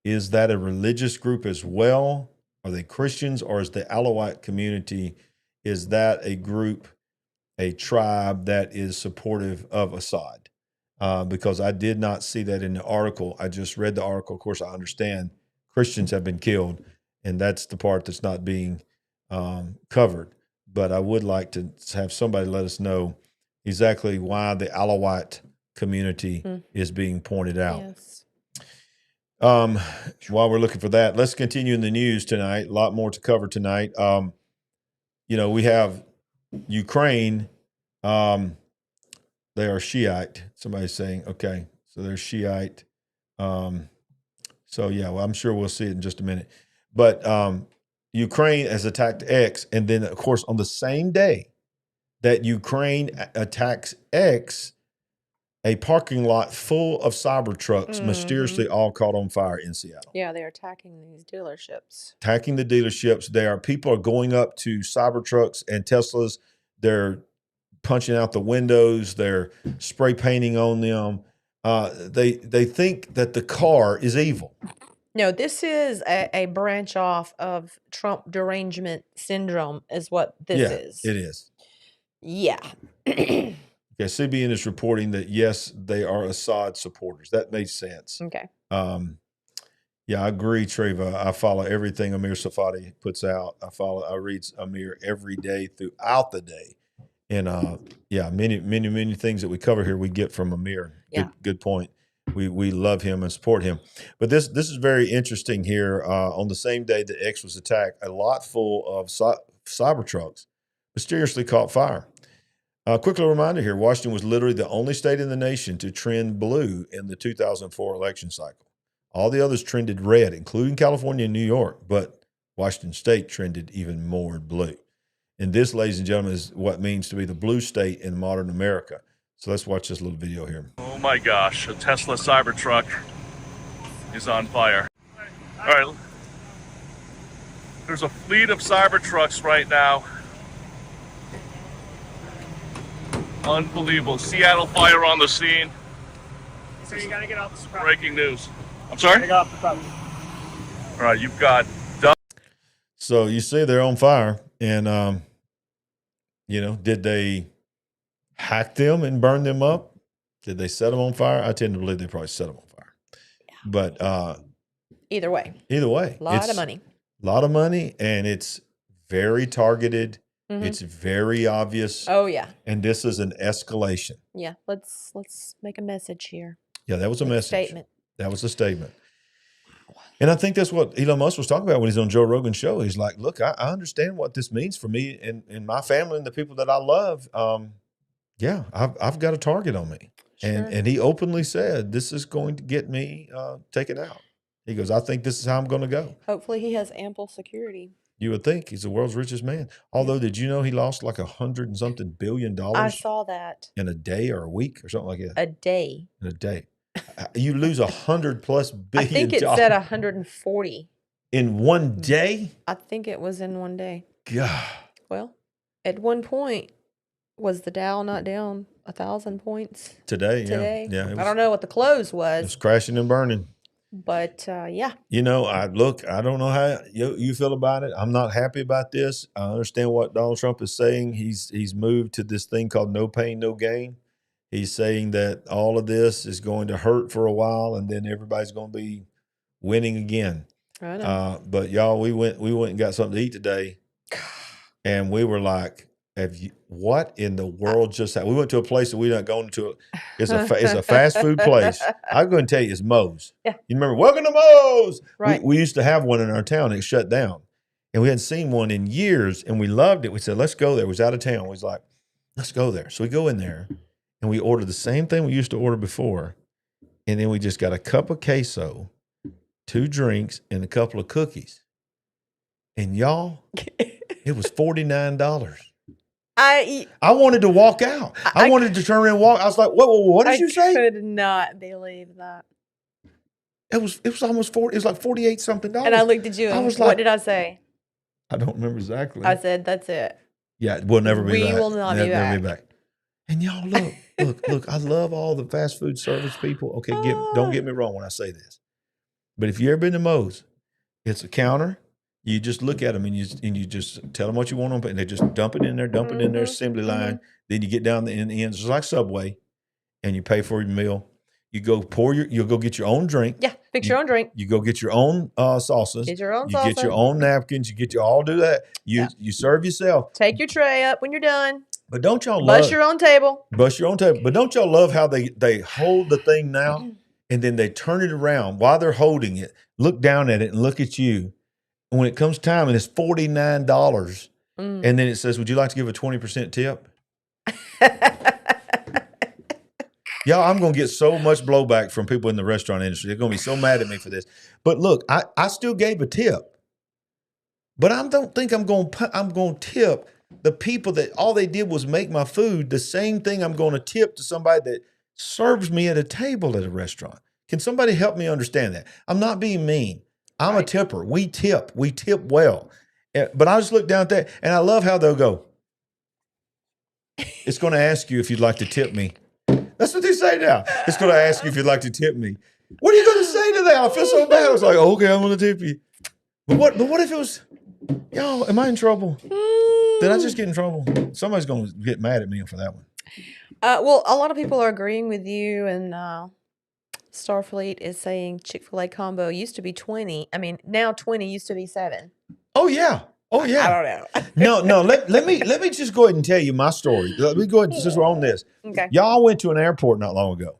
is that a religious group as well? Are they Christians, or is the Alawite community, is that a group, a tribe that is supportive of Assad? Because I did not see that in the article. I just read the article. Of course, I understand Christians have been killed, and that's the part that's not being covered. But I would like to have somebody let us know exactly why the Alawite community is being pointed out. Yes. While we're looking for that, let's continue in the news tonight. A lot more to cover tonight. We have Ukraine. They are Shiite. Somebody's saying, okay, so they're Shiite. I'm sure we'll see it in just a minute. But Ukraine has attacked X, and then, of course, on the same day that Ukraine attacks X, a parking lot full of cyber trucks mysteriously all caught on fire in Seattle. Yeah, they're attacking these dealerships. Attacking the dealerships. People are going up to cyber trucks and Teslas. They're punching out the windows. They're spray painting on them. They think that the car is evil. No, this is a branch off of Trump derangement syndrome is what this is. It is. Yeah. Yeah, CBN is reporting that, yes, they are Assad supporters. That makes sense. Okay. Yeah, I agree, Treva. I follow everything Amir Safadi puts out. I read Amir every day throughout the day. And yeah, many things that we cover here we get from Amir. Yeah. Good point. We love him and support him. But this is very interesting here. On the same day that X was attacked, a lot full of cyber trucks mysteriously caught fire. Quick little reminder here, Washington was literally the only state in the nation to trend blue in the 2004 election cycle. All the others trended red, including California and New York, but Washington state trended even more blue. And this, ladies and gentlemen, is what it means to be the blue state in modern America. So let's watch this little video here. Oh my gosh, a Tesla Cybertruck is on fire. All right, there's a fleet of Cybertrucks right now. Unbelievable. Seattle fire on the scene. So you gotta get off the property. Breaking news. I'm sorry? Get off the property. All right, you've got... So you see they're on fire. And, you know, did they hack them and burn them up? Did they set them on fire? I tend to believe they probably set them on fire. Yeah. But either way. A lot of money. A lot of money, and it's very targeted. Mm-hmm. It's very obvious. Oh, yeah. And this is an escalation. Yeah, let's make a message here. Yeah, that was a message. Statement. That was a statement. And I think that's what Elon Musk was talking about when he's on Joe Rogan's show. He's like, look, I understand what this means for me and my family and the people that I love. Yeah, I've got a target on me. Sure. And he openly said, this is going to get me taken out. He goes, I think this is how I'm going to go. Hopefully he has ample security. You would think he's the world's richest man. Although, did you know he lost like $100 and something billion? I saw that. In a day or a week or something like that. A day. In a day. You lose $100+ billion. I think it said 140. In one day? I think it was in one day. God. Well, at one point, was the Dow not down 1,000 points? Today? Yeah. I don't know what the close was. It was crashing and burning. But, yeah. You know, I don't know how you feel about it. I'm not happy about this. I understand what Donald Trump is saying. He's moved to this thing called no pain, no gain. He's saying that all of this is going to hurt for a while, and then everybody's going to be winning again. I know. But y'all, we went and got something to eat today, and we were like, what in the world just happened? We went to a place that we're not going to. It's a fast food place. I'm going to tell you, it's Moe's. Yeah. You remember, welcome to Moe's. Right. We used to have one in our town. It shut down, and we hadn't seen one in years, and we loved it. We said, let's go there. It was out of town. We was like, let's go there. So we go in there. And we ordered the same thing we used to order before. And then we just got a cup of queso, 2 drinks, and a couple of cookies. And y'all, it was $49. I wanted to walk out. I wanted to turn around and walk. I was like, what did you say? I could not believe that. It was almost 40. It was like 48 something dollars. And I looked at you and what did I say? I don't remember exactly. I said, that's it. Yeah, we'll never be back. We will not be back. Never be back. And y'all look, I love all the fast food service people. Okay, don't get me wrong when I say this. But if you ever been to Moe's, it's a counter. You just look at them and you just tell them what you want them, and they just dump it in there, assembly line. Then you get down the ends, just like Subway, and you pay for your meal. You go you'll go get your own drink. Yeah, fix your own drink. You go get your own sauces. Get your own salsa. You get your own napkins. You all do that. You serve yourself. Take your tray up when you're done. But don't y'all bust your own table. Bust your own table. But don't y'all love how they hold the thing now and then they turn it around while they're holding it, look down at it and look at you. And when it comes time and it's $49 and then it says, would you like to give a 20% tip? Y'all, I'm going to get so much blowback from people in the restaurant industry. They're going to be so mad at me for this. But look, I still gave a tip. But I don't think I'm going to tip the people that all they did was make my food the same thing I'm going to tip to somebody that serves me at a table at a restaurant. Can somebody help me understand that? I'm not being mean. I'm a tipper. We tip well. But I just look down at that, and I love how they'll go, it's going to ask you if you'd like to tip me. That's what they say now. It's going to ask you if you'd like to tip me. What are you going to say to that? I feel so bad. I was like, okay, I'm going to tip you. But what if it was, y'all, am I in trouble? Did I just get in trouble? Somebody's going to get mad at me for that one. Well, a lot of people are agreeing with you, and Starfleet is saying Chick-fil-A combo used to be 20. I mean, now 20 used to be 7. Oh, yeah. Oh, yeah. I don't know. No. Let me just go ahead and tell you my story. Let me go ahead, since we're on this. Okay. Y'all went to an airport not long ago.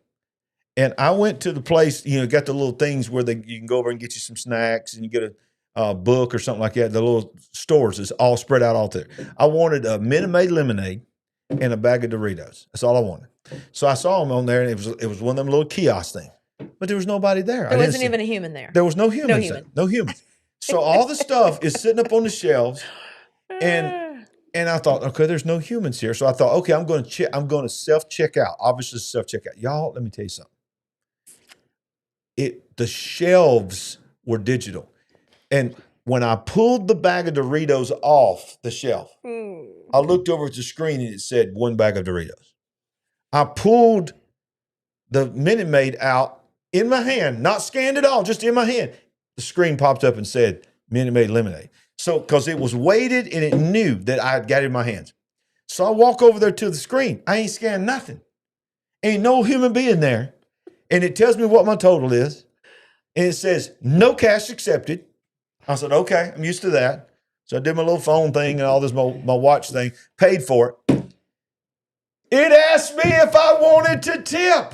And I went to the place, got the little things where you can go over and get you some snacks and you get a book or something like that. The little stores is all spread out all there. I wanted a Minute Maid lemonade and a bag of Doritos. That's all I wanted. So I saw them on there, and it was one of them little kiosk things. But there was nobody there. There wasn't even a human there. There was no humans. No humans. So all the stuff is sitting up on the shelves, and I thought, okay, there's no humans here. So I thought, okay, I'm going to self-check out. Obviously, self-check out. Y'all, let me tell you something. The shelves were digital. And when I pulled the bag of Doritos off the shelf, I looked over at the screen and it said 1 bag of Doritos. I pulled the Minute Maid out in my hand, not scanned at all, just in my hand. The screen popped up and said Minute Maid lemonade. So, because it was weighted and it knew that I had got it in my hands. So I walk over there to the screen. I ain't scanned nothing. Ain't no human being there. And it tells me what my total is. And it says, no cash accepted. I said, okay, I'm used to that. So I did my little phone thing and all this, my watch thing, paid for it. It asked me if I wanted to tip.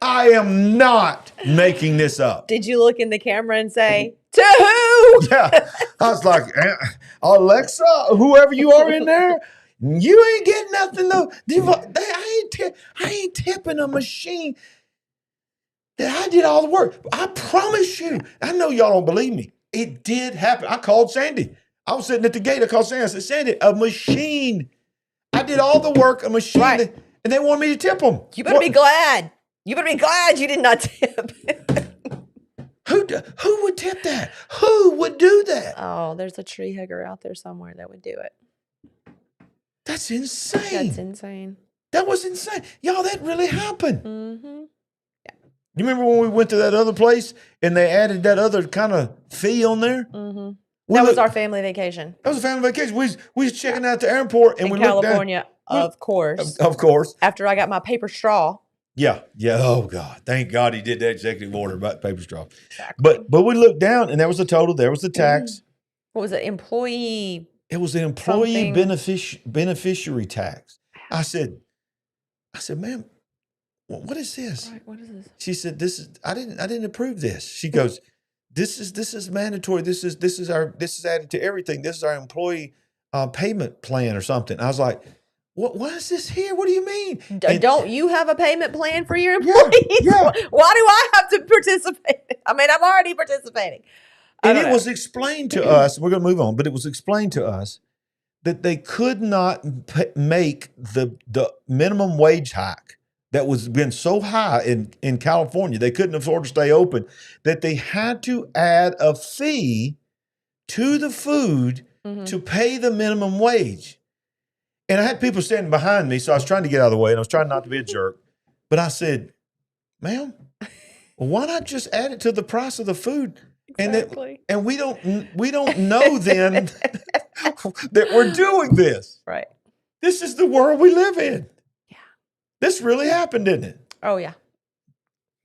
I am not making this up. Did you look in the camera and say, to who? Yeah. I was like, Alexa, whoever you are in there, you ain't getting nothing though. I ain't tipping a machine that I did all the work. I promise you. I know y'all don't believe me. It did happen. I called Sandy. I was sitting at the gate. I called Sandy. I said, Sandy, a machine. I did all the work, a machine, Right. and they want me to tip them. You better be glad. You better be glad you did not tip. Who would tip that? Who would do that? Oh, there's a tree hugger out there somewhere that would do it. That's insane. That's insane. That was insane. Y'all, that really happened. Mm-hmm. You remember when we went to that other place and they added that other kind of fee on there? Mm-hmm. That was our family vacation. That was a family vacation. We was checking out the airport and in we California, looked down. of course. Of course. After I got my paper straw. Yeah. Oh God. Thank God he did that executive order about paper straw. Exactly. But we looked down and there was the total. There was the tax. What was it? Employee. It was an employee Something. beneficiary tax. I said, ma'am, what is this? Right, what is this? She said, I didn't approve this. She goes, this is mandatory. This is added to everything. This is our employee payment plan or something. I was like, what is this here? What do you mean? Don't you have a payment plan for your employees? Yeah. Why do I have to participate? I mean, I'm already participating. And it was explained to us, we're going to move on, but it was explained to us that they could not make the minimum wage hike that was been so high in California, they couldn't afford to stay open, that they had to add a fee to the food to pay the minimum wage. And I had people standing behind me, so I was trying to get out of the way, and I was trying not to be a jerk. But I said, ma'am, why not just add it to the price of the food? Exactly. And we don't know then that we're doing this. Right. This is the world we live in. Yeah. This really happened, didn't it? Oh yeah.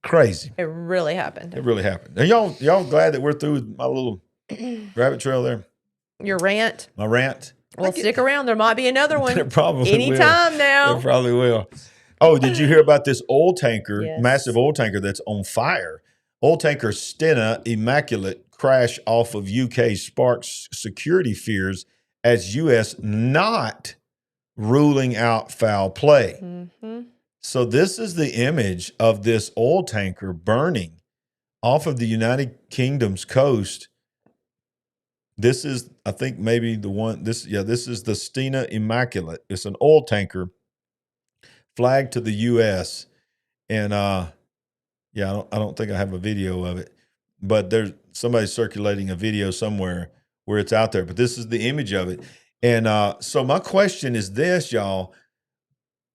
Crazy. It really happened. It really happened. Are y'all glad that we're through with my little rabbit trail there? Your rant. My rant. Well, stick around. There might be another one. There probably anytime will. now. There probably will. Oh, did you hear about this oil tanker, Yes. massive oil tanker that's on fire? Oil tanker Stena Immaculate crash off of UK sparks security fears as U.S. not ruling out foul play. Mm-hmm. So this is the image of this oil tanker burning off of the United Kingdom's coast. This is, I think, maybe the one. This is the Stena Immaculate. It's an oil tanker flag to the U.S. And yeah, I don't think I have a video of it, but there's somebody circulating a video somewhere where it's out there. But this is the image of it. And so my question is this, y'all.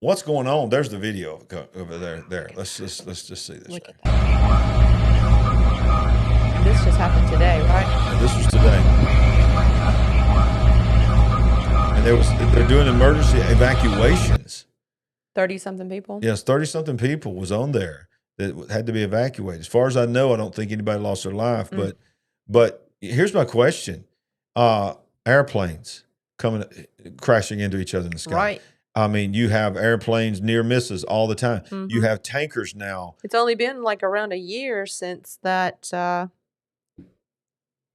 What's going on? There's the video over there. There. Let's just see this. Look at that. This just happened today, right? And this was today. And they're doing emergency evacuations. 30-something people? Yes, 30-something people was on there that had to be evacuated. As far as I know, I don't think anybody lost their life. But here's my question. Airplanes crashing into each other in the sky. Right. I mean, you have airplanes near misses all the time. Mm-hmm. You have tankers now. It's only been like around a year since that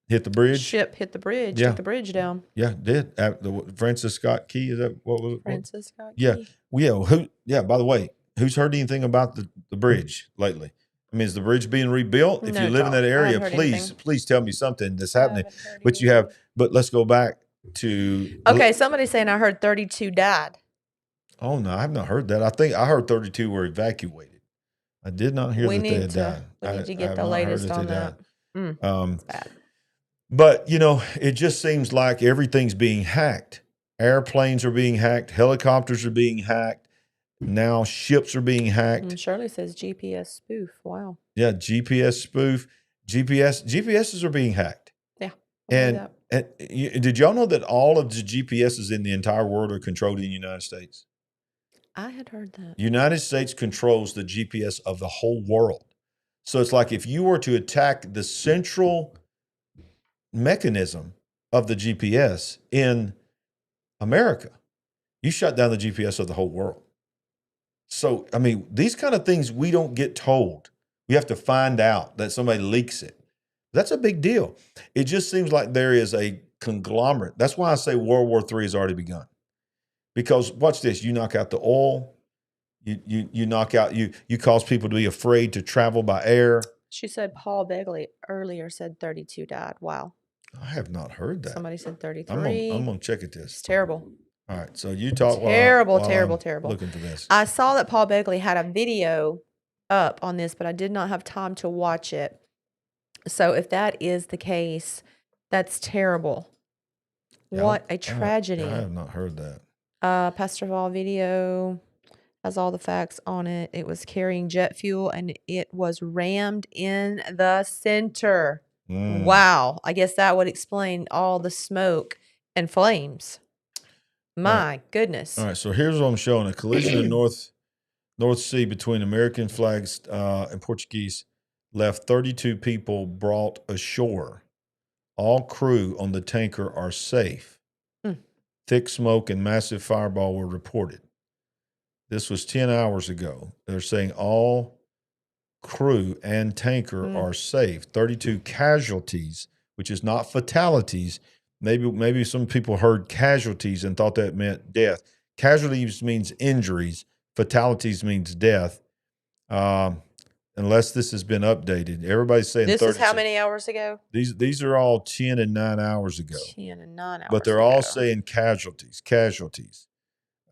hit the bridge. Ship hit the bridge. Yeah. Took the bridge down. Yeah, it did. The Francis Scott Key, is that what was it? Francis Scott Key. Yeah. Well, yeah. By the way, who's heard anything about the bridge lately? I mean, is the bridge being rebuilt? If you live in that area, please tell me something that's happening. But let's go back to. Okay, somebody's saying I heard 32 died. Oh, no, I have not heard that. I think I heard 32 were evacuated. I did not hear that they had died. We need to get the latest on that. That's bad. But, it just seems like everything's being hacked. Airplanes are being hacked. Helicopters are being hacked. Now ships are being hacked. Shirley says GPS spoof. Wow. Yeah, GPS spoof. GPSs are being hacked. Yeah. And did y'all know that all of the GPSs in the entire world are controlled in the United States? I had heard that. United States controls the GPS of the whole world. So it's like if you were to attack the central mechanism of the GPS in America, you shut down the GPS of the whole world. So, I mean, these kind of things we don't get told. We have to find out that somebody leaks it. That's a big deal. It just seems like there is a conglomerate. That's why I say World War III has already begun. Because watch this, you knock out the oil, you knock out, you cause people to be afraid to travel by air. She said Paul Begley earlier said 32 died. Wow. I have not heard that. Somebody said 33. I'm going to check at this. It's terrible. All right, so you talk terrible. Looking for this. I saw that Paul Begley had a video up on this, but I did not have time to watch it. So if that is the case, that's terrible. Yeah, what a tragedy. I have not heard that. Pastor Val video has all the facts on it. It was carrying jet fuel and it was rammed in the center. Wow. I guess that would explain all the smoke and flames. My goodness. All right. So here's what I'm showing. A collision in North Sea between American flags and Portuguese left 32 people brought ashore. All crew on the tanker are safe. Thick smoke and massive fireball were reported. This was 10 hours ago. They're saying all crew and tanker are safe. 32 casualties, which is not fatalities. Maybe some people heard casualties and thought that meant death. Casualties means injuries. Fatalities means death. Unless this has been updated. Everybody's saying this is how many hours ago? These are all 10 and 9 hours ago. 10 and 9 hours But they're all saying casualties.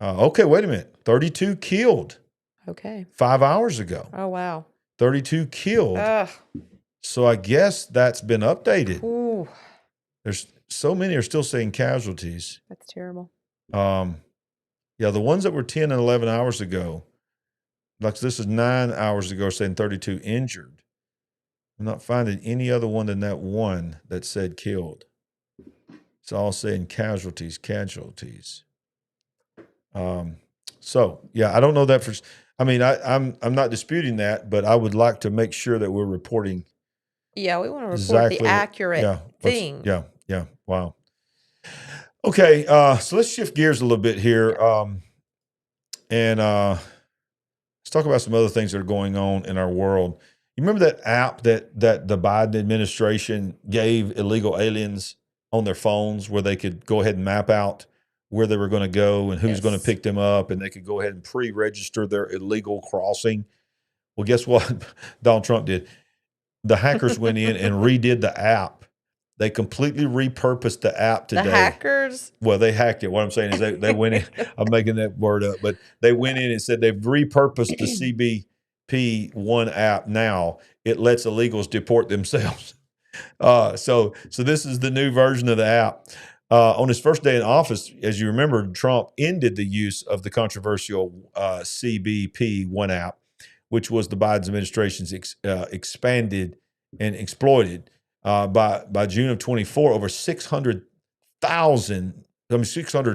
Okay, wait a minute. 32 killed. Okay. 5 hours ago. Oh, wow. 32 killed. So I guess that's been updated. Ooh. There's so many are still saying casualties. That's terrible. Yeah, the ones that were 10 and 11 hours ago, like this is 9 hours ago, saying 32 injured. I'm not finding any other one than that one that said killed. It's all saying casualties. So yeah, I don't know that for. I mean, I'm not disputing that, but I would like to make sure that we're reporting. Yeah, we want to report the accurate thing. Yeah. Wow. Okay, so let's shift gears a little bit here, and let's talk about some other things that are going on in our world. You remember that app that the Biden administration gave illegal aliens on their phones where they could go ahead and map out where they were going to go and who's going to pick them up, and they could go ahead and pre-register their illegal crossing? Well, guess what Donald Trump did? The hackers went in and redid the app They completely repurposed the app today. The hackers. Well, they hacked it. What I'm saying is they went in. I'm making that word up, but they went in and said they've repurposed the CBP1 app. Now it lets illegals deport themselves. So this is the new version of the app. On his first day in office, as you remember, Trump ended the use of the controversial CBP1 app, which was the Biden administration's expanded and exploited. By June of 24, over 600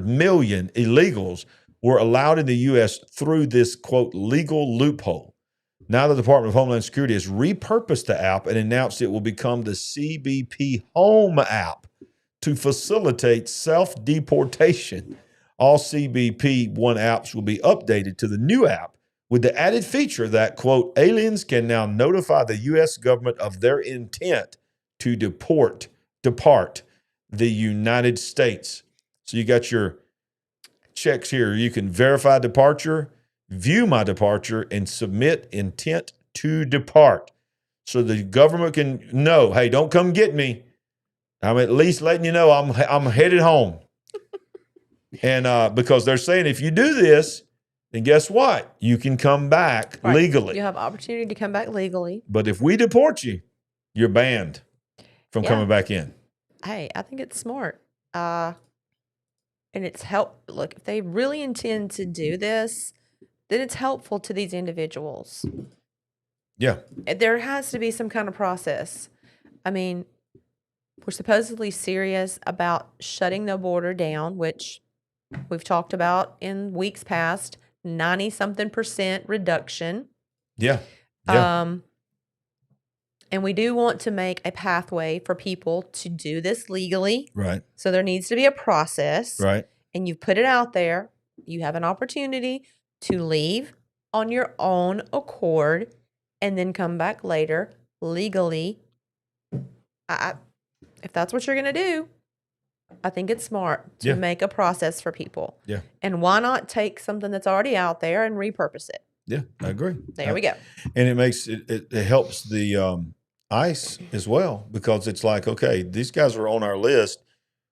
million illegals were allowed in the U.S. through this, quote, legal loophole. Now the Department of Homeland Security has repurposed the app and announced it will become the CBP Home app to facilitate self-deportation. All CBP One apps will be updated to the new app with the added feature that, quote, aliens can now notify the U.S. government of their intent to depart the United States. So you got your checks here. You can verify departure, view my departure, and submit intent to depart. So the government can know, hey, don't come get me. I'm at least letting you know I'm headed home. And because they're saying if you do this, then guess what? You can come back legally. You have opportunity to come back legally. But if we deport you, you're banned from coming back in. Hey, I think it's smart. And it's look, if they really intend to do this, then it's helpful to these individuals. Yeah. There has to be some kind of process. I mean, we're supposedly serious about shutting the border down, which we've talked about in weeks past, 90-something% reduction. Yeah. And we do want to make a pathway for people to do this legally. Right. So there needs to be a process. Right. And you've put it out there. You have an opportunity to leave on your own accord and then come back later legally. If that's what you're going to do, I think it's smart to make a process for people. Yeah. And why not take something that's already out there and repurpose it? Yeah, I agree. There we go. And it makes it helps the ICE as well, because it's like, okay, these guys are on our list.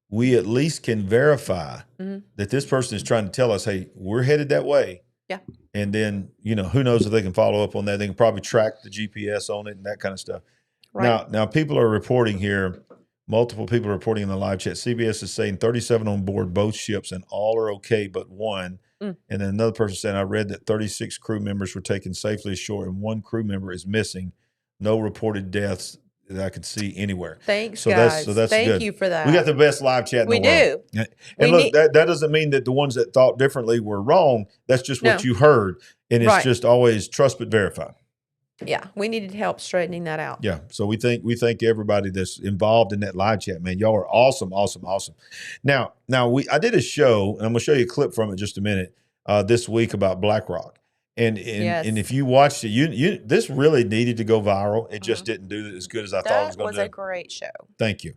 We at least can verify that this person is trying to tell us, hey, we're headed that way. Yeah. And then, who knows if they can follow up on that. They can probably track the GPS on it and that kind of stuff. Right. Now people are reporting here, multiple people are reporting in the live chat. CBS is saying 37 on board both ships and all are okay but one. And then another person said, I read that 36 crew members were taken safely ashore and one crew member is missing. No reported deaths that I could see anywhere. Thanks, guys. That's Thank good. you for that. We got the best live chat in the world. We do. And look, that doesn't mean that the ones that thought differently were wrong. That's just what you heard. And it's just always trust but verify. Yeah, we needed help straightening that out. Yeah, so we thank everybody that's involved in that live chat, man. Y'all are awesome, awesome, awesome. Now I did a show, and I'm gonna show you a clip from it in just a minute this week about BlackRock, and if you watched it, you this really needed to go viral. It just didn't do as good as I thought it was going to do. That was a great show. Thank you.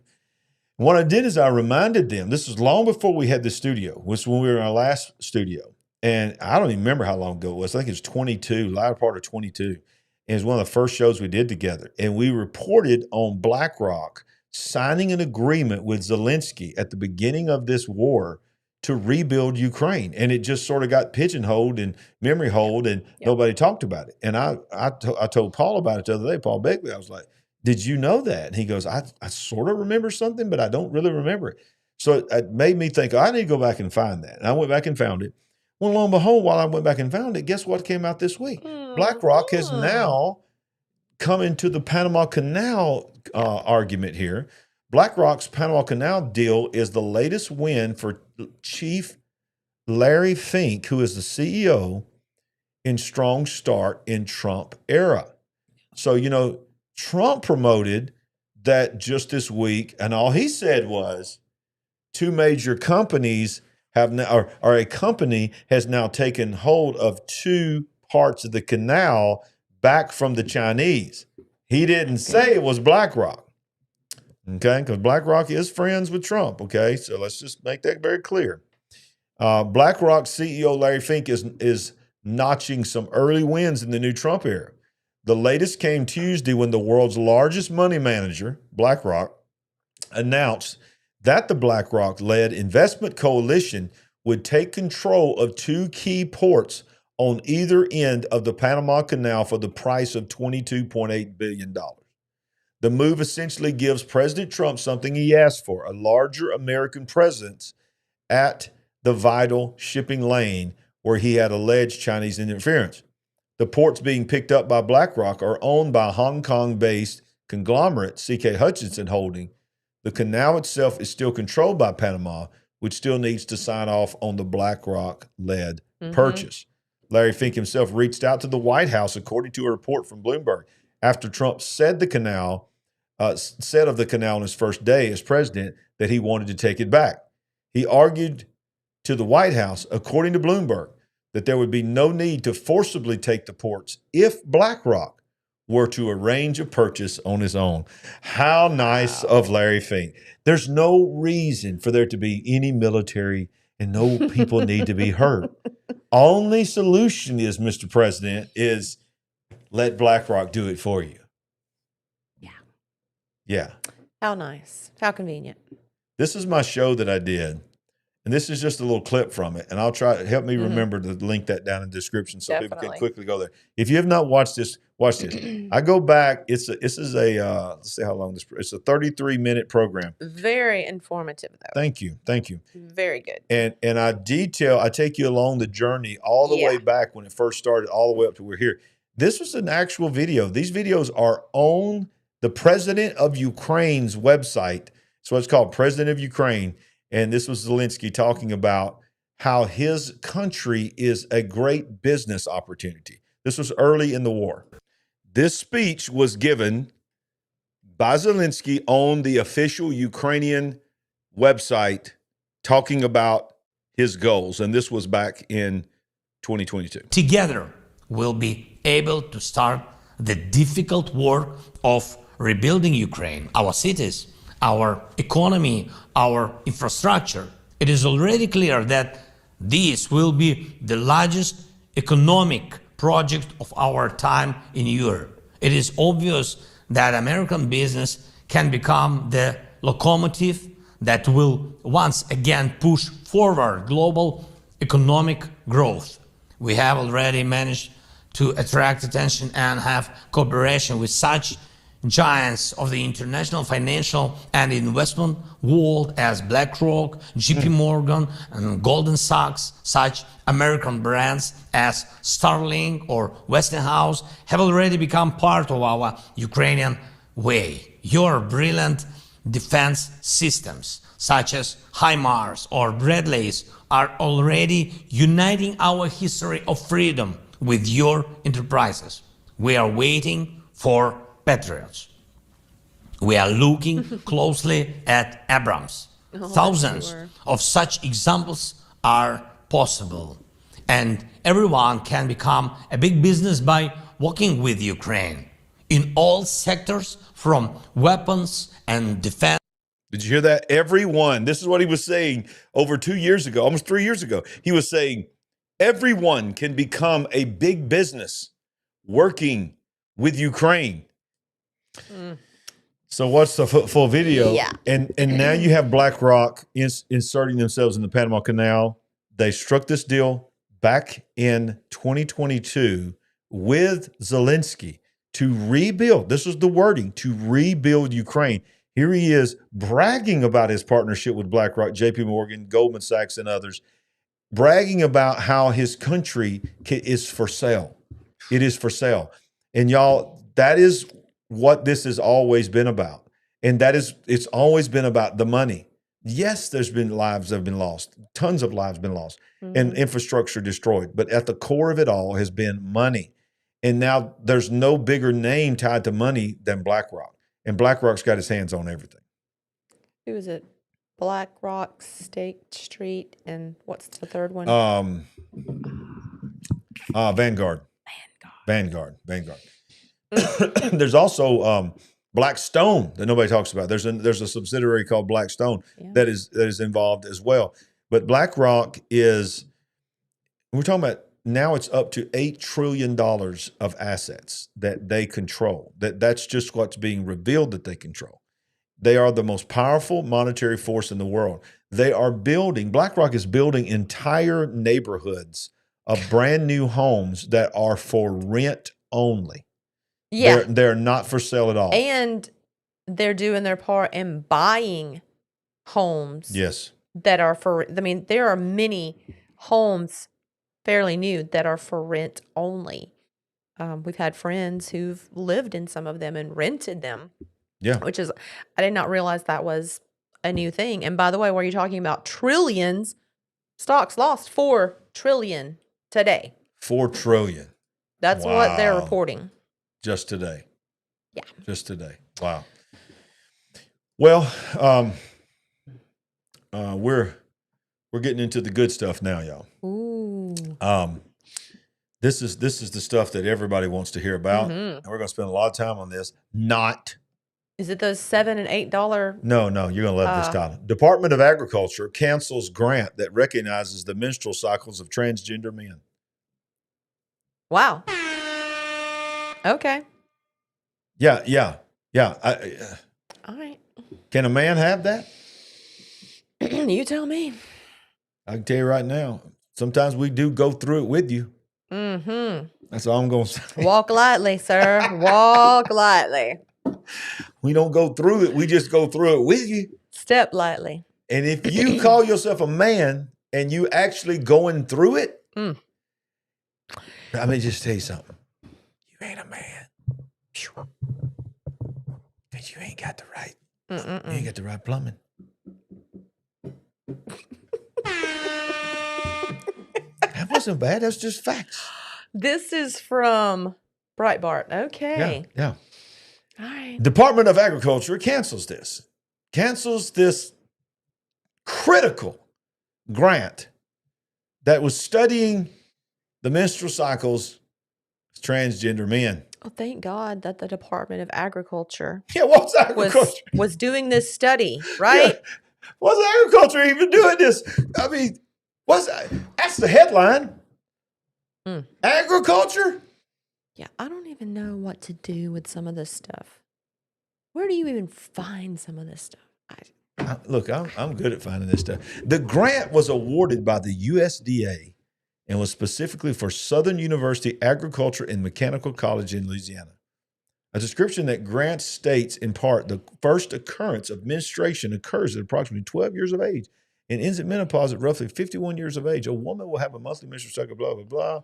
What I did is I reminded them. This was long before we had the studio. This was when we were in our last studio, and I don't even remember how long ago it was. I think it was 22, latter part of 22. It was one of the first shows we did together. And we reported on BlackRock signing an agreement with Zelensky at the beginning of this war to rebuild Ukraine. And it just sort of got pigeonholed and memory holed, and nobody talked about it. And I told Paul about it the other day, Paul Begley. I was like, did you know that? And he goes, I sort of remember something, but I don't really remember it. So it made me think, I need to go back and find that. And I went back and found it. Well, lo and behold, while I went back and found it, guess what came out this week? BlackRock has now come into the Panama Canal argument here. BlackRock's Panama Canal deal is the latest win for Chief Larry Fink, who is the CEO in strong start in Trump era. So, Trump promoted that just this week, and all he said was two major companies have now, or a company has now taken hold of two parts of the canal back from the Chinese. He didn't say it was BlackRock, okay? Because BlackRock is friends with Trump, okay? So let's just make that very clear. BlackRock CEO Larry Fink is notching some early wins in the new Trump era. The latest came Tuesday when the world's largest money manager, BlackRock, announced that the BlackRock-led investment coalition would take control of 2 key ports on either end of the Panama Canal for the price of $22.8 billion. The move essentially gives President Trump something he asked for, a larger American presence at the vital shipping lane where he had alleged Chinese interference. The ports being picked up by BlackRock are owned by Hong Kong-based conglomerate CK Hutchinson Holding. The canal itself is still controlled by Panama, which still needs to sign off on the BlackRock-led purchase. Larry Fink himself reached out to the White House, according to a report from Bloomberg, after Trump said of the canal on his first day as president that he wanted to take it back. He argued to the White House, according to Bloomberg, that there would be no need to forcibly take the ports if BlackRock were to arrange a purchase on his own. How nice of Larry Fink. There's no reason for there to be any military and no people need to be hurt. Only solution is, Mr. President, is let BlackRock do it for you. Yeah. Yeah. How nice. How convenient. This is my show that I did. And this is just a little clip from it. And I'll try to help me remember to link that down in the description so people can quickly go there. If you have not watched this, watch this. I go back. This is a, let's see how long this, it's a 33-minute program. Very informative, though. Thank you. Thank you. Very good. And I take you along the journey all the way back when it first started, all the way up to we're here. This was an actual video. These videos are on the president of Ukraine's website. So it's called President of Ukraine. And this was Zelensky talking about how his country is a great business opportunity. This was early in the war. This speech was given by Zelensky on the official Ukrainian website talking about his goals. And this was back in 2022. Together, we'll be able to start the difficult work of rebuilding Ukraine, our cities, our economy, our infrastructure. It is already clear that this will be the largest economic project of our time in Europe. It is obvious that American business can become the locomotive that will once again push forward global economic growth. We have already managed to attract attention and have cooperation with such giants of the international financial and investment world as BlackRock, JP Morgan, and Goldman Sachs. Such American brands as Starlink or Westinghouse have already become part of our Ukrainian way. Your brilliant defense systems, such as HIMARS or Bradleys, are already uniting our history of freedom with your enterprises. We are waiting for Patriots. We are looking closely at Abrams. Thousands of such examples are possible. And everyone can become a big business by working with Ukraine in all sectors, from weapons and defense. Did you hear that? Everyone. This is what he was saying over 2 years ago, almost 3 years ago. He was saying everyone can become a big business working with Ukraine. So what's the full video? Yeah. And now you have BlackRock inserting themselves in the Panama Canal. They struck this deal back in 2022 with Zelensky to rebuild. This was the wording, to rebuild Ukraine. Here he is bragging about his partnership with BlackRock, JP Morgan, Goldman Sachs, and others, bragging about how his country is for sale. It is for sale. And y'all, that is what this has always been about. And it's always been about the money. Yes, there's been lives that have been lost, tons of lives been lost, and infrastructure destroyed. But at the core of it all has been money. And now there's no bigger name tied to money than BlackRock. And BlackRock's got his hands on everything. Who is it? BlackRock, State Street, and what's the third one? Vanguard. There's also Blackstone that nobody talks about. There's a subsidiary called Blackstone that is involved as well. But BlackRock we're talking about now it's up to $8 trillion of assets that they control. That's just what's being revealed that they control. They are the most powerful monetary force in the world. They are building, BlackRock is building entire neighborhoods of brand new homes that are for rent only. Yeah. They're not for sale at all. And they're doing their part in buying homes. Yes. That are for, I mean, there are many homes fairly new that are for rent only. We've had friends who've lived in some of them and rented them. Yeah. Which is, I did not realize that was a new thing. And by the way, were you talking about trillions? Stocks lost 4 trillion today. 4 trillion. That's what they're reporting. Just today. Yeah. Just today. Wow. Well, we're getting into the good stuff now, y'all. Ooh. This is the stuff that everybody wants to hear about, and we're going to spend a lot of time on this. Is it those $7 and $8? No, you're going to love this title. Department of Agriculture cancels grant that recognizes the menstrual cycles of transgender men. Wow. Okay. Yeah. All right. Can a man have that? You tell me. I can tell you right now. Sometimes we do go through it with you. That's all I'm going to say. Walk lightly, sir. Walk lightly. We don't go through it. We just go through it with you. Step lightly. And if you call yourself a man and you actually going through it, let me just tell you something. You ain't a man. Because you ain't got the right. You ain't got the right plumbing. That wasn't bad. That's just facts. This is from Breitbart. Okay. Yeah. All right. Department of Agriculture cancels this critical grant that was studying the menstrual cycles of transgender men. Oh, thank God that the Department of Agriculture What's agriculture? was doing this study, right? Yeah. What's agriculture even doing this? I mean, that's the headline. Agriculture? Yeah, I don't even know what to do with some of this stuff. Where do you even find some of this stuff? Look, I'm good at finding this stuff. The grant was awarded by the USDA and was specifically for Southern University Agriculture and Mechanical College in Louisiana. A description that grant states, in part, the first occurrence of menstruation occurs at approximately 12 years of age and ends at menopause at roughly 51 years of age. A woman will have a monthly menstrual cycle, blah, blah, blah.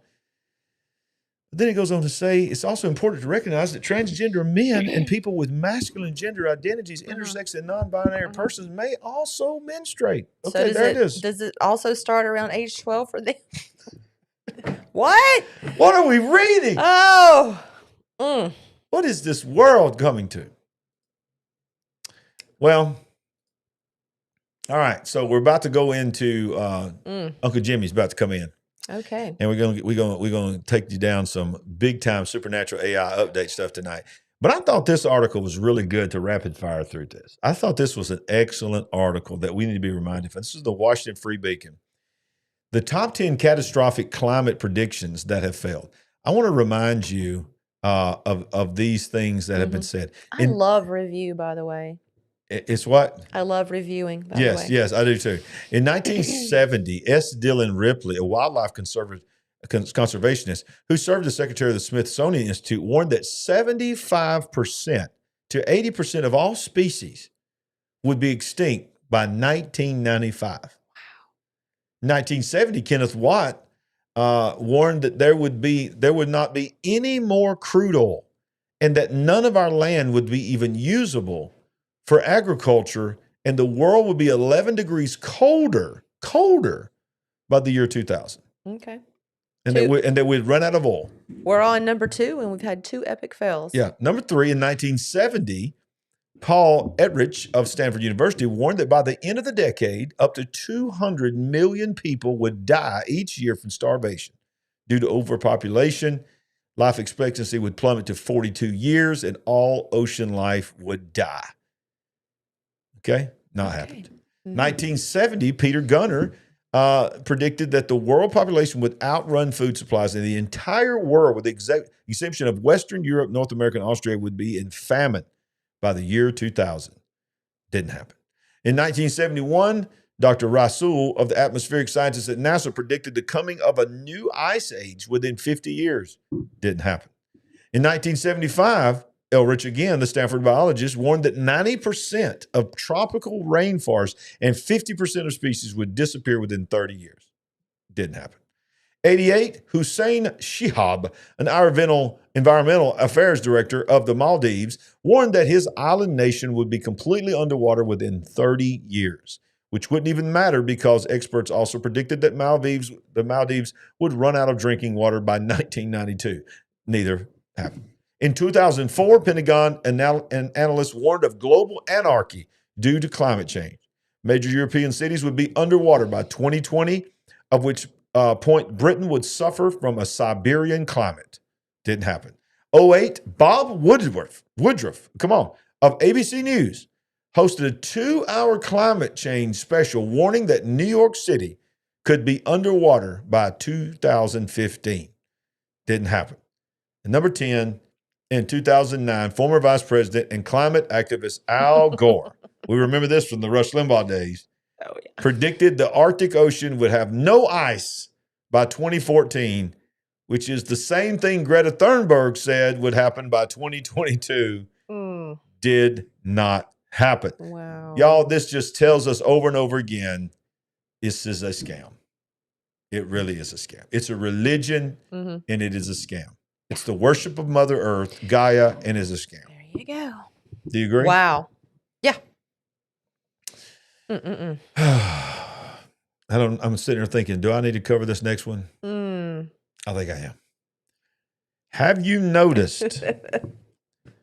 Then it goes on to say, it's also important to recognize that transgender men and people with masculine gender identities, intersex and non-binary persons may also menstruate. Okay, so there it is. Does it also start around age 12 for them? What? What are we reading? Oh. What is this world coming to? Well, all right. So we're about to go into Uncle Jimmy's about to come in. Okay. And we're gonna take you down some big time supernatural AI update stuff tonight. But I thought this article was really good to rapid fire through this. I thought this was an excellent article that we need to be reminded of. This is the Washington Free Beacon. The top 10 catastrophic climate predictions that have failed. I want to remind you of these things that have been said. I love review, by the way. It's what? I love reviewing, by the way. Yes, I do too. In 1970, S. Dillon Ripley, a wildlife conservationist who served as secretary of the Smithsonian Institute, warned that 75% to 80% of all species would be extinct by 1995. Wow. 1970, Kenneth Watt warned that there would not be any more crude oil and that none of our land would be even usable for agriculture, and the world would be 11 degrees colder by the year 2000. Okay. And that we'd run out of oil. We're on number 2, and we've had 2 epic fails. Yeah. Number 3, in 1970, Paul Ehrlich of Stanford University warned that by the end of the decade, up to 200 million people would die each year from starvation. Due to overpopulation, life expectancy would plummet to 42 years, and all ocean life would die. Okay? Not happened. 1970, Peter Gunner predicted that the world population would outrun food supplies, and the entire world, with the exception of Western Europe, North America, and Australia, would be in famine by the year 2000. Didn't happen. In 1971, Dr. Rasool of the atmospheric scientists at NASA predicted the coming of a new ice age within 50 years. Didn't happen. In 1975, Elrich, again, the Stanford biologist, warned that 90% of tropical rainforests and 50% of species would disappear within 30 years. Didn't happen. 88, Hussein Shihab, an environmental affairs director of the Maldives, warned that his island nation would be completely underwater within 30 years, which wouldn't even matter because experts also predicted that the Maldives would run out of drinking water by 1992. Neither happened. In 2004, Pentagon analysts warned of global anarchy due to climate change. Major European cities would be underwater by 2020, of which point Britain would suffer from a Siberian climate. Didn't happen. 08, Bob Woodruff, of ABC News, hosted a 2-hour climate change special warning that New York City could be underwater by 2015. Didn't happen. And number 10, in 2009, former Vice President and climate activist Al Gore, we remember this from the Rush Limbaugh days, predicted the Arctic Ocean would have no ice by 2014, which is the same thing Greta Thunberg said would happen by 2022. Did not happen. Wow. Y'all, this just tells us over and over again, this is a scam. It really is a scam. It's a religion, and it is a scam. It's the worship of Mother Earth, Gaia, and is a scam. There you go. Do you agree? Wow. Yeah. I'm sitting here thinking, do I need to cover this next one? I think I am. Have you noticed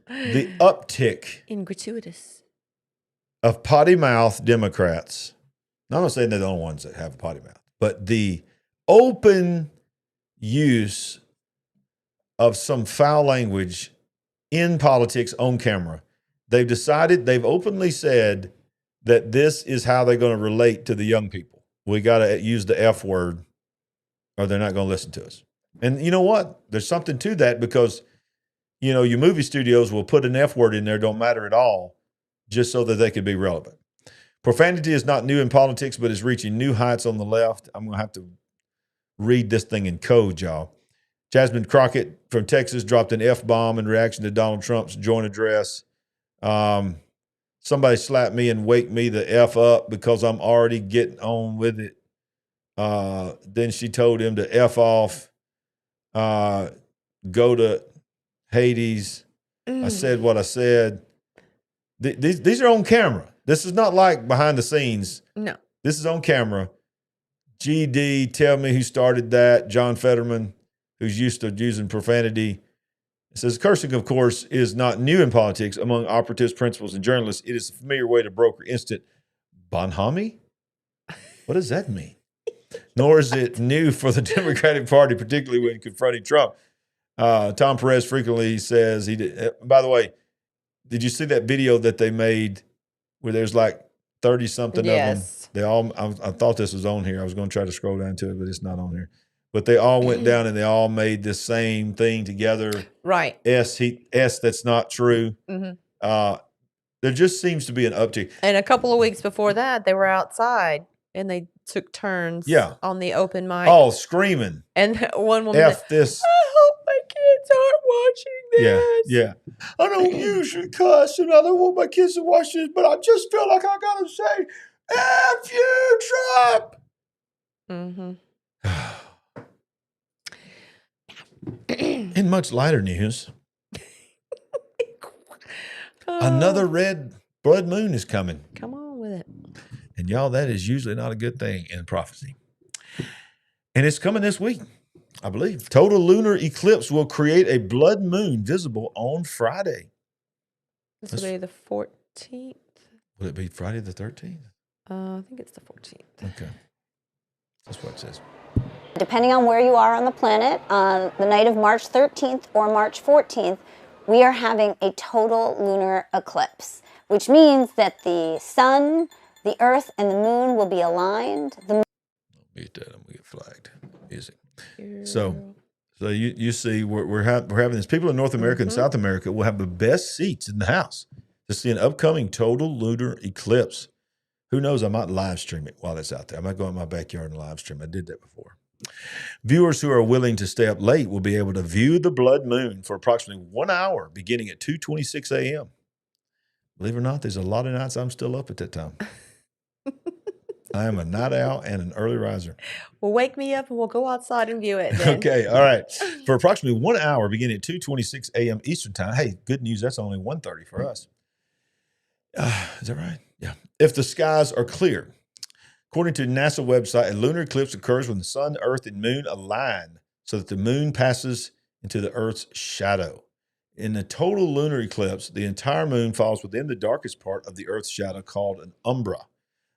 the uptick in gratuitous of potty mouth Democrats? Now, I'm not saying they're the only ones that have a potty mouth, but the open use of some foul language in politics on camera. They've openly said that this is how they're going to relate to the young people. We got to use the F word or they're not going to listen to us. And you know what? There's something to that because, you know, your movie studios will put an F word in there, don't matter at all, just so that they could be relevant. Profanity is not new in politics, but is reaching new heights on the left. I'm going to have to read this thing in code, y'all. Jasmine Crockett from Texas dropped an F-bomb in reaction to Donald Trump's joint address. Somebody slapped me and wake me the F up because I'm already getting on with it. Then she told him to F off, go to Hades. I said what I said. These are on camera. This is not like behind the scenes. No. This is on camera. GD, tell me who started that. John Fetterman, who's used to using profanity. It says, cursing, of course, is not new in politics. Among operatives, principals, and journalists, it is a familiar way to broker instant bonhomie. What does that mean? Nor is it new for the Democratic Party, particularly when confronting Trump. Tom Perez frequently says he did. By the way, did you see that video that they made where there's like 30-something of them? They all. I thought this was on here. I was going to try to scroll down to it, but it's not on here. But they all went down and they all made the same thing together. Right. That's not true. There just seems to be an uptick. And a couple of weeks before that, they were outside and they took turns on the open mic. Oh, screaming. And one woman F this. I hope my kids aren't watching this. Yeah. I don't usually cuss and I don't want my kids to watch this, but I just feel like I got to say, F you, Trump. In much lighter news, another red blood moon is coming. Come on with it. And y'all, that is usually not a good thing in prophecy. And it's coming this week, I believe. Total lunar eclipse will create a blood moon visible on Friday. This will be the 14th. Will it be Friday the 13th? I think it's the 14th. Okay. That's what it says. Depending on where you are on the planet, on the night of March 13th or March 14th, we are having a total lunar eclipse, which means that the sun, the earth, and the moon will be aligned. I'll mute that. I'm going to get flagged. Music. So you see, we're having this. People in North America and South America will have the best seats in the house. to see an upcoming total lunar eclipse. Who knows? I might live stream it while it's out there. I might go in my backyard and live stream. I did that before. Viewers who are willing to stay up late will be able to view the blood moon for approximately 1 hour, beginning at 2:26 a.m. Believe it or not, there's a lot of nights I'm still up at that time. I am a night owl and an early riser. Well, wake me up and we'll go outside and view it then. Okay, all right. For approximately 1 hour, beginning at 2:26 a.m. Eastern time. Hey, good news. That's only 1:30 for us. Is that right? Yeah. If the skies are clear. According to the NASA website, a lunar eclipse occurs when the sun, earth, and moon align so that the moon passes into the earth's shadow. In a total lunar eclipse, the entire moon falls within the darkest part of the earth's shadow called an umbra.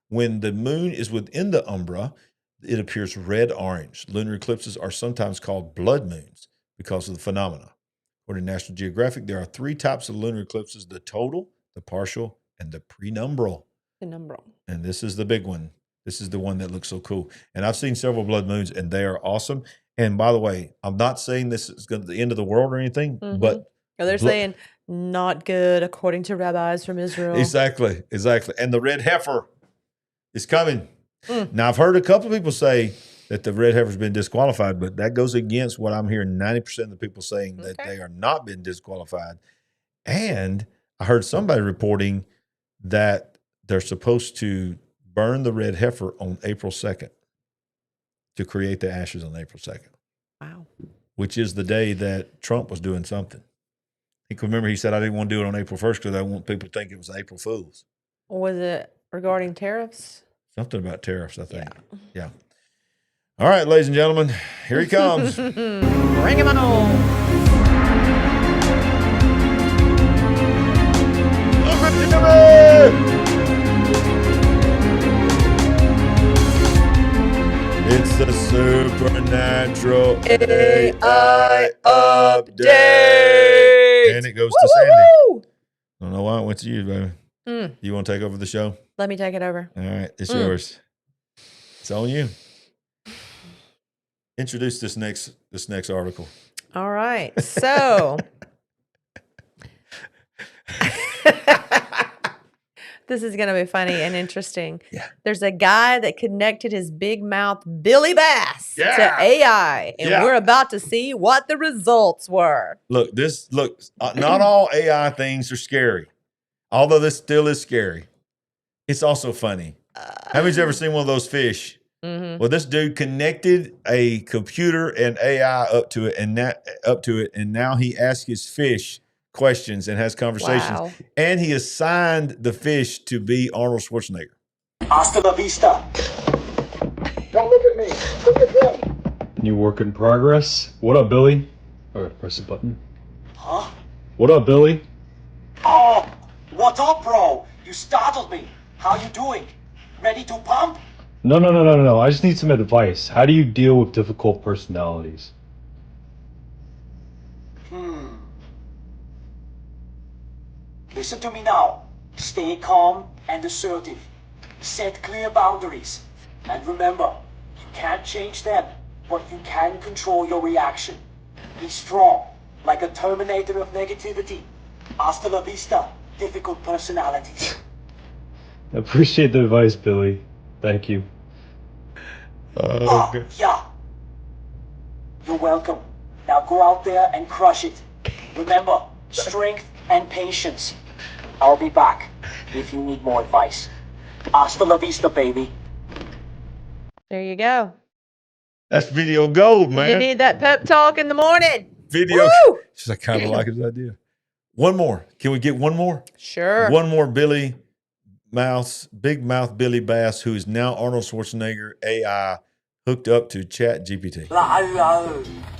When the moon is within the umbra, it appears red-orange. Lunar eclipses are sometimes called blood moons because of the phenomena. According to National Geographic, there are 3 types of lunar eclipses: the total, the partial, and the penumbral. Penumbral. And this is the big one. This is the one that looks so cool. And I've seen several blood moons, and they are awesome. And by the way, I'm not saying this is going to be the end of the world or anything, but they're saying not good according to rabbis from Israel. Exactly. And the red heifer is coming. Now, I've heard a couple of people say that the red heifer's been disqualified, but that goes against what I'm hearing 90% of the people saying, that they are not been disqualified. And I heard somebody reporting that they're supposed to burn the red heifer on April 2nd to create the ashes on April 2nd. Wow. Which is the day that Trump was doing something. Remember, he said, I didn't want to do it on April 1st because I want people to think it was April Fool's. Was it regarding tariffs? Something about tariffs, I think. Yeah. All right, ladies and gentlemen, here he comes. Bring him on. It's the Supernatural AI Update. And it goes to Sandy. I don't know why it went to you, baby. You want to take over the show? Let me take it over. All right, it's yours. It's on you. Introduce this next article. All right. So this is going to be funny and interesting. Yeah. There's a guy that connected his big mouth Billy Bass to AI, and we're about to see what the results were. Look, not all AI things are scary. Although this still is scary. It's also funny. Have you ever seen one of those fish? Well, this dude connected a computer and AI up to it, and now he asks his fish questions and has conversations. Wow. And he assigned the fish to be Arnold Schwarzenegger. Hasta la vista. Don't look at me. Look at him. New work in progress. What up, Billy? All right, press the button. Huh? What up, Billy? Oh, what up, bro? You startled me. How you doing? Ready to pump? No. I just need some advice. How do you deal with difficult personalities? Listen to me now. Stay calm and assertive. Set clear boundaries. And remember, you can't change them, but you can control your reaction. Be strong, like a terminator of negativity. Hasta la vista, difficult personalities. I appreciate the advice, Billy. Thank you. Okay. Yeah. You're welcome. Now go out there and crush it. Remember, strength and patience. I'll be back if you need more advice. Hasta la vista, baby. There you go. That's video gold, man. You need that pep talk in the morning. Video. Woo! I kind of like his idea. One more. Can we get one more? Sure. One more Big mouth Billy Bass, who is now Arnold Schwarzenegger AI, hooked up to Chat GPT.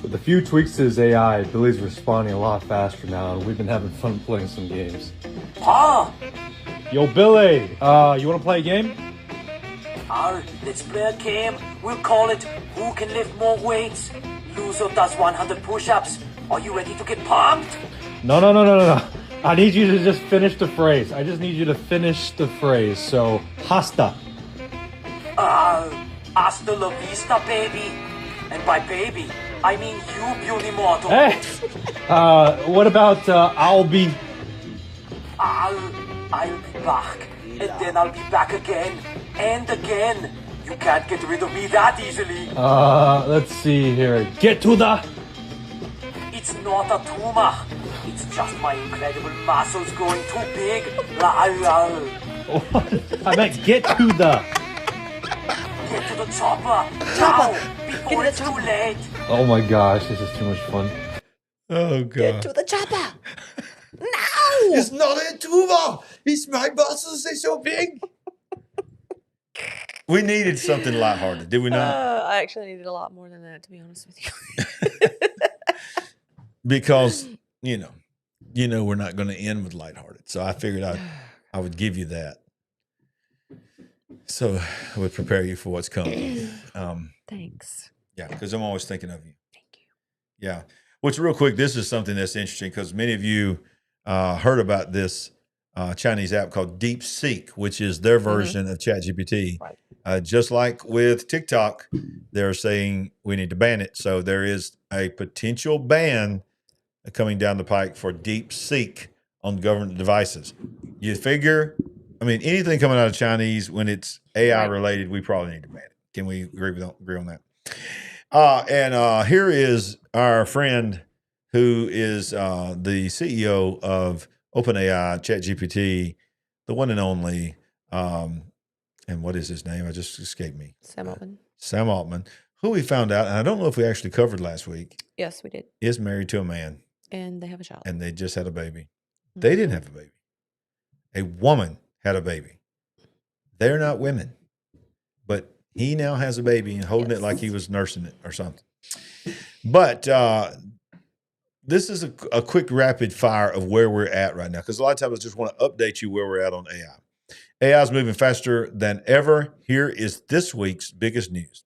With a few tweaks to his AI, Billy's responding a lot faster now, and we've been having fun playing some games. Yo, Billy, you want to play a game? Let's play a game. We'll call it Who Can Lift More Weights? Loser does 100 push-ups. Are you ready to get pumped? No. I need you to just finish the phrase. I just need you to finish the phrase. So, hasta. Hasta la vista, baby. And by baby, I mean you, beauty mortal. Hey! What about I'll be? I'll be back, and then I'll be back again, and again. You can't get rid of me that easily. Let's see here. Get to the... It's not a tumor. It's just my incredible muscles growing too big. I meant get to the... Get to the chopper. Now, before it's too late. Oh my gosh, this is too much fun. Oh, God. Get to the chopper. No! It's not a tumor. It's my muscles. They're so big. We needed something lighthearted, did we not? I actually needed a lot more than that, to be honest with you. Because, you know we're not going to end with lighthearted. So I figured I would give you that. So I would prepare you for what's coming. Thanks. Yeah, because I'm always thinking of you. Thank you. Yeah. Which, real quick, this is something that's interesting because many of you heard about this Chinese app called DeepSeek, which is their version of ChatGPT. Right. Just like with TikTok, they're saying we need to ban it. So there is a potential ban coming down the pike for DeepSeek on government devices. You figure, I mean, anything coming out of Chinese when it's AI related, we probably need to ban it. Can we agree on that? And here is our friend who is the CEO of OpenAI, ChatGPT, the one and only, and what is his name? I just escaped me. Sam Altman, who we found out, and I don't know if we actually covered last week. Yes, we did. Is married to a man. And they have a child. And they just had a baby. They didn't have a baby. A woman had a baby. They're not women. But he now has a baby and holding it like he was nursing it or something. But this is a quick rapid fire of where we're at right now. Because a lot of times I just want to update you where we're at on AI. AI is moving faster than ever. Here is this week's biggest news.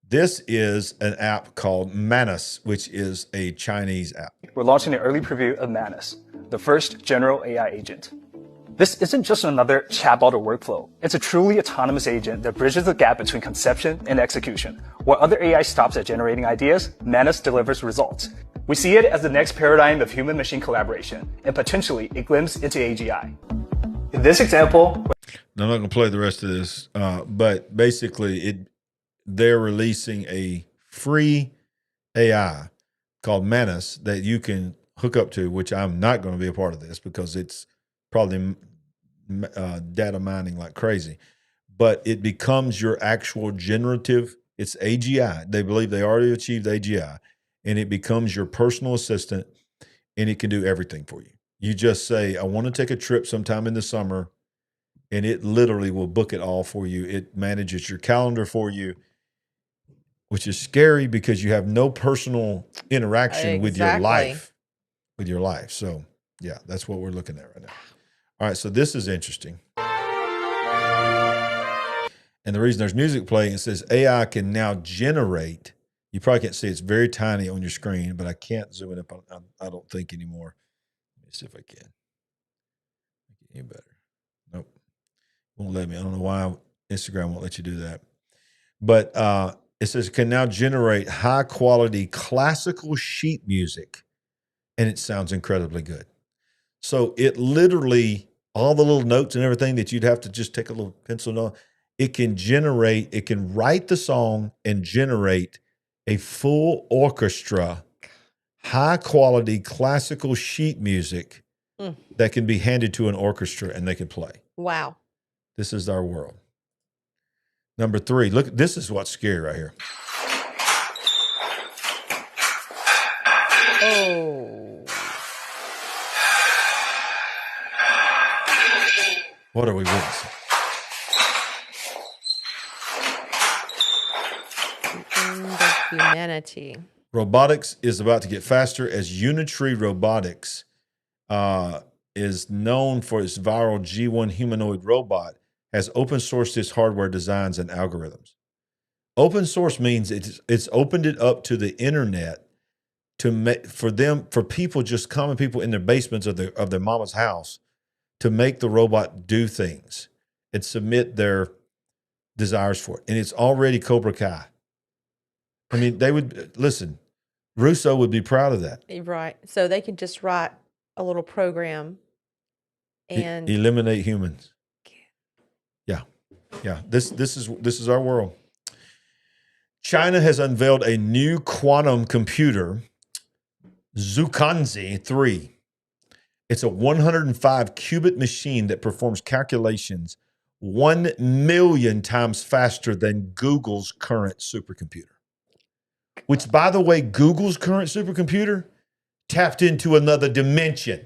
This is an app called Manus, which is a Chinese app. We're launching an early preview of Manus, the first general AI agent. This isn't just another chatbot or workflow. It's a truly autonomous agent that bridges the gap between conception and execution. While other AI stops at generating ideas, Manus delivers results. We see it as the next paradigm of human-machine collaboration, and potentially a glimpse into AGI. In this example... Now, I'm not going to play the rest of this, but basically they're releasing a free AI called Manus that you can hook up to, which I'm not going to be a part of this because it's probably data mining like crazy. But it becomes your actual generative, it's AGI. They believe they already achieved AGI, and it becomes your personal assistant, and it can do everything for you. You just say, I want to take a trip sometime in the summer, and it literally will book it all for you. It manages your calendar for you, which is scary because you have no personal interaction with your life. So, yeah, that's what we're looking at right now. All right, so this is interesting. And the reason there's music playing, it says AI can now generate. You probably can't see, it's very tiny on your screen, but I can't zoom it up, I don't think anymore. Let me see if I can. Make it any better. Nope. Won't let me. I don't know why Instagram won't let you do that. But it says it can now generate high quality classical sheet music, and it sounds incredibly good. So it literally, all the little notes and everything that you'd have to just take a little pencil note, it can generate, it can write the song and generate a full orchestra, high quality classical sheet music that can be handed to an orchestra and they can play. Wow. This is our world. Number 3, look, this is what's scary right here. Oh. What are we witnessing? The end of humanity. Robotics is about to get faster as Unitary Robotics is known for its viral G1 humanoid robot, has open sourced its hardware designs and algorithms. Open source means it's opened it up to the internet to make for people, just common people in their basements of their mama's house, to make the robot do things and submit their desires for it. And it's already Cobra Kai. I mean, they would, listen, Russo would be proud of that. Right. So they could just write a little program and eliminate humans. Yeah. Yeah. This is our world. China has unveiled a new quantum computer, Zukanzi 3. It's a 105 qubit machine that performs calculations 1 million times faster than Google's current supercomputer. Which, by the way, Google's current supercomputer tapped into another dimension.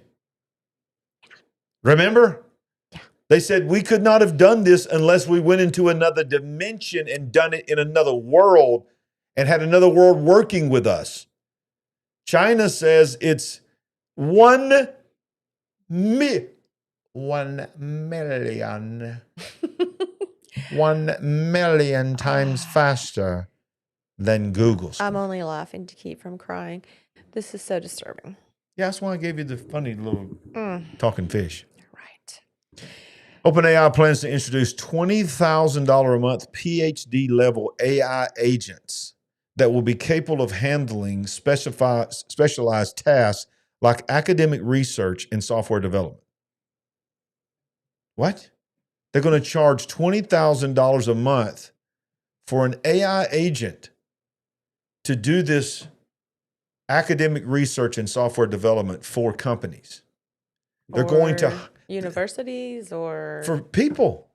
Remember? They said we could not have done this unless we went into another dimension and done it in another world and had another world working with us. China says it's 1 million 1 million times faster than Google's. I'm only laughing to keep from crying. This is so disturbing. Yeah, that's why I gave you the funny little talking fish. Right. OpenAI plans to introduce $20,000 a month PhD level AI agents that will be capable of handling specialized tasks like academic research and software development. What? They're going to charge $20,000 a month for an AI agent to do this academic research and software development for companies. They're going to universities or for people,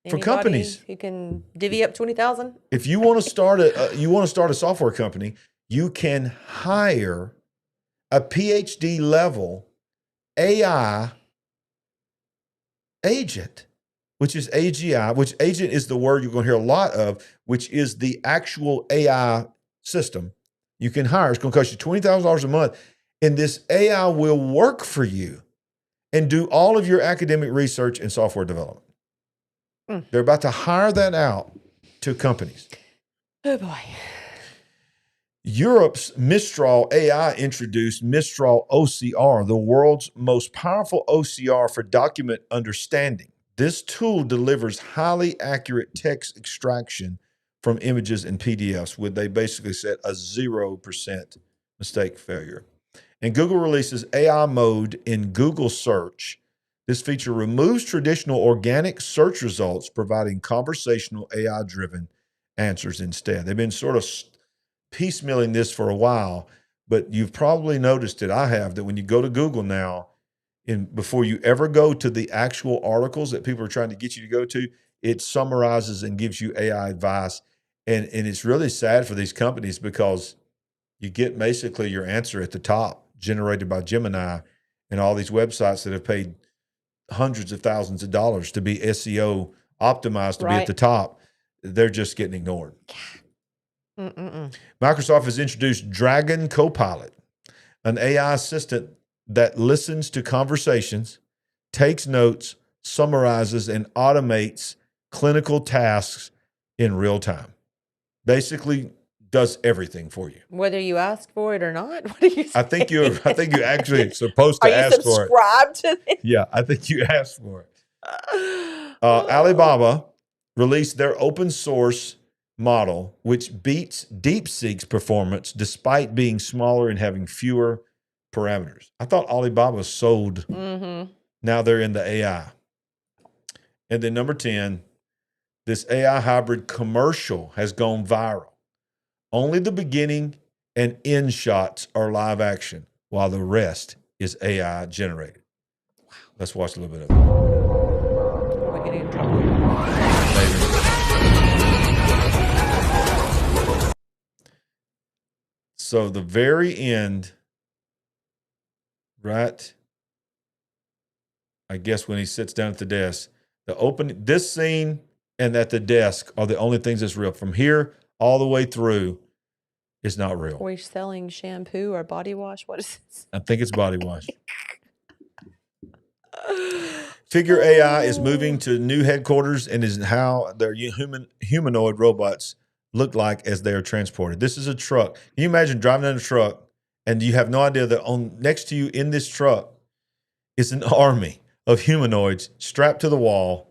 for companies who can divvy up 20,000. If you want to start a software company, you can hire a PhD level AI agent, which is AGI, which agent is the word you're going to hear a lot of, which is the actual AI system you can hire. It's going to cost you $20,000 a month, and this AI will work for you and do all of your academic research and software development. They're about to hire that out to companies. Oh boy. Europe's Mistral AI introduced Mistral OCR, the world's most powerful OCR for document understanding. This tool delivers highly accurate text extraction from images and PDFs, with they basically set a 0% mistake failure. And Google releases AI mode in Google search. This feature removes traditional organic search results, providing conversational AI-driven answers instead. They've been sort of piecemealing this for a while, but you've probably noticed it. I have, that when you go to Google now, before you ever go to the actual articles that people are trying to get you to go to, it summarizes and gives you AI advice. And it's really sad for these companies because you get basically your answer at the top, generated by Gemini, and all these websites that have paid hundreds of thousands of dollars to be SEO optimized to be at the top. They're just getting ignored. Microsoft has introduced Dragon Copilot, an AI assistant that listens to conversations, takes notes, summarizes, and automates clinical tasks in real time. Basically does everything for you. Whether you ask for it or not? What are you saying? I think you actually are supposed to ask for it. Are you subscribed to this? Yeah, I think you asked for it. Alibaba released their open source model, which beats DeepSeek's performance despite being smaller and having fewer parameters. I thought Alibaba sold. Now they're in the AI. And then number 10, this AI hybrid commercial has gone viral. Only the beginning and end shots are live action, while the rest is AI generated. Wow. Let's watch a little bit of it. Are we getting in trouble? So the very end, right? I guess when he sits down at the desk, this scene and at the desk are the only things that's real. From here all the way through, it's not real. Are we selling shampoo or body wash? What is this? I think it's body wash. Figure AI is moving to new headquarters and is how their humanoid robots look like as they are transported. This is a truck. Can you imagine driving in a truck and you have no idea that next to you in this truck is an army of humanoids strapped to the wall,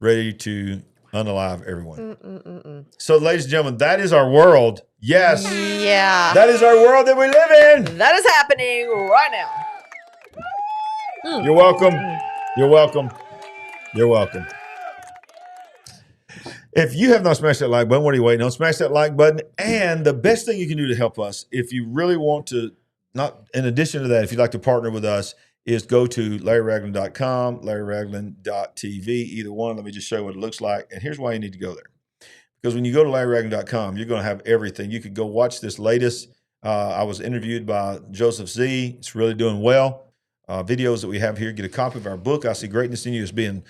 ready to unalive everyone. So, ladies and gentlemen, that is our world. Yes. Yeah. That is our world that we live in. That is happening right now. You're welcome. You're welcome. You're welcome. If you have not smashed that like button, what are you waiting on? Smash that like button. And the best thing you can do to help us, if you really want to, not in addition to that, if you'd like to partner with us, is go to LarryRagland.com, LarryRagland.tv, either one. Let me just show you what it looks like. And here's why you need to go there. Because when you go to LarryRagland.com, you're going to have everything. You could go watch this latest. I was interviewed by Joseph Z. It's really doing well. Videos that we have here. Get a copy of our book. I See Greatness in You. It's being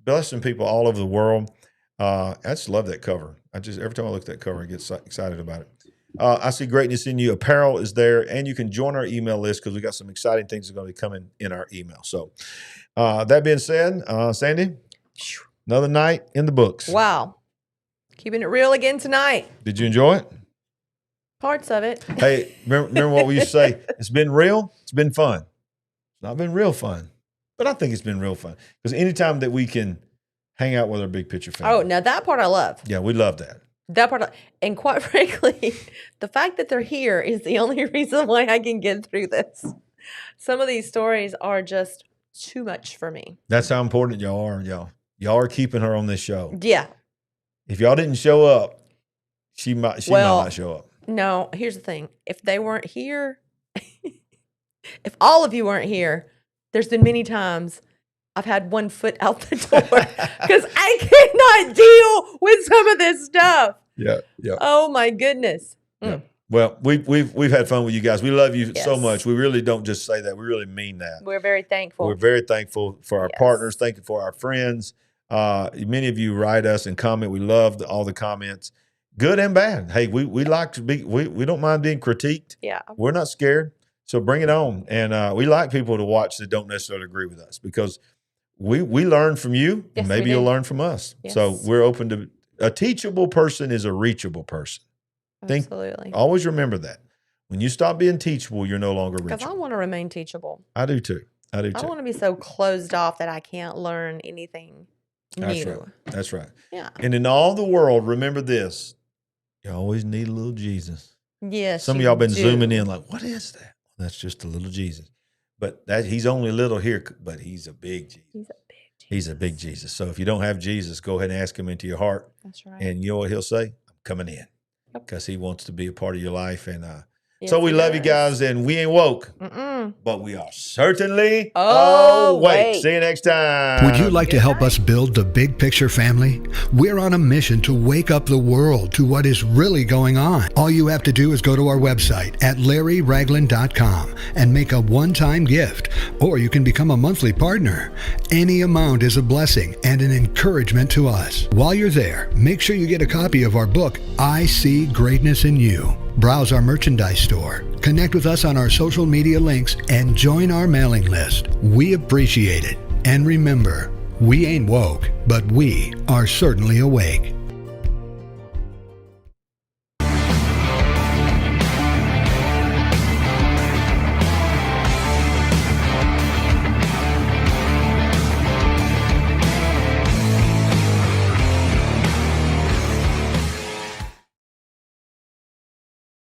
blessing people all over the world. I just love that cover. Every time I look at that cover, I get excited about it. I See Greatness in You. Apparel is there, and you can join our email list because we got some exciting things that are going to be coming in our email. So that being said, Sandy, another night in the books. Wow. Keeping it real again tonight. Did you enjoy it? Parts of it. Hey, remember what we used to say? It's been real. It's been fun. It's not been real fun, but I think it's been real fun because anytime that we can hang out with our big picture family. Oh, now that part I love. Yeah, we love that. That part, and quite frankly, the fact that they're here is the only reason why I can get through this. Some of these stories are just too much for me. That's how important y'all are, y'all. Y'all are keeping her on this show. Yeah. If y'all didn't show up, she might not show up. No, here's the thing. If they weren't here, if all of you weren't here, there's been many times I've had one foot out the door because I cannot deal with some of this stuff. Yeah. Oh my goodness. Yeah. Well, we've had fun with you guys. We love you so much. We really don't just say that. We really mean that. We're very thankful. We're very thankful for our partners. Thank you for our friends. Many of you write us and comment. We love all the comments, good and bad. Hey, we like to be. We don't mind being critiqued. Yeah, we're not scared. So bring it on. And we like people to watch that don't necessarily agree with us because we learn from you, and maybe you'll learn from us. Yes. So we're open to a teachable person is a reachable person. Absolutely. Always remember that. When you stop being teachable, you're no longer reachable. Because I want to remain teachable. I do too. I want to be so closed off that I can't learn anything new. That's right. Yeah. And in all the world, remember this. You always need a little Jesus. Yes. Some of y'all been zooming in like, what is that? That's just a little Jesus. But he's only a little here, but he's a big Jesus. He's a big Jesus. So if you don't have Jesus, go ahead and ask him into your heart. That's right. And you know what he'll say? I'm coming in. Because he wants to be a part of your life. And so we love you guys, and we ain't woke, but we are certainly awake. See you next time. Would you like to help us build the big picture family? We're on a mission to wake up the world to what is really going on. All you have to do is go to our website at LarryRagland.com and make a one-time gift, or you can become a monthly partner. Any amount is a blessing and an encouragement to us. While you're there, make sure you get a copy of our book, I See Greatness in You. Browse our merchandise store, connect with us on our social media links, and join our mailing list. We appreciate it. And remember, we ain't woke, but we are certainly awake.